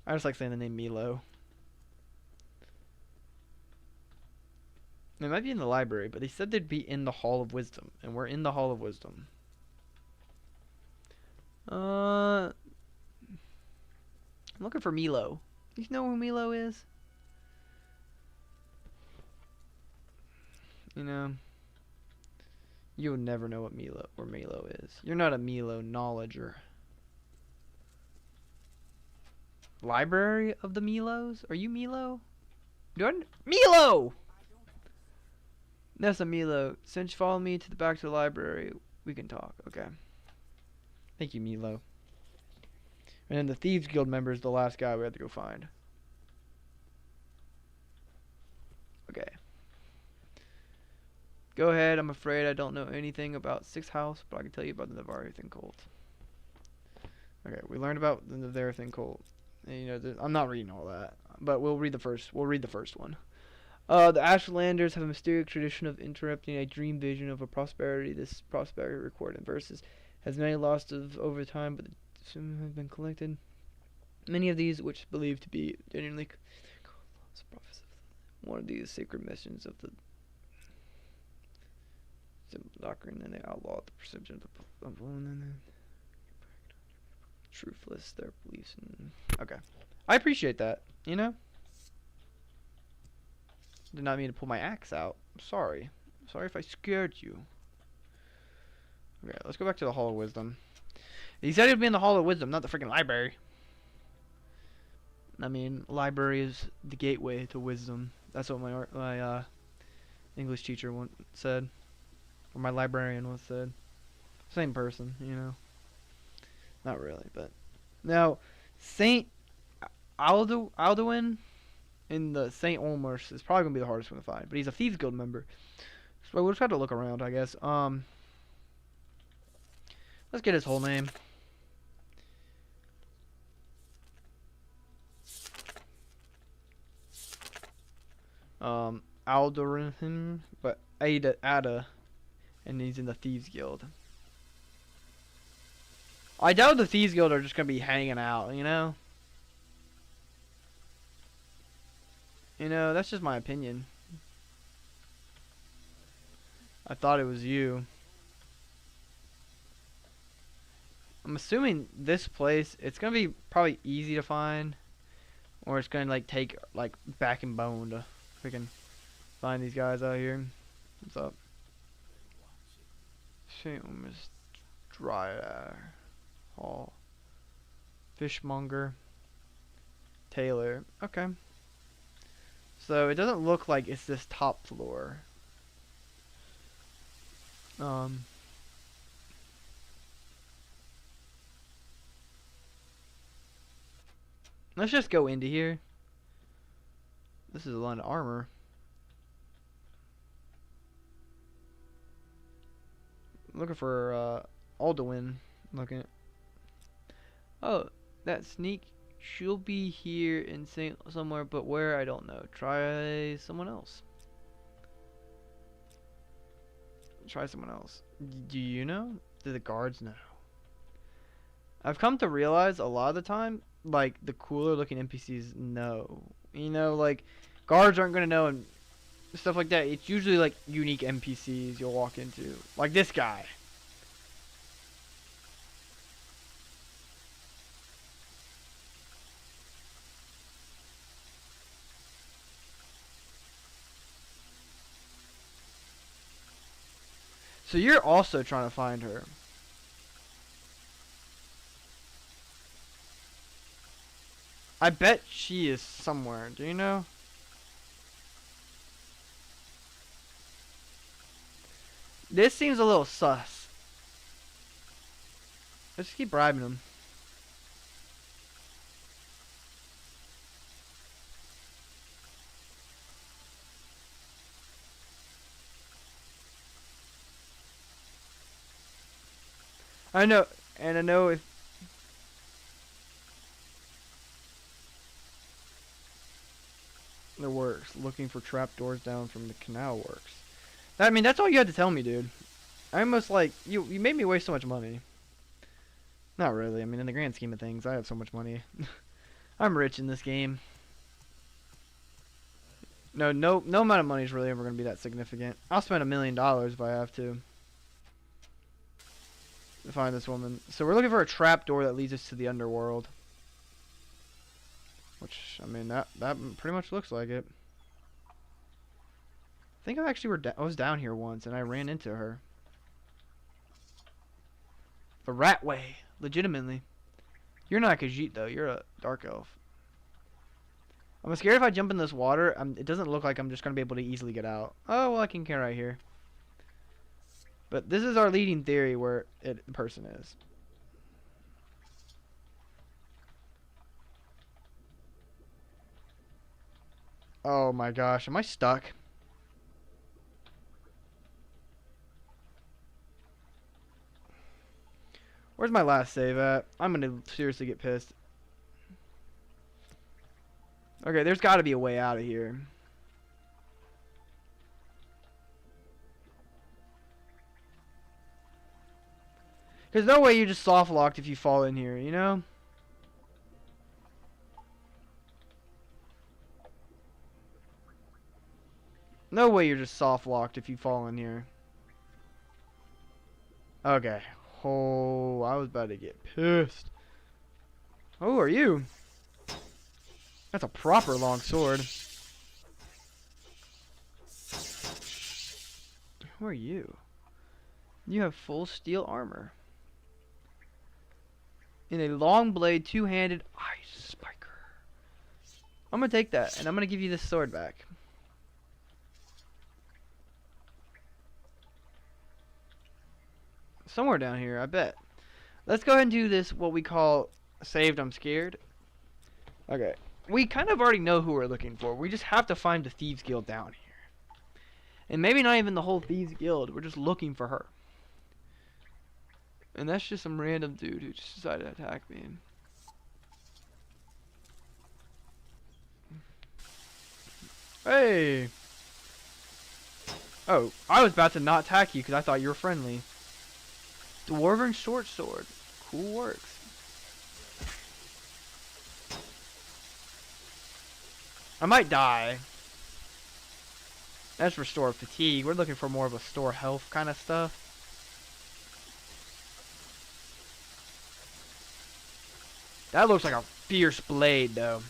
I just like saying the name Milo. They might be in the library, but they said they'd be in the Hall of Wisdom. And we're in the Hall of Wisdom. I'm looking for Milo. You know who Milo is? You know, you'll never know what where Milo is. You're not a Milo knowledger. Library of the Milos? Are you Milo? Milo! That's a Milo. Since you follow me to the back to the library, we can talk. Okay. Thank you, Milo. And then the Thieves Guild member is the last guy we have to go find. Okay. Go ahead. I'm afraid I don't know anything about Sixth House, but I can tell you about the Vvardenfell cult. Okay, we learned about the Vvardenfell cult. And, you know, I'm not reading all that, but we'll read the first one. The Ashlanders have a mysterious tradition of interrupting a dream vision of a prosperity. This prosperity recorded in verses has many lost of over time, but some have been collected. Many of these, which believed to be genuinely one of these sacred missions of the doctrine, and they outlawed the perception of truthless their beliefs. Okay, I appreciate that. You know, did not mean to pull my axe out. I'm sorry. Sorry if I scared you. Okay, let's go back to the Hall of Wisdom. He said he'd be in the Hall of Wisdom, not the freaking library. I mean, library is the gateway to wisdom. That's what my English teacher once said, or my librarian once said. Same person, you know. Not really, but now Saint Alduin in the Saint Olmers is probably gonna be the hardest one to find. But he's a Thieves Guild member, so we'll just have to look around, I guess. Let's get his whole name. Alduin, but Ada, and he's in the Thieves Guild. I doubt the Thieves Guild are just gonna be hanging out, you know? You know, that's just my opinion. I thought it was you. I'm assuming this place, it's gonna be probably easy to find, or it's gonna like take like back and bone to freaking find these guys out here. What's up? Shameless Dry Hall. Fishmonger. Taylor. Okay. So it doesn't look like it's this top floor. Let's just go into here. This is a line of armor. Looking for Alduin. Looking. Oh, that sneak. She'll be here in somewhere, but where I don't know. Try someone else. Try someone else. Do you know? Do the guards know? I've come to realize a lot of the time, like the cooler looking NPCs know. You know, like guards aren't gonna know and stuff like that. It's usually like unique NPCs you'll walk into, like this guy. So you're also trying to find her. I bet she is somewhere. Do you know? This seems a little sus. Let's keep bribing him. I know, and I know if the works looking for trapdoors down from the canal works. I mean, that's all you had to tell me, dude. I almost like you made me waste so much money. Not really. I mean, in the grand scheme of things, I have so much money. I'm rich in this game. No amount of money is really ever gonna be that significant. I'll spend $1 million if I have to find this woman. So we're looking for a trapdoor that leads us to the underworld. Which, I mean, that pretty much looks like it. I think I was down here once and I ran into her. The rat way, legitimately. You're not Khajiit though. You're a dark elf. I'm scared if I jump in this water, it doesn't look like I'm just gonna be able to easily get out. Oh well, I can get right here. But this is our leading theory where the person is. Oh my gosh, am I stuck? Where's my last save at? I'm gonna seriously get pissed. Okay, there's gotta be a way out of here. There's no way you just soft locked if you fall in here, you know? No way you're just soft locked if you fall in here. Okay. Oh, I was about to get pissed. Oh, who are you? That's a proper long sword. Who are you? You have full steel armor. In a long blade, two-handed ice spiker. I'm gonna take that, and I'm gonna give you this sword back. Somewhere down here, I bet. Let's go ahead and do this, what we call saved I'm scared. Okay. We kind of already know who we're looking for. We just have to find the Thieves Guild down here. And maybe not even the whole Thieves Guild. We're just looking for her. And that's just some random dude who just decided to attack me. Hey! Oh, I was about to not attack you because I thought you were friendly. Dwarven short sword. Cool works. I might die. That's restore fatigue. We're looking for more of a store health kind of stuff. That looks like a fierce blade, though.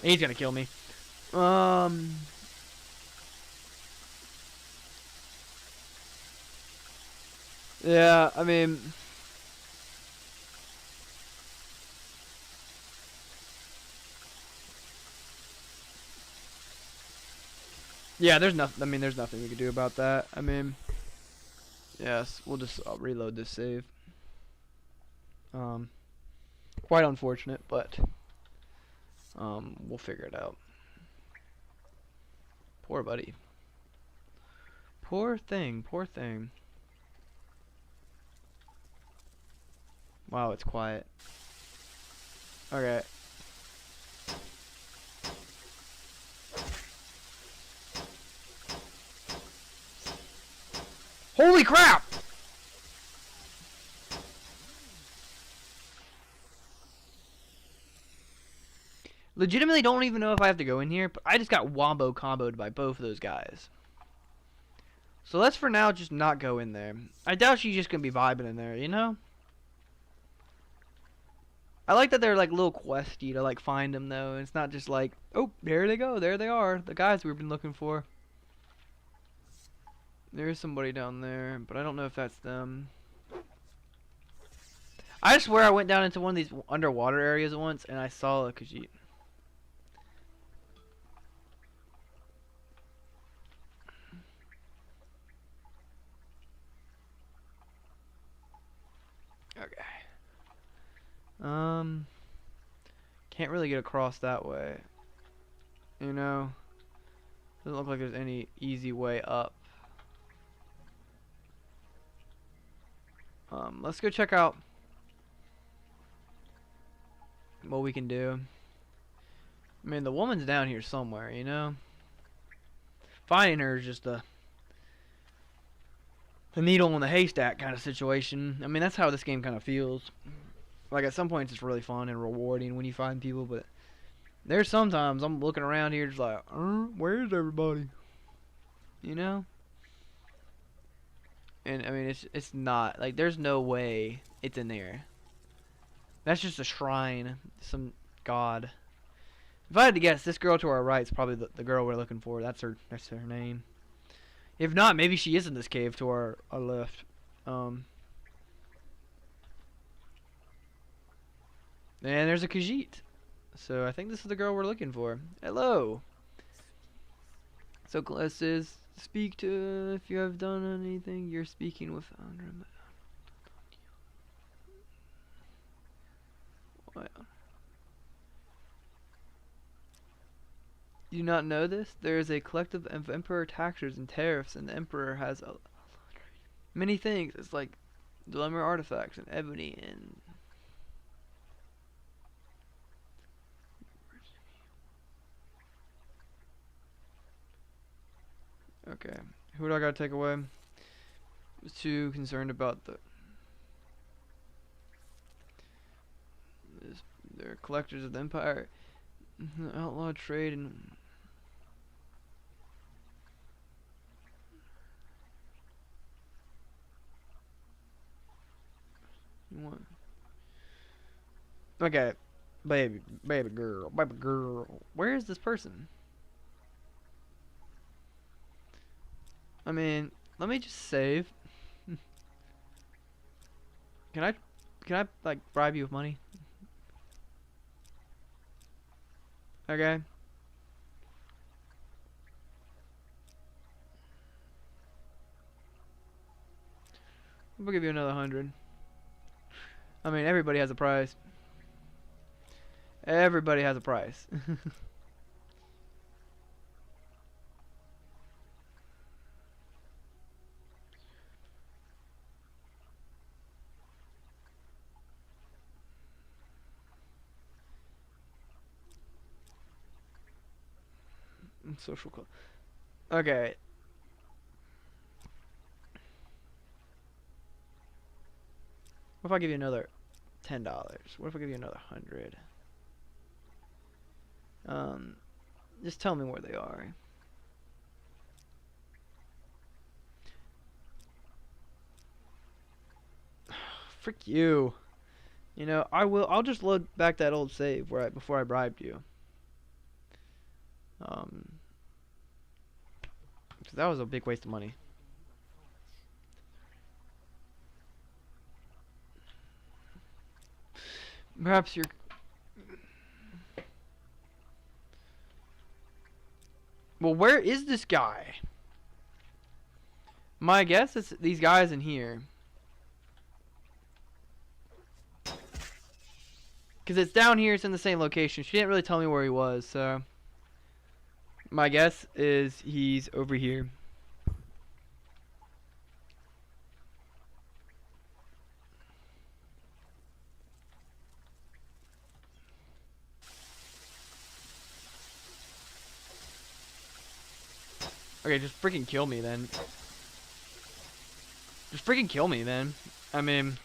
He's gonna kill me. Yeah, I mean, yeah, there's nothing. I mean, there's nothing we can do about that. I mean, yes, we'll just reload this save. Quite unfortunate, but we'll figure it out. Poor buddy. Poor thing. Poor thing. Wow, it's quiet. Okay. Holy crap! Legitimately don't even know if I have to go in here, but I just got wombo comboed by both of those guys. So let's for now just not go in there. I doubt she's just gonna be vibing in there, you know? I like that they're like little questy to like find them though. It's not just like, oh, there they go, there they are, the guys we've been looking for. There's somebody down there, but I don't know if that's them. I swear I went down into one of these underwater areas once and I saw a Khajiit. Okay. Can't really get across that way. You know? Doesn't look like there's any easy way up. Let's go check out what we can do. I mean, the woman's down here somewhere, you know? Finding her is just the needle in the haystack kind of situation. I mean, that's how this game kind of feels. Like, at some points it's really fun and rewarding when you find people, but there's sometimes I'm looking around here just like, where's everybody? You know? And, I mean, it's not. Like, there's no way it's in there. That's just a shrine. Some god. If I had to guess, this girl to our right is probably the girl we're looking for. That's her name. If not, maybe she is in this cave to our left. And there's a Khajiit. So I think this is the girl we're looking for. Hello. So class says, speak to if you have done anything. You're speaking with Andra. What? Do you not know this? There is a collective of emperor taxes and tariffs, and the emperor has many things. It's like dilemma artifacts and ebony and okay. Who do I gotta take away? I was too concerned about they're collectors of the empire, outlaw trade and. Okay, baby girl, baby girl. Where is this person? I mean, let me just save. Can I, like bribe you with money? Okay. We'll give you another 100. I mean, everybody has a price. Everybody has a price. Social club. Okay. What if I give you another $10? What if I give you another 100? Just tell me where they are. Frick you. You know, I'll just load back that old save before I bribed you. 'Cause that was a big waste of money. Perhaps you're... Well, where is this guy? My guess is these guys in here. Because it's down here, it's in the same location. She didn't really tell me where he was, so... My guess is he's over here. Okay, just freaking kill me then. Just freaking kill me then. I mean...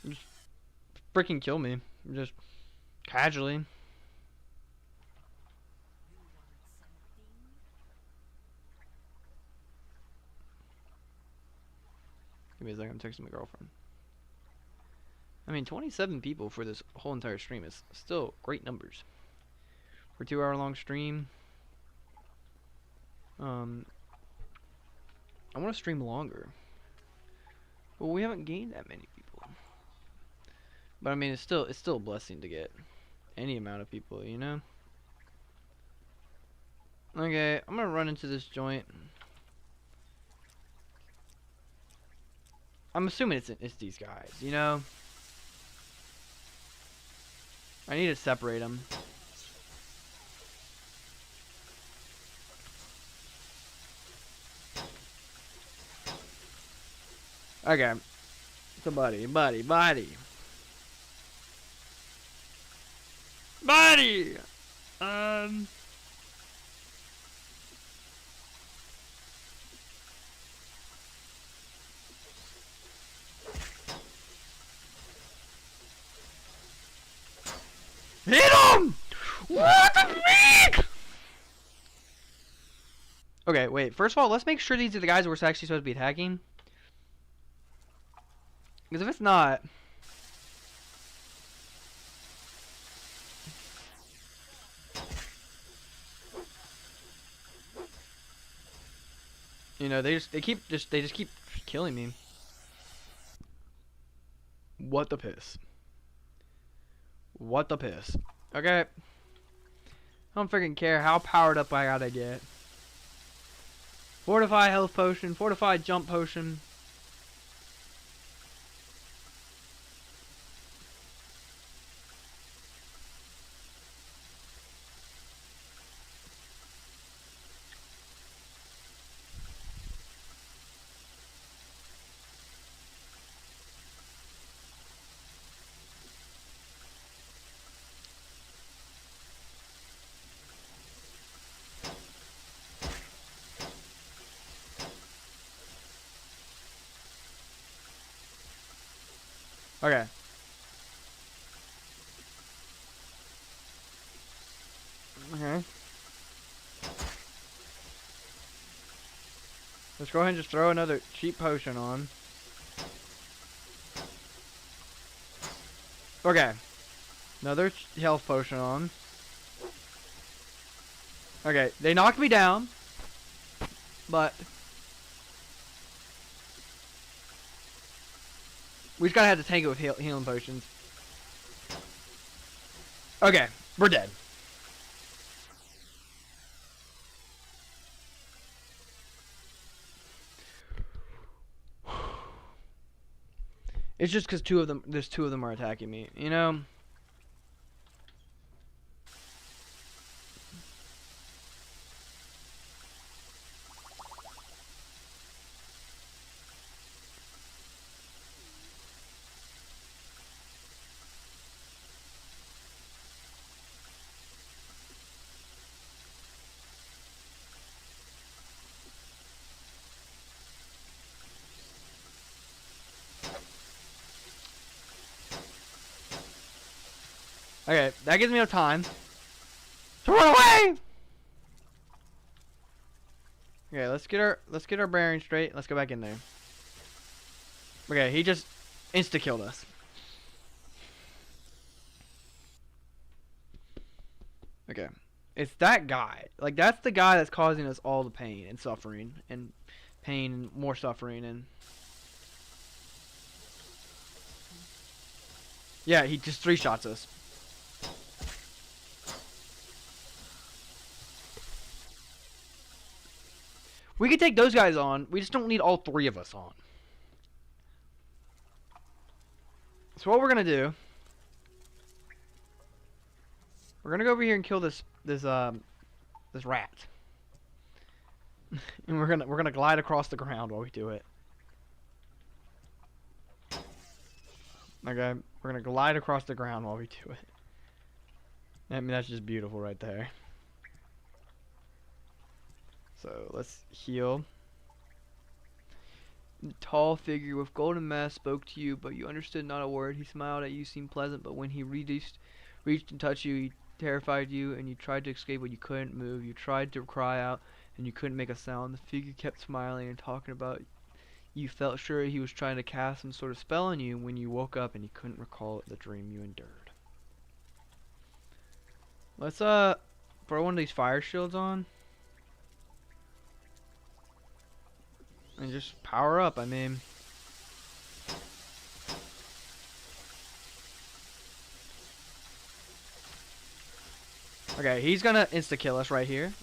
Just freaking kill me. Just casually. Give me a second, I'm texting my girlfriend. I mean, 27 people for this whole entire stream is still great numbers. For a 2-hour long stream. I want to stream longer. Well, we haven't gained that many people. But I mean, it's still a blessing to get any amount of people, you know? Okay, I'm gonna run into this joint. I'm assuming it's these guys, you know? I need to separate them. Okay. So buddy. Buddy! Hit him! What the freak? Okay, wait. First of all, let's make sure these are the guys we're actually supposed to be attacking. Because if it's not... You know, they just keep killing me. What the piss? What the piss? Okay. I don't freaking care how powered up I gotta get. Fortify health potion, fortify jump potion. Okay. Okay. Let's go ahead and just throw another cheap potion on. Okay. Another health potion on. Okay, they knocked me down. But we just gotta have to tank it with healing potions. Okay, we're dead. It's just because there's two of them are attacking me, you know? Okay, that gives me enough time to run away! Okay, let's get our bearings straight. Let's go back in there. Okay, he just insta-killed us. Okay. It's that guy. Like, that's the guy that's causing us all the pain and suffering. And pain and more suffering and... Yeah, he just 3-shots us. We could take those guys on. We just don't need all 3 of us on. So what we're gonna do... We're gonna go over here and kill this rat. And we're gonna glide across the ground while we do it. Okay, we're gonna glide across the ground while we do it. I mean, that's just beautiful right there. So let's heal. The tall figure with golden mask spoke to you, but you understood not a word. He smiled at you, seemed pleasant, but when he reached and touched you, he terrified you, and you tried to escape, but you couldn't move. You tried to cry out, and you couldn't make a sound. The figure kept smiling and talking about. You felt sure he was trying to cast some sort of spell on you when you woke up, and you couldn't recall the dream you endured. Let's throw one of these fire shields on. And just power up, I mean. Okay, he's gonna insta-kill us right here.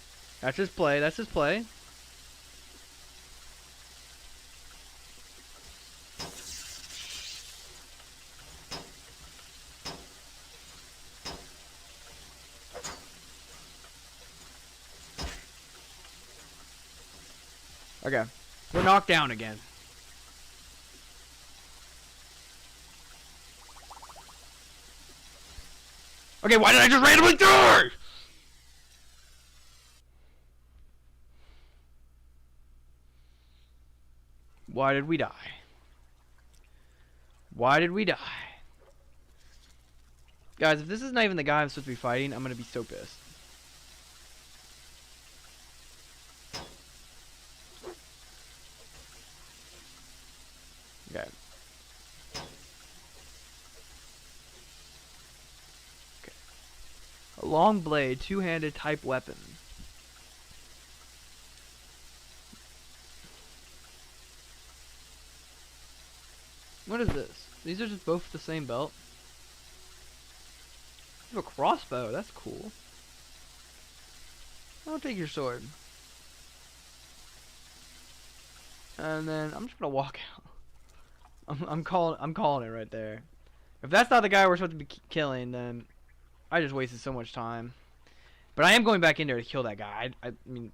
That's his play, that's his play. Okay, we're knocked down again. Okay, why did I just randomly die? Why did we die? Why did we die? Guys, if this is not even the guy I'm supposed to be fighting, I'm gonna be so pissed. Okay. Okay. A long blade, two-handed type weapon. What is this? These are just both the same belt. You have a crossbow, that's cool. I'll take your sword. And then I'm just gonna walk out. I'm calling it right there. If that's not the guy we're supposed to be killing, then I just wasted so much time. But I am going back in there to kill that guy. I mean,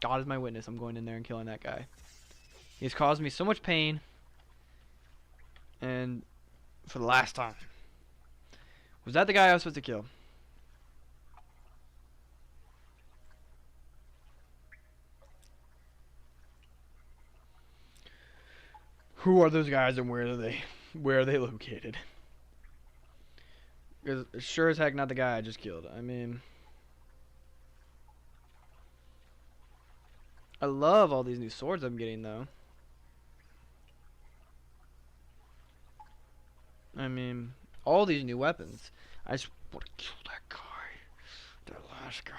God is my witness. I'm going in there and killing that guy. He's caused me so much pain. And for the last time. Was that the guy I was supposed to kill? Who are those guys and where are they located? Because sure as heck not the guy I just killed. I mean, I love all these new swords I'm getting though. I mean, all these new weapons. I just want to kill that guy. That last guy.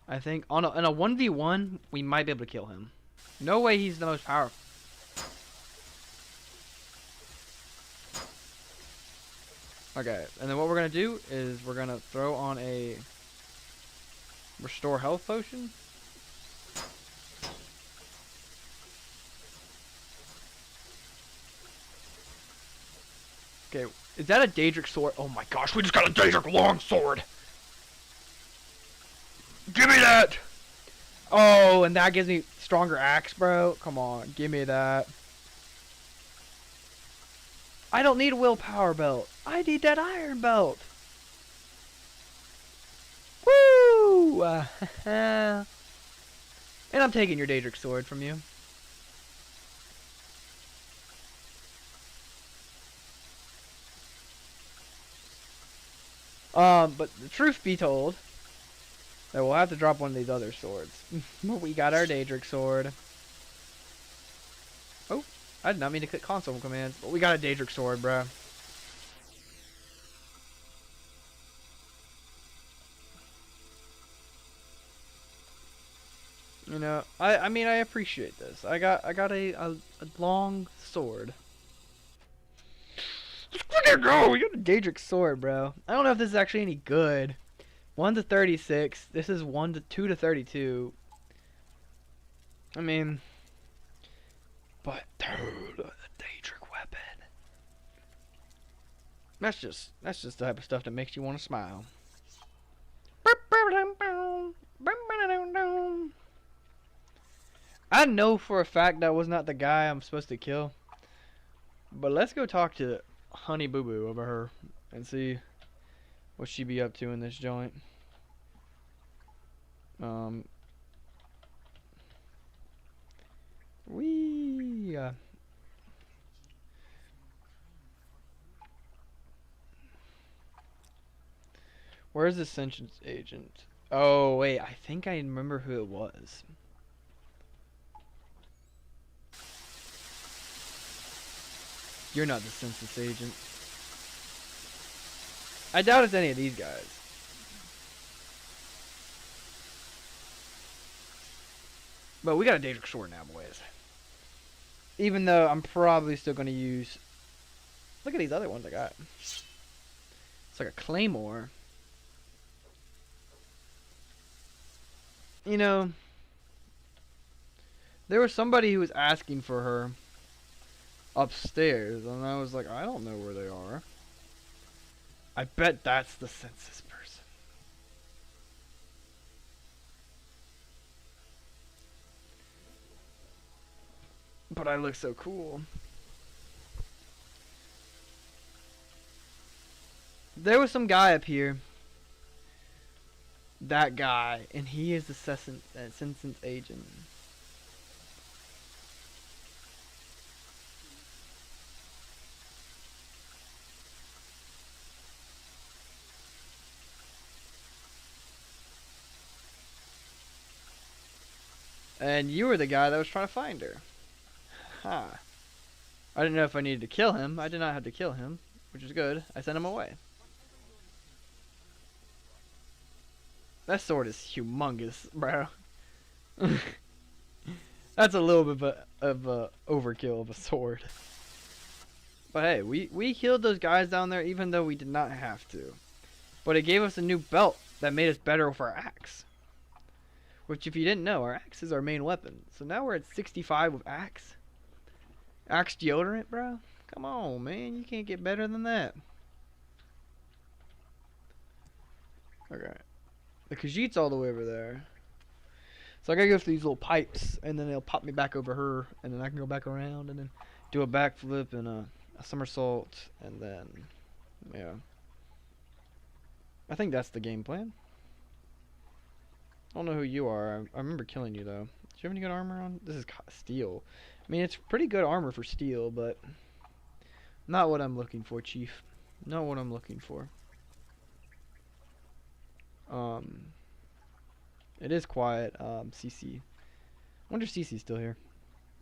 I think in a 1v1, we might be able to kill him. No way he's the most powerful. Okay, and then what we're going to do is we're going to throw on a restore health potion. Okay, is that a Daedric sword? Oh my gosh, we just got a Daedric long sword! Give me that! Oh, and that gives me stronger axe, bro. Come on, give me that. I don't need a willpower belt. I need that iron belt. Woo! And I'm taking your Daedric sword from you. But the truth be told, that we'll have to drop one of these other swords. We got our Daedric sword. Oh, I did not mean to click console commands, but we got a Daedric sword, bruh. You know, I mean, I appreciate this. I got a long sword. There you go. We got a Daedric sword, bro. I don't know if this is actually any good. 1 to 36. This is 2 to 32. I mean, but dude, the Daedric weapon. That's just the type of stuff that makes you want to smile. I know for a fact that was not the guy I'm supposed to kill. But let's go talk to Honey Boo Boo over her and see what she be up to in this joint. Where's the sentience agent? Oh wait, I think I remember who it was. You're not the census agent. I doubt it's any of these guys. But we got a Daedric sword now, boys. Even though I'm probably still going to use... Look at these other ones I got. It's like a claymore. You know, there was somebody who was asking for her upstairs, and I was like, I don't know where they are. I bet that's the census person. But I look so cool. There was some guy up here. That guy, and he is the census agent. And you were the guy that was trying to find her. Ha. Huh. I didn't know if I needed to kill him. I did not have to kill him, which is good. I sent him away. That sword is humongous, bro. That's a little bit of a overkill of a sword. But hey, we killed those guys down there even though we did not have to. But it gave us a new belt that made us better with our axe. Which, if you didn't know, our axe is our main weapon. So now we're at 65 with axe. Axe deodorant, bro? Come on, man. You can't get better than that. Okay. The Khajiit's all the way over there. So I gotta go through these little pipes, and then they'll pop me back over her, and then I can go back around, and then do a backflip and a somersault, and then, yeah. I think that's the game plan. I don't know who you are. I remember killing you, though. Do you have any good armor on? This is steel. I mean, it's pretty good armor for steel, but not what I'm looking for, Chief. Not what I'm looking for. It is quiet, CC. I wonder if CC's still here.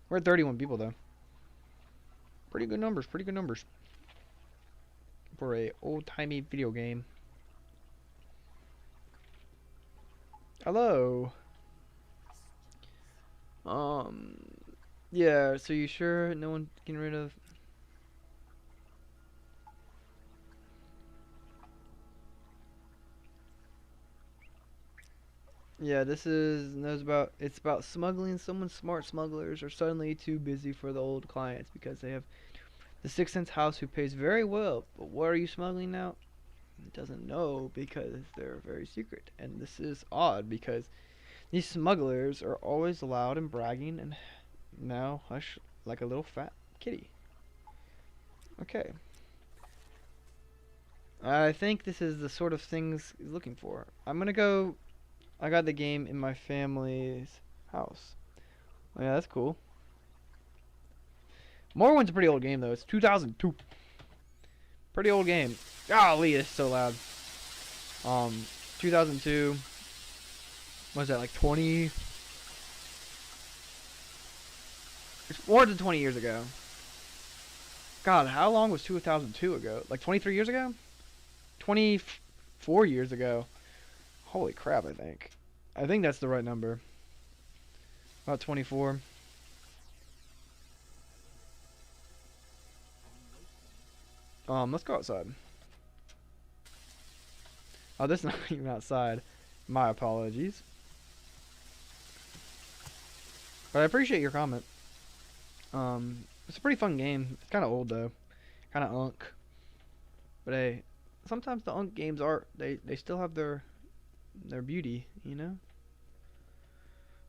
We're at 31 people, though. Pretty good numbers, pretty good numbers. For a old-timey video game. Hello. Yeah, so you sure no one getting rid of... Yeah, this is it's about smuggling. Someone's smart smugglers are suddenly too busy for the old clients because they have the Sixth Sense house who pays very well. But what are you smuggling now? It doesn't know because they're very secret. And this is odd because these smugglers are always loud and bragging and now hush like a little fat kitty. Okay. I think this is the sort of things he's looking for. I'm gonna go. I got the game in my family's house. Oh, yeah, that's cool. Morrowind's a pretty old game though. It's 2002. Pretty old game. Golly, it's so loud. 2002. What was that, like 20? It's more than 20 years ago. God, how long was 2002 ago? Like 23 years ago? 24 years ago. Holy crap, I think. I think that's the right number. About 24. Let's go outside. Oh, this is not even outside. My apologies. But I appreciate your comment. It's a pretty fun game. It's kind of old though. Kind of unk. But hey, sometimes the unk games are they still have their beauty, you know?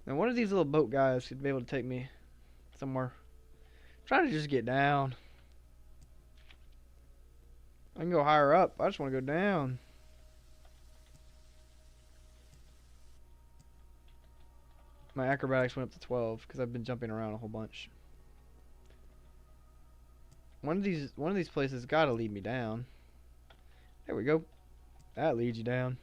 And one of these little boat guys should be able to take me somewhere. I'm trying to just get down. I can go higher up. I just want to go down. My acrobatics went up to 12 because I've been jumping around a whole bunch. One of these places got to lead me down. There we go. That leads you down.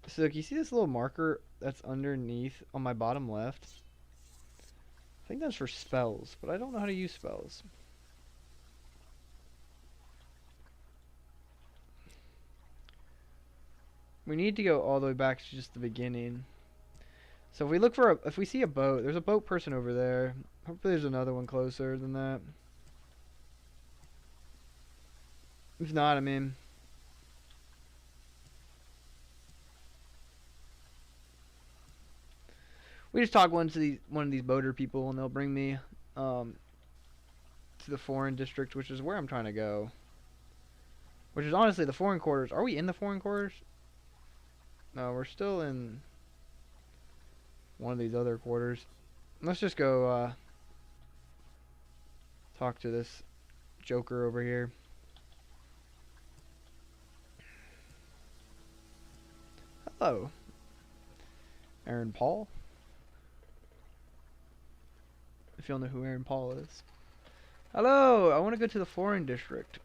So, can you see this little marker that's underneath on my bottom left? I think that's for spells, but I don't know how to use spells. We need to go all the way back to just the beginning. So if we look for if we see a boat, there's a boat person over there. Hopefully there's another one closer than that. If not, I mean, we just talk one of these boater people, and they'll bring me to the foreign district, which is where I'm trying to go. Which is honestly the foreign quarters. Are we in the foreign quarters? No, we're still in one of these other quarters. Let's just go talk to this joker over here. Hello, Aaron Paul. If you'll know who Aaron Paul is. Hello, I want to go to the foreign district.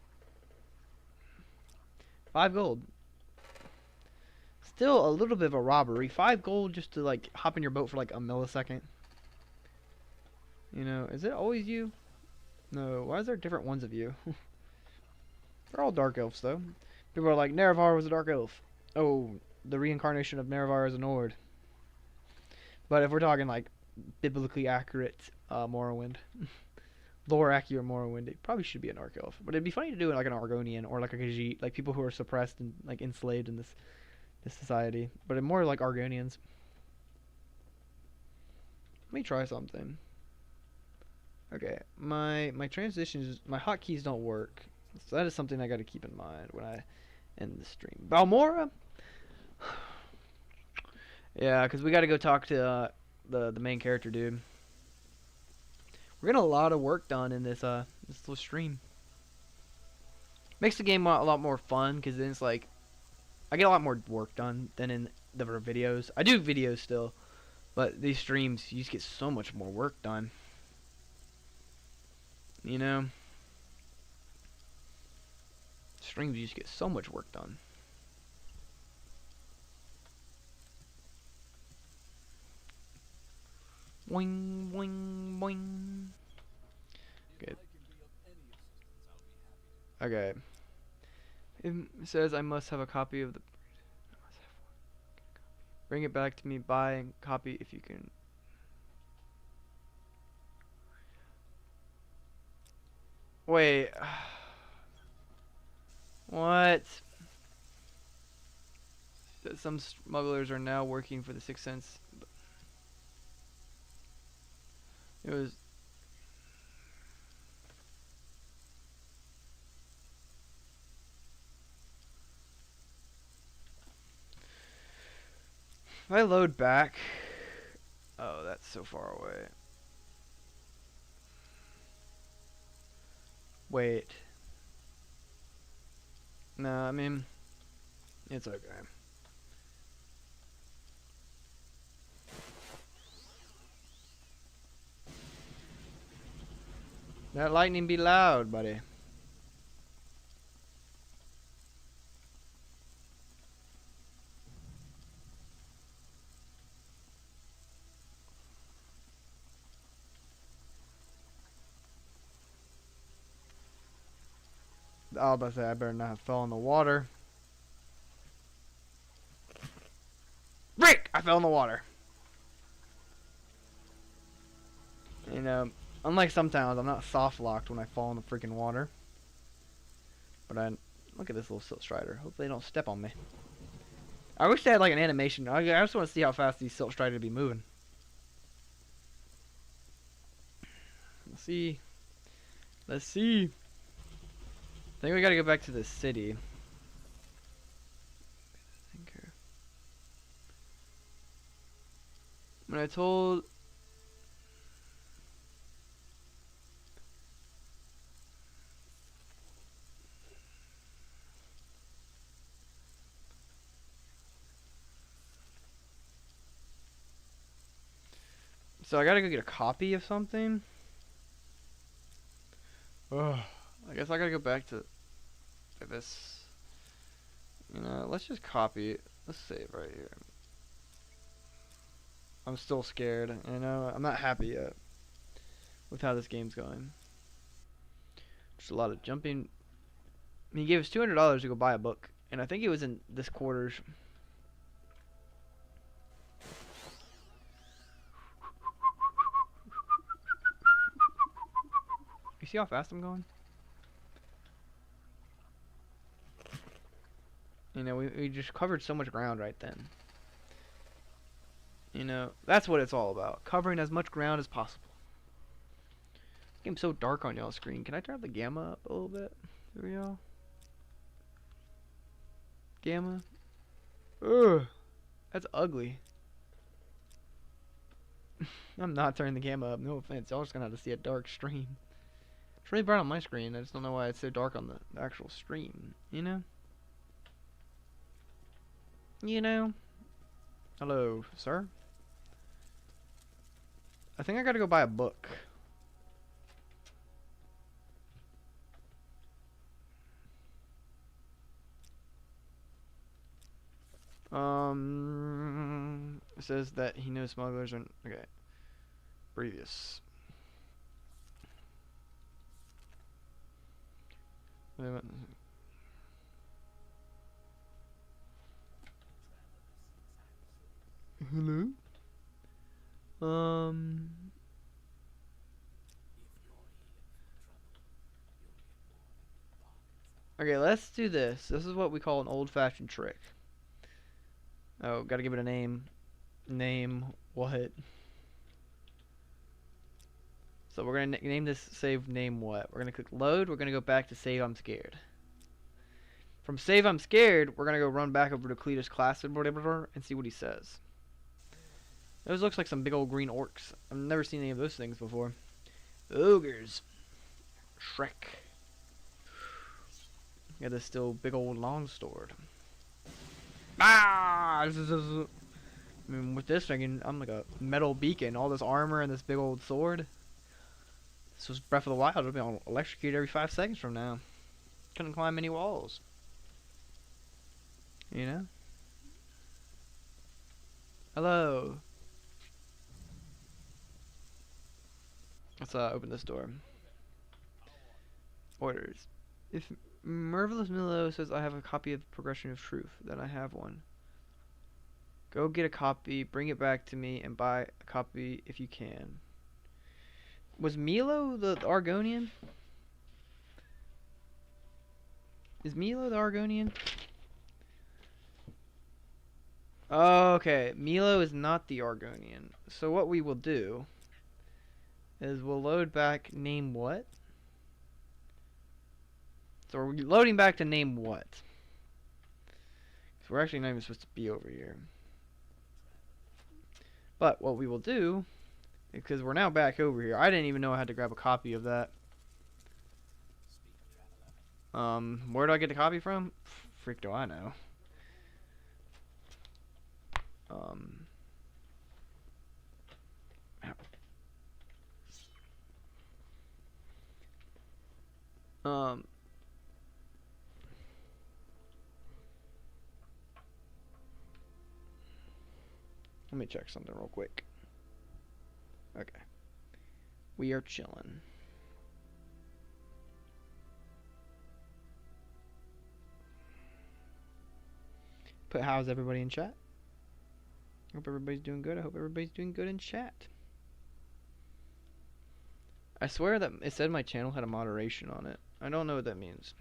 5 gold. Still a little bit of a robbery. 5 gold just to like hop in your boat for like a millisecond. You know, is it always you? No, why is there different ones of you? They're all dark elves though. People are like, Nerevar was a dark elf. Oh, the reincarnation of Nerevar as a Nord. But if we're talking like biblically accurate Morrowind, lore accurate Morrowind, it probably should be an arc elf. But it'd be funny to do it like an Argonian or like a Khajiit, like people who are suppressed and like enslaved in this society. But more like Argonians. Let me try something. Okay, my transitions, my hotkeys don't work. So that is something I got to keep in mind when I end the stream. Balmora? Yeah, because we got to go talk to the main character, dude. We're getting a lot of work done in this little stream. Makes the game a lot more fun because then it's like I get a lot more work done than in the videos. I do videos still, but these streams you just get so much more work done. You know, streams you just get so much work done. Boing, boing, boing. Okay. It says I must have a copy of the. Bring it back to me. Buy and copy if you can. Wait. What? That some smugglers are now working for the Sixth Sense. It was. If I load back. Oh, that's so far away. Wait. No, I mean, it's okay. That lightning be loud, buddy. I was about to say I better not have fell in the water. Rick! I fell in the water. You know, unlike sometimes, I'm not soft locked when I fall in the freaking water. But I look at this little silt strider. Hopefully they don't step on me. I wish they had like an animation. I just want to see how fast these silt striders be moving. Let's see. Let's see. I think we gotta go back to the city. When I told. So I gotta go get a copy of something. Ugh. I guess I gotta go back to this. You know, let's just copy it. Let's save right here. I'm still scared. You know, I'm not happy yet with how this game's going. Just a lot of jumping. He gave us $200 to go buy a book, and I think it was in this quarters. You see how fast I'm going? You know, we just covered so much ground right then. You know, that's what it's all about. Covering as much ground as possible. This game's so dark on y'all's screen. Can I turn up the gamma up a little bit? Here we go. Gamma. Ugh. That's ugly. I'm not turning the gamma up. No offense. Y'all just gonna have to see a dark stream. It's really bright on my screen. I just don't know why it's so dark on the actual stream. You know? You know? Hello, sir? I think I gotta go buy a book. It says that he knows smugglers are okay. Previous. Hello. Okay, let's do this. This is what we call an old-fashioned trick. Oh, gotta give it a name. Name what? So we're gonna name this save name what? We're gonna click load. We're gonna go back to save I'm scared. From save I'm scared, we're gonna go run back over to Cletus class and whatever and see what he says. Those looks like some big old green orcs. I've never seen any of those things before. Ogres. Shrek. Got this still big old longsword. Ah! I mean, with this thing, I'm like a metal beacon. All this armor and this big old sword. This was Breath of the Wild. It'll be on electrocuted every 5 seconds from now. Couldn't climb any walls. You know? Hello. Let's open this door. Orders. If Marvelous Milo says I have a copy of Progression of Truth. Then I have one. Go get a copy, bring it back to me, and buy a copy if you can. Was Milo the Argonian? Is Milo the Argonian? Okay, Milo is not the Argonian. So what we will do is we'll load back name what? So we're loading back to name what? So we're actually not even supposed to be over here. But what we will do, because we're now back over here. I didn't even know I had to grab a copy of that. Where do I get the copy from? Freak do I know. Let me check something real quick. Okay. We are chilling. Put how's everybody in chat? Hope everybody's doing good. I hope everybody's doing good in chat. I swear that it said my channel had a moderation on it. I don't know what that means.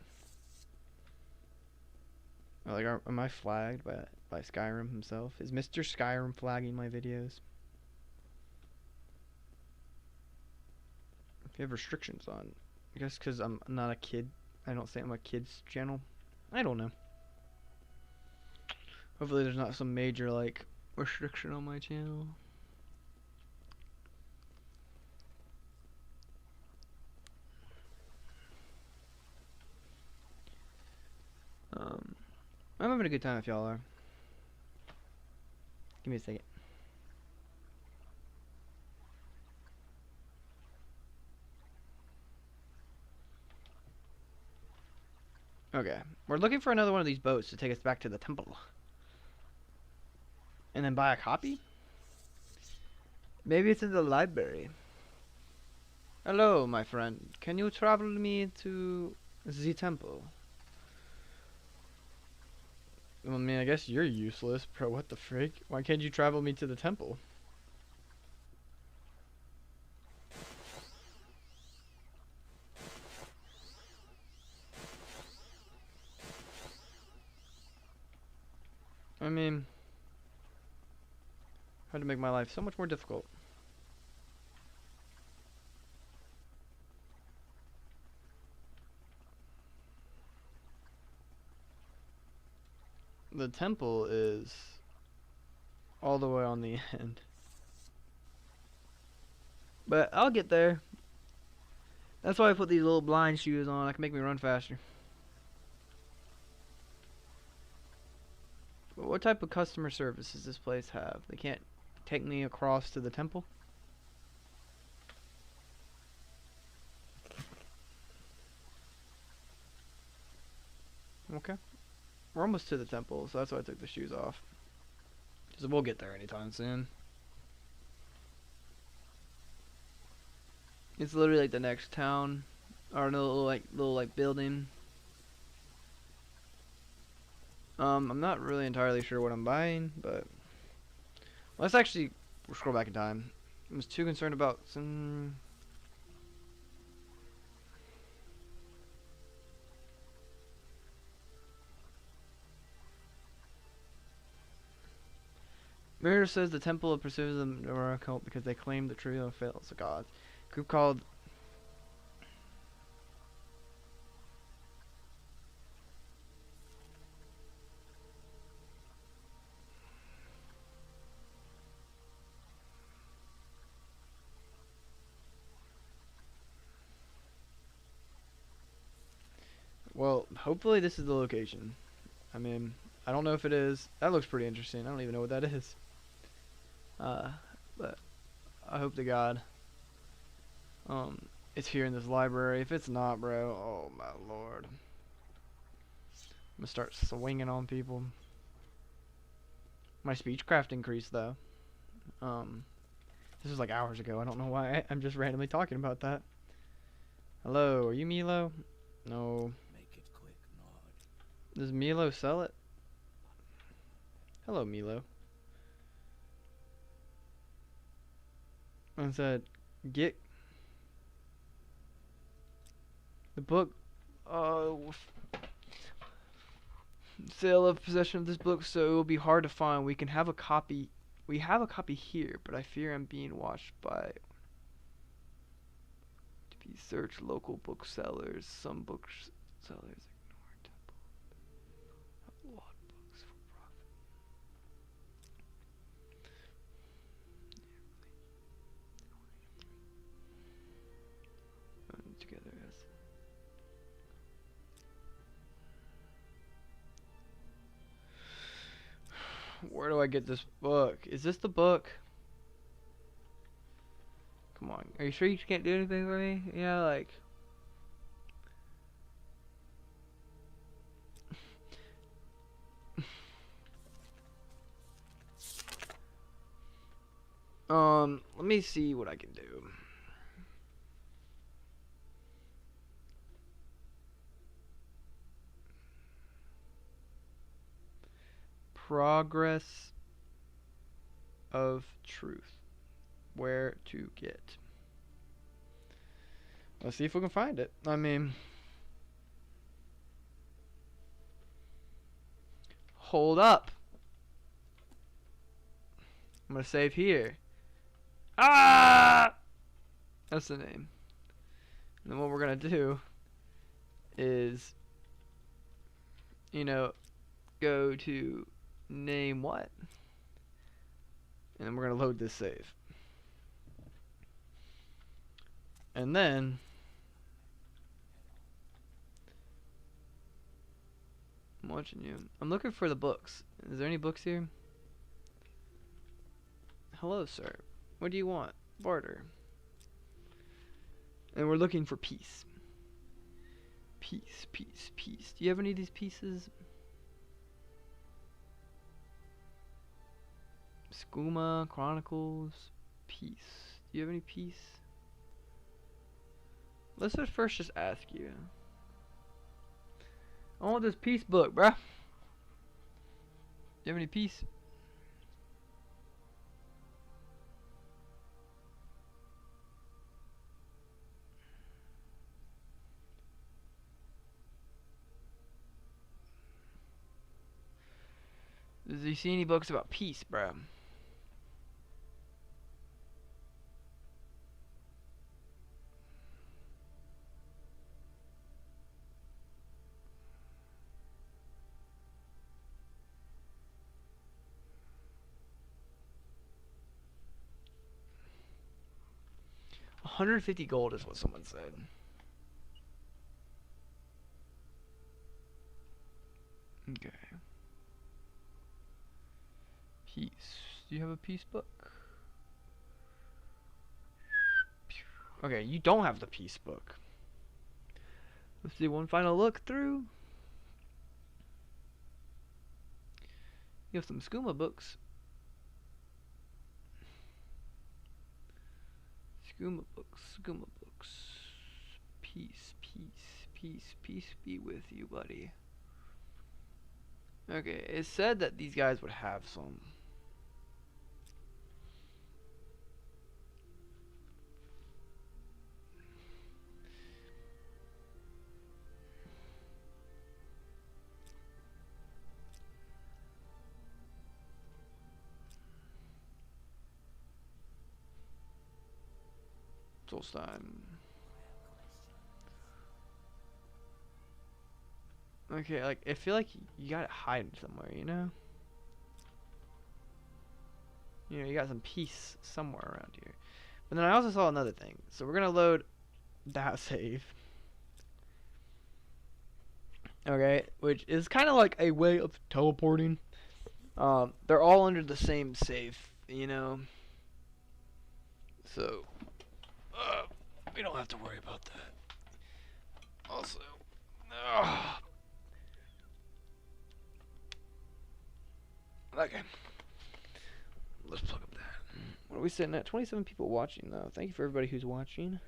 Like, am I flagged by Skyrim himself? Is Mr. Skyrim flagging my videos? If you have restrictions on, I guess because I'm not a kid. I don't say I'm a kid's channel. I don't know. Hopefully there's not some major, like, restriction on my channel. I'm having a good time if y'all are. Give me a second. Okay, we're looking for another one of these boats to take us back to the temple. And then buy a copy? Maybe it's in the library. Hello, my friend. Can you travel me to the temple? I mean, I guess you're useless, bro. What the frick? Why can't you travel me to the temple? I mean, how to make my life so much more difficult. The temple is all the way on the end. But I'll get there. That's why I put these little blind shoes on. I can make me run faster. But what type of customer service does this place have? They can't take me across to the temple? Okay. We're almost to the temple, so that's why I took the shoes off. So we'll get there anytime soon. It's literally like the next town, or no, little like building. I'm not really entirely sure what I'm buying, but let's actually scroll back in time. I was too concerned about some. Mirror says the temple pursues the Aurora cult because they claim the trio fails the gods. Group called well, hopefully this is the location. I mean, I don't know if it is. That looks pretty interesting. I don't even know what that is. But I hope to God it's here in this library. If it's not, bro, oh my lord. I'm gonna start swinging on people. My speechcraft increased though. This was like hours ago. I don't know why I'm just randomly talking about that. Hello, are you Milo? No. Make it quick. Does Milo sell it? Hello, Milo. I said, get the book. Sale of possession of this book, so it will be hard to find. We can have a copy. We have a copy here, but I fear I'm being watched by. To be search local booksellers. Some booksellers ignore temple. Outlawed books for profit. Together as. Where do I get this book? Is this the book? Come on. Are you sure you can't do anything for me? Yeah, like. Let me see what I can do. Progress of truth. Where to get. Let's see if we can find it. I mean, hold up. I'm gonna save here. Ah! That's the name. And then what we're gonna do is, you know, go to name what? And then we're gonna load this save. And then I'm watching you. I'm looking for the books. Is there any books here? Hello, sir. What do you want? Barter. And we're looking for peace. Peace, peace, peace. Do you have any of these pieces? Skooma, Chronicles, peace. Do you have any peace? Let's just first just ask you. I want this peace book, bruh. Do you have any peace? Does he see any books about peace, bruh? $150 gold is what someone said. Okay. Peace. Do you have a peace book? Okay, you don't have the peace book. Let's do one final look through. You have some skooma books. Skooma books, skooma books. Peace, peace, peace, peace be with you, buddy. Okay, it said that these guys would have some. Solstein. Okay, like, I feel like you gotta hide somewhere, you know? You know, you got some peace somewhere around here. But then I also saw another thing. So we're gonna load that save. Okay, which is kind of like a way of teleporting. They're all under the same save, you know? So, we don't have to worry about that. Also, okay. Let's plug up that. What are we sitting at? 27 people watching, though. Thank you for everybody who's watching.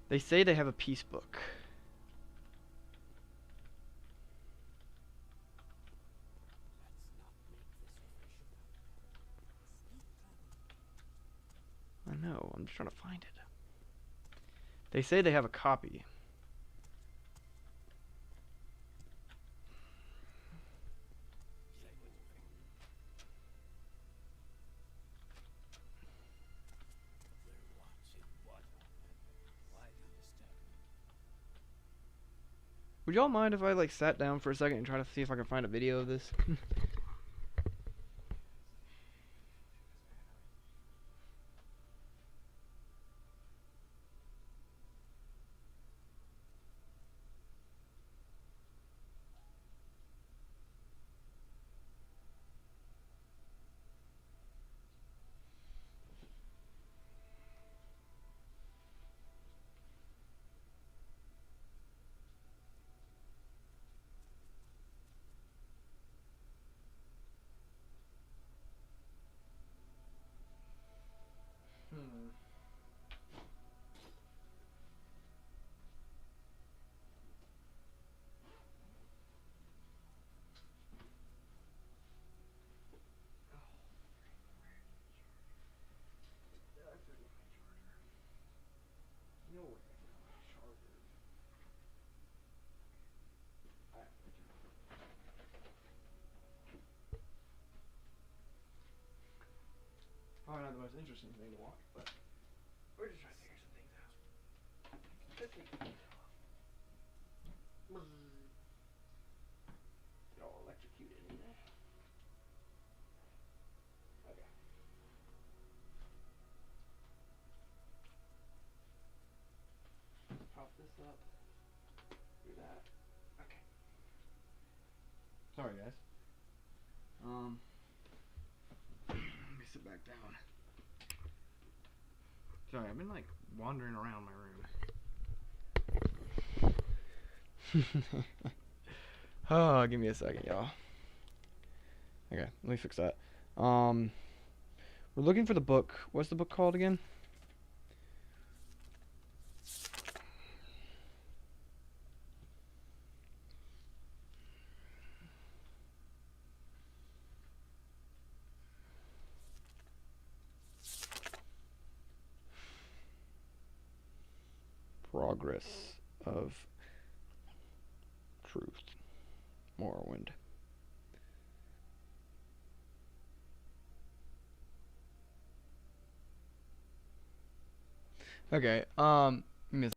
They say they have a peace book. know. I'm just trying to find it. They say they have a copy. Would y'all mind if I like sat down for a second and try to see if I can find a video of this? Probably not the most interesting thing to watch, but we're just trying to figure some things out. Get all electrocuted in there. Okay. Pop this up. Do that. Okay. Sorry, guys. Let me sit back down. Sorry, I've been like wandering around my room. Oh, give me a second, y'all. Okay, let me fix that. We're looking for the book. What's the book called again? Progress of Truth. Morrowind. Okay, miss.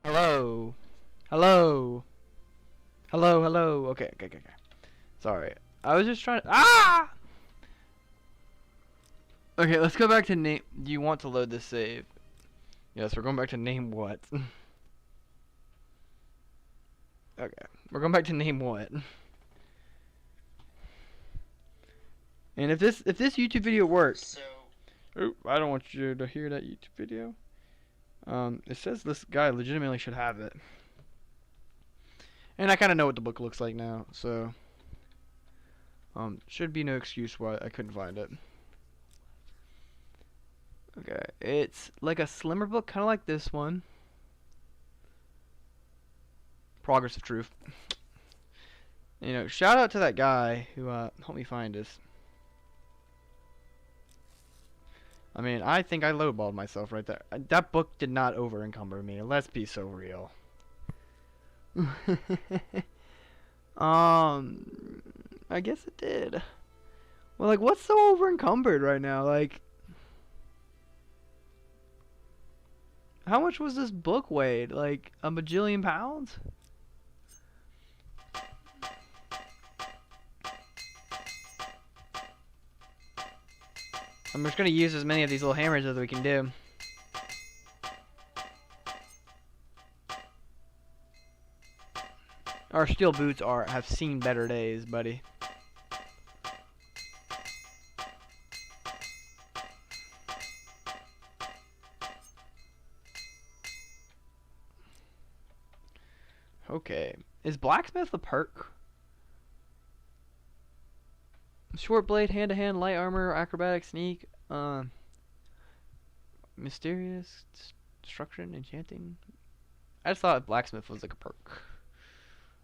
Hello. Hello. Hello, hello. Okay. Sorry. I was just trying to... Ah! Okay, let's go back to name... Do you want to load this save? Yes, we're going back to name what? Okay. We're going back to name what? And if this YouTube video works... Oop, I don't want you to hear that YouTube video. It says this guy legitimately should have it. And I kind of know what the book looks like now, so... should be no excuse why I couldn't find it. Okay, it's like a slimmer book, kind of like this one. Progress of Truth. You know, shout out to that guy who helped me find this. I mean, I think I lowballed myself right there. That book did not over-encumber me. Let's be so real. I guess it did. Well, like, what's so over-encumbered right now? Like, How much was this book weighed? Like a bajillion pounds? I'm just gonna use as many of these little hammers as we can do. Our steel boots have seen better days, buddy. Okay. Is blacksmith a perk? Short blade, hand to hand, light armor, acrobatic, sneak, mysterious, destruction, enchanting. I just thought blacksmith was like a perk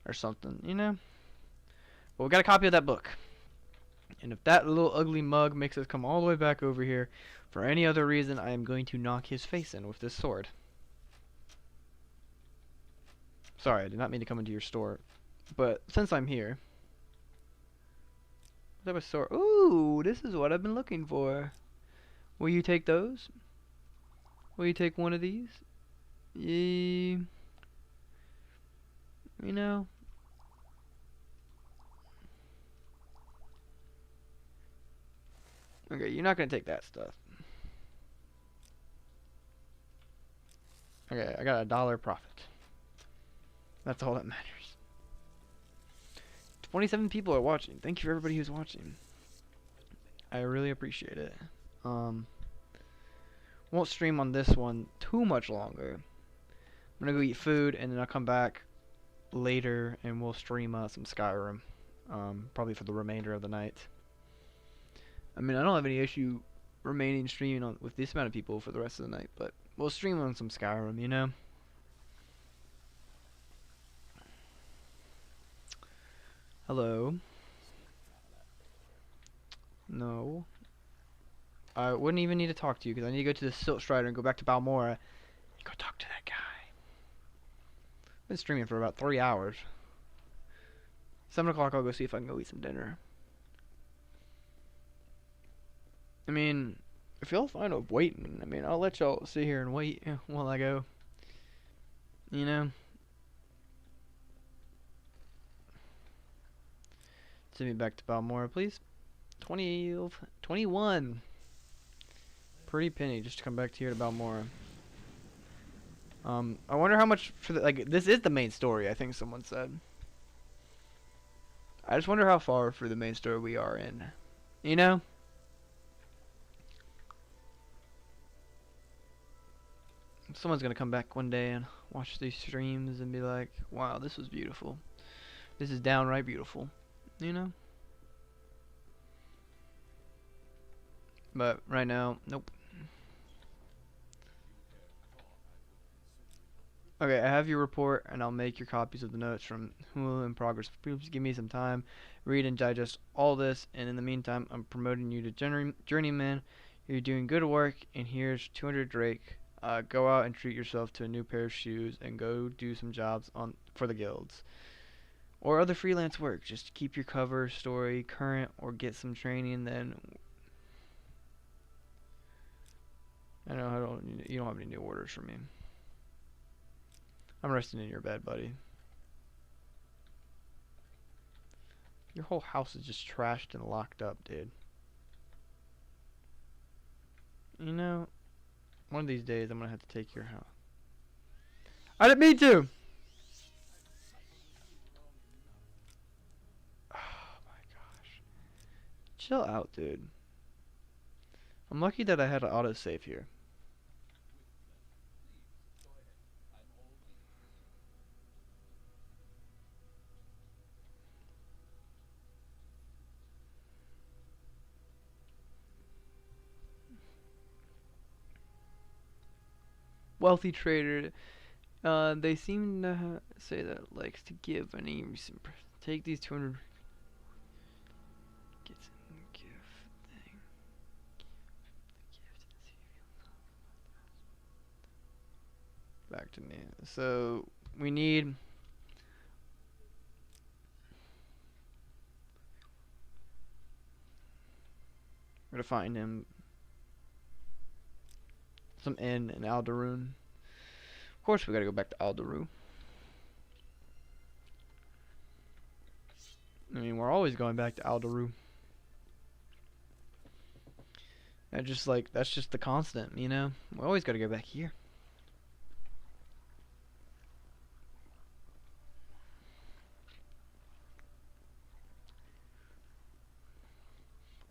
or something, you know? But we got a copy of that book. And if that little ugly mug makes us come all the way back over here for any other reason, I am going to knock his face in with this sword. Sorry, I did not mean to come into your store. But since I'm here... That was sword. Ooh, this is what I've been looking for. Will you take those? Will you take one of these? You know... Okay, you're not gonna take that stuff. Okay, I got $1 profit. That's all that matters. 27 people are watching. Thank you for everybody who's watching. I really appreciate it. Won't stream on this one too much longer. I'm gonna go eat food and then I'll come back later and we'll stream some Skyrim. Probably for the remainder of the night. I mean, I don't have any issue remaining streaming with this amount of people for the rest of the night, but we'll stream on some Skyrim, you know? Hello? No. I wouldn't even need to talk to you, because I need to go to the Silt Strider and go back to Balmora and go talk to that guy. I've been streaming for about 3 hours. 7 o'clock I'll go see if I can go eat some dinner. I mean, if y'all fine with waiting, I mean, I'll let y'all sit here and wait while I go. You know? Send me back to Balmora, please. 21. Pretty penny just to come back to here to Balmora. I wonder how much for the, like, this is the main story, I think someone said. I just wonder how far for the main story we are in. You know? Someone's gonna come back one day and watch these streams and be like, wow, this was beautiful. This is downright beautiful. You know? But right now, nope. Okay, I have your report and I'll make your copies of the notes from Hulu in progress. Please give me some time, read and digest all this, and in the meantime, I'm promoting you to journeyman. You're doing good work, and here's 200 Drake. Go out and treat yourself to a new pair of shoes and go do some jobs for the guilds. Or other freelance work. Just keep your cover story current or get some training, then... I know you don't have any new orders for me. I'm resting in your bed, buddy. Your whole house is just trashed and locked up, dude. You know... One of these days, I'm gonna have to take your house. I didn't mean to! Oh my gosh. Chill out, dude. I'm lucky that I had an autosave here. Wealthy trader. They seem to say that it likes to give any recent. Take these 200. Get some gift thing. Back to me. So we need. We're gonna find him. Some inn in Aldaroon. Of course, we gotta go back to Alderu. I mean, we're always going back to Alderu. That's just the constant, you know? We always gotta go back here.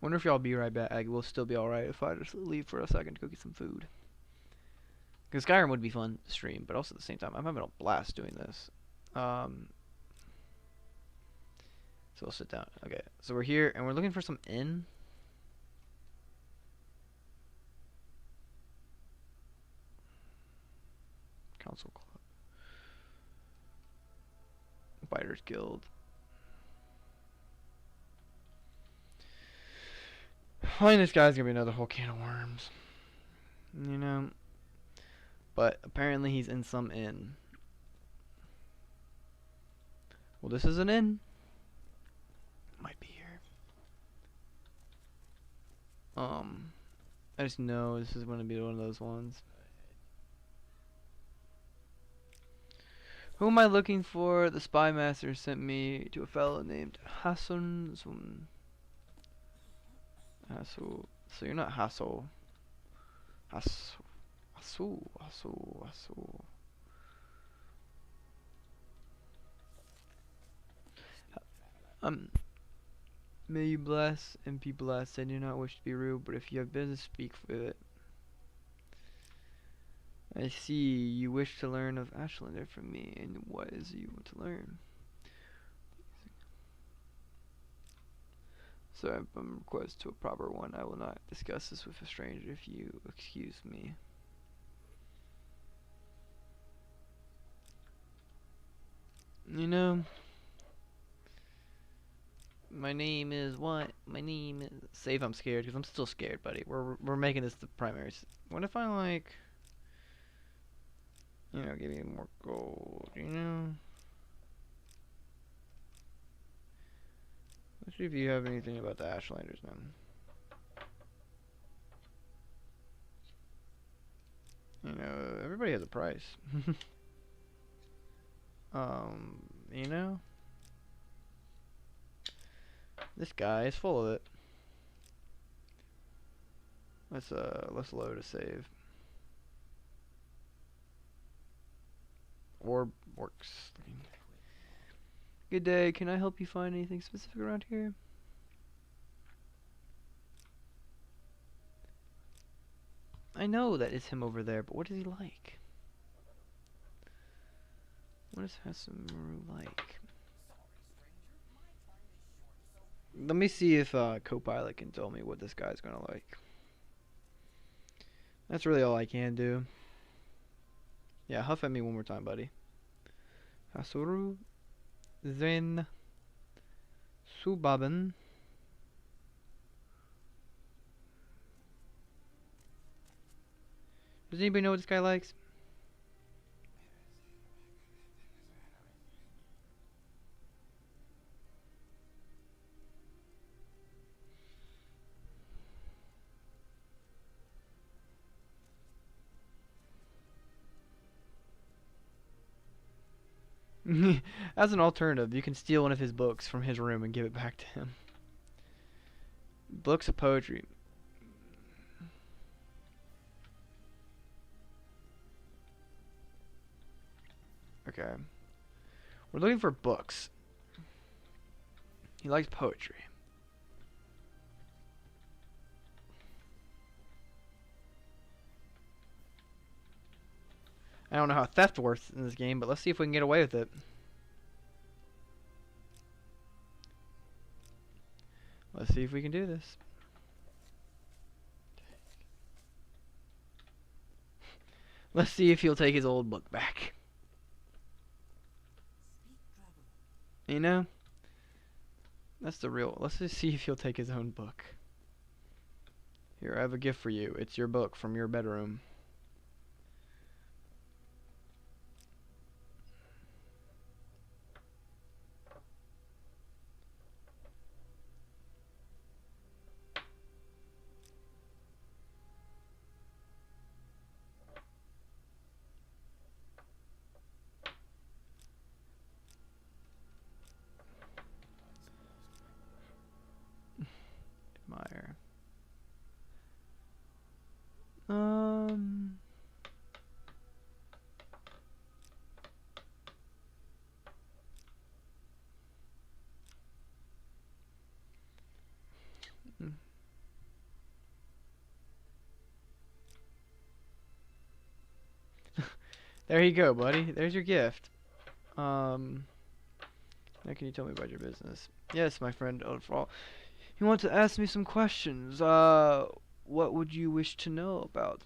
Wonder if y'all be right back. We'll still be alright if I just leave for a second to go get some food. Because Skyrim would be fun to stream, but also at the same time, I'm having a blast doing this. So we'll sit down. Okay, so we're here, and we're looking for some inn. Council Club. Fighters Guild. Finding this guy's gonna be another whole can of worms. You know? But apparently he's in some inn. Well, this is an inn. Might be here. I just know this is gonna be one of those ones. Who am I looking for? The spy master sent me to a fellow named Hassan. Hassel. So you're not Hassel. Hassel. May you bless and be blessed. I do not wish to be rude, but if you have business, speak with it. I see you wish to learn of Ashlander from me, and what is it you want to learn? So I have a request to a proper one. I will not discuss this with a stranger if you excuse me. You know, my name is what? My name is... Save I'm scared, because I'm still scared, buddy. We're making this the primary. What if I, like... You know, give you more gold, you know? Let's see if you have anything about the Ashlanders, man. You know, everybody has a price. You know? This guy is full of it. Let's load a save. Orb works. Good day, can I help you find anything specific around here? I know that is him over there, but what is he like? What is Hasamaru like? Let me see if Copilot can tell me what this guy's gonna like. That's really all I can do. Yeah, huff at me one more time, buddy. Hasuru Zen Subaben. Does anybody know what this guy likes? As an alternative, you can steal one of his books from his room and give it back to him. Books of poetry. Okay. We're looking for books. He likes poetry. I don't know how theft works in this game, but let's see if we can get away with it. Let's see if we can do this. Let's see if he'll take his old book back. You know? That's the real... Let's just see if he'll take his own book. Here, I have a gift for you. It's your book from your bedroom. There you go, buddy. There's your gift. Now can you tell me about your business? Yes, my friend Odefall. You want to ask me some questions. What would you wish to know about?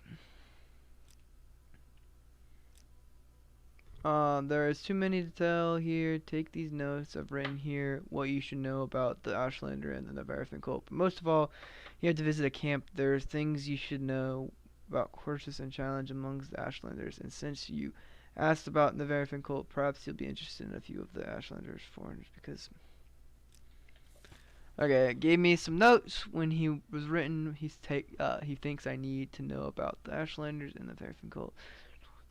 There is too many to tell here. Take these notes I've written here. What you should know about the Ashlander and the Vvardenfell cult. But most of all, you have to visit a camp. There's things you should know about courses and challenge amongst the Ashlanders. And since you asked about the Vvardenfell cult, perhaps you'll be interested in a few of the Ashlanders foreigners because. Okay, it gave me some notes when he was written. He thinks I need to know about the Ashlanders and the Vvardenfell cult.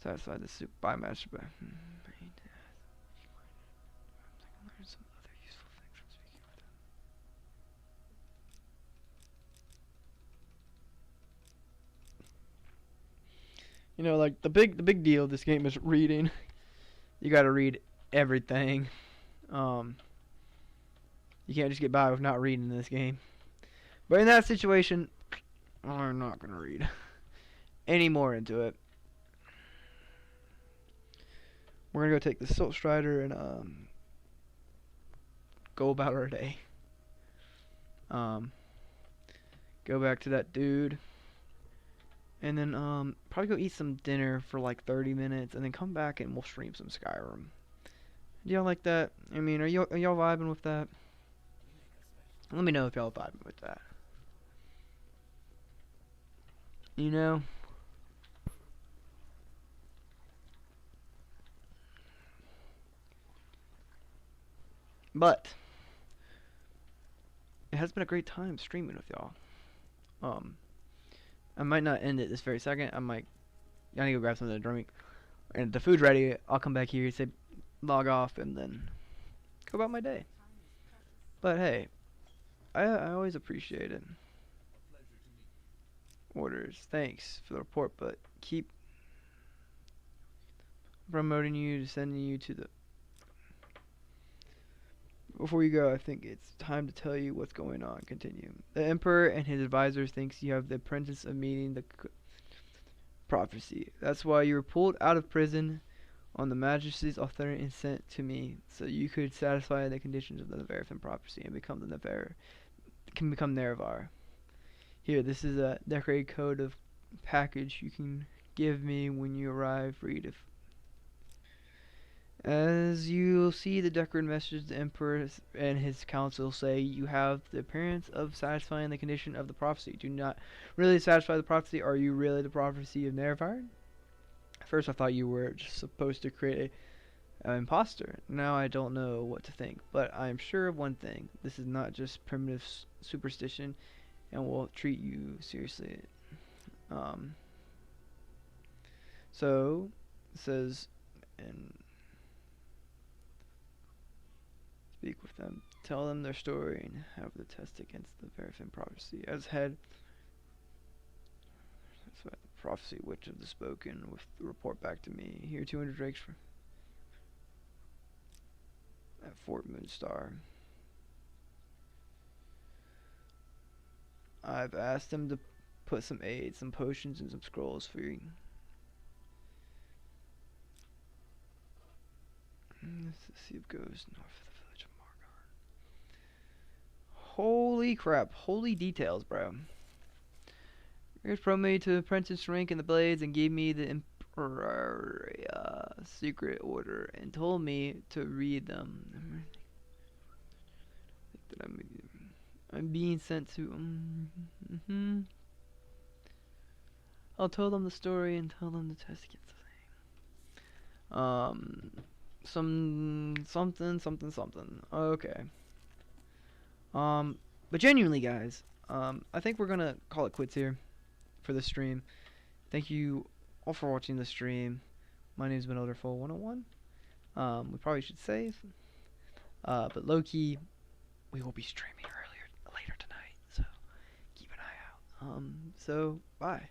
Satisfy the soup by master by. Learn some other useful things from speaking with them. You know, like the big deal of this game is reading. You got to read everything. You can't just get by with not reading this game. But in that situation, I'm not gonna read any more into it. We're gonna go take the Salt Strider and go about our day. Go back to that dude, and then probably go eat some dinner for like 30 minutes, and then come back and we'll stream some Skyrim. Do y'all like that? I mean, are y'all vibing with that? Let me know if y'all vibing with that. You know? But it has been a great time streaming with y'all. I might not end it this very second. I need to go grab something to drink. And if the food's ready, I'll come back here, say log off, and then go about my day. But hey, I always appreciate it. Orders. Thanks for the report, but keep promoting you to sending you to the. Before you go, I think it's time to tell you what's going on. Continue. The Emperor and his advisors thinks you have the apprentice of meeting the prophecy. That's why you were pulled out of prison on the Majesty's authority and sent to me, so you could satisfy the conditions of the Vvardenfell prophecy and become Nerevar. Here, this is a decorated code of package you can give me when you arrive. Read if. As you'll see, the decorated message the Emperor and his council say you have the appearance of satisfying the condition of the prophecy. Do not really satisfy the prophecy. Are you really the prophecy of Nerevar? At first I thought you were just supposed to create an imposter. Now I don't know what to think, but I am sure of one thing. This is not just primitive superstition, and will treat you seriously. So, it says, and speak with them, tell them their story, and have the test against the Vvardenfell prophecy. As head, that's right, the prophecy which of the spoken, with the report back to me. Here 200 drakes for at Fort Moonstar. I've asked them to put some aids, some potions, and some scrolls for you. This is the Sea of Ghosts, north of the village of Margar. Holy crap, holy details, bro. Here's promoted me to apprentice rank in the blades and gave me the Emperor secret order and told me to read them. I'm being sent to. I'll tell them the story and tell them the test against the thing. Something. Okay. But genuinely, guys, I think we're gonna call it quits here for the stream. Thank you all for watching the stream. My name's been Vvardenfell101. We probably should save. But low key, we will be streaming later tonight, so keep an eye out. So bye.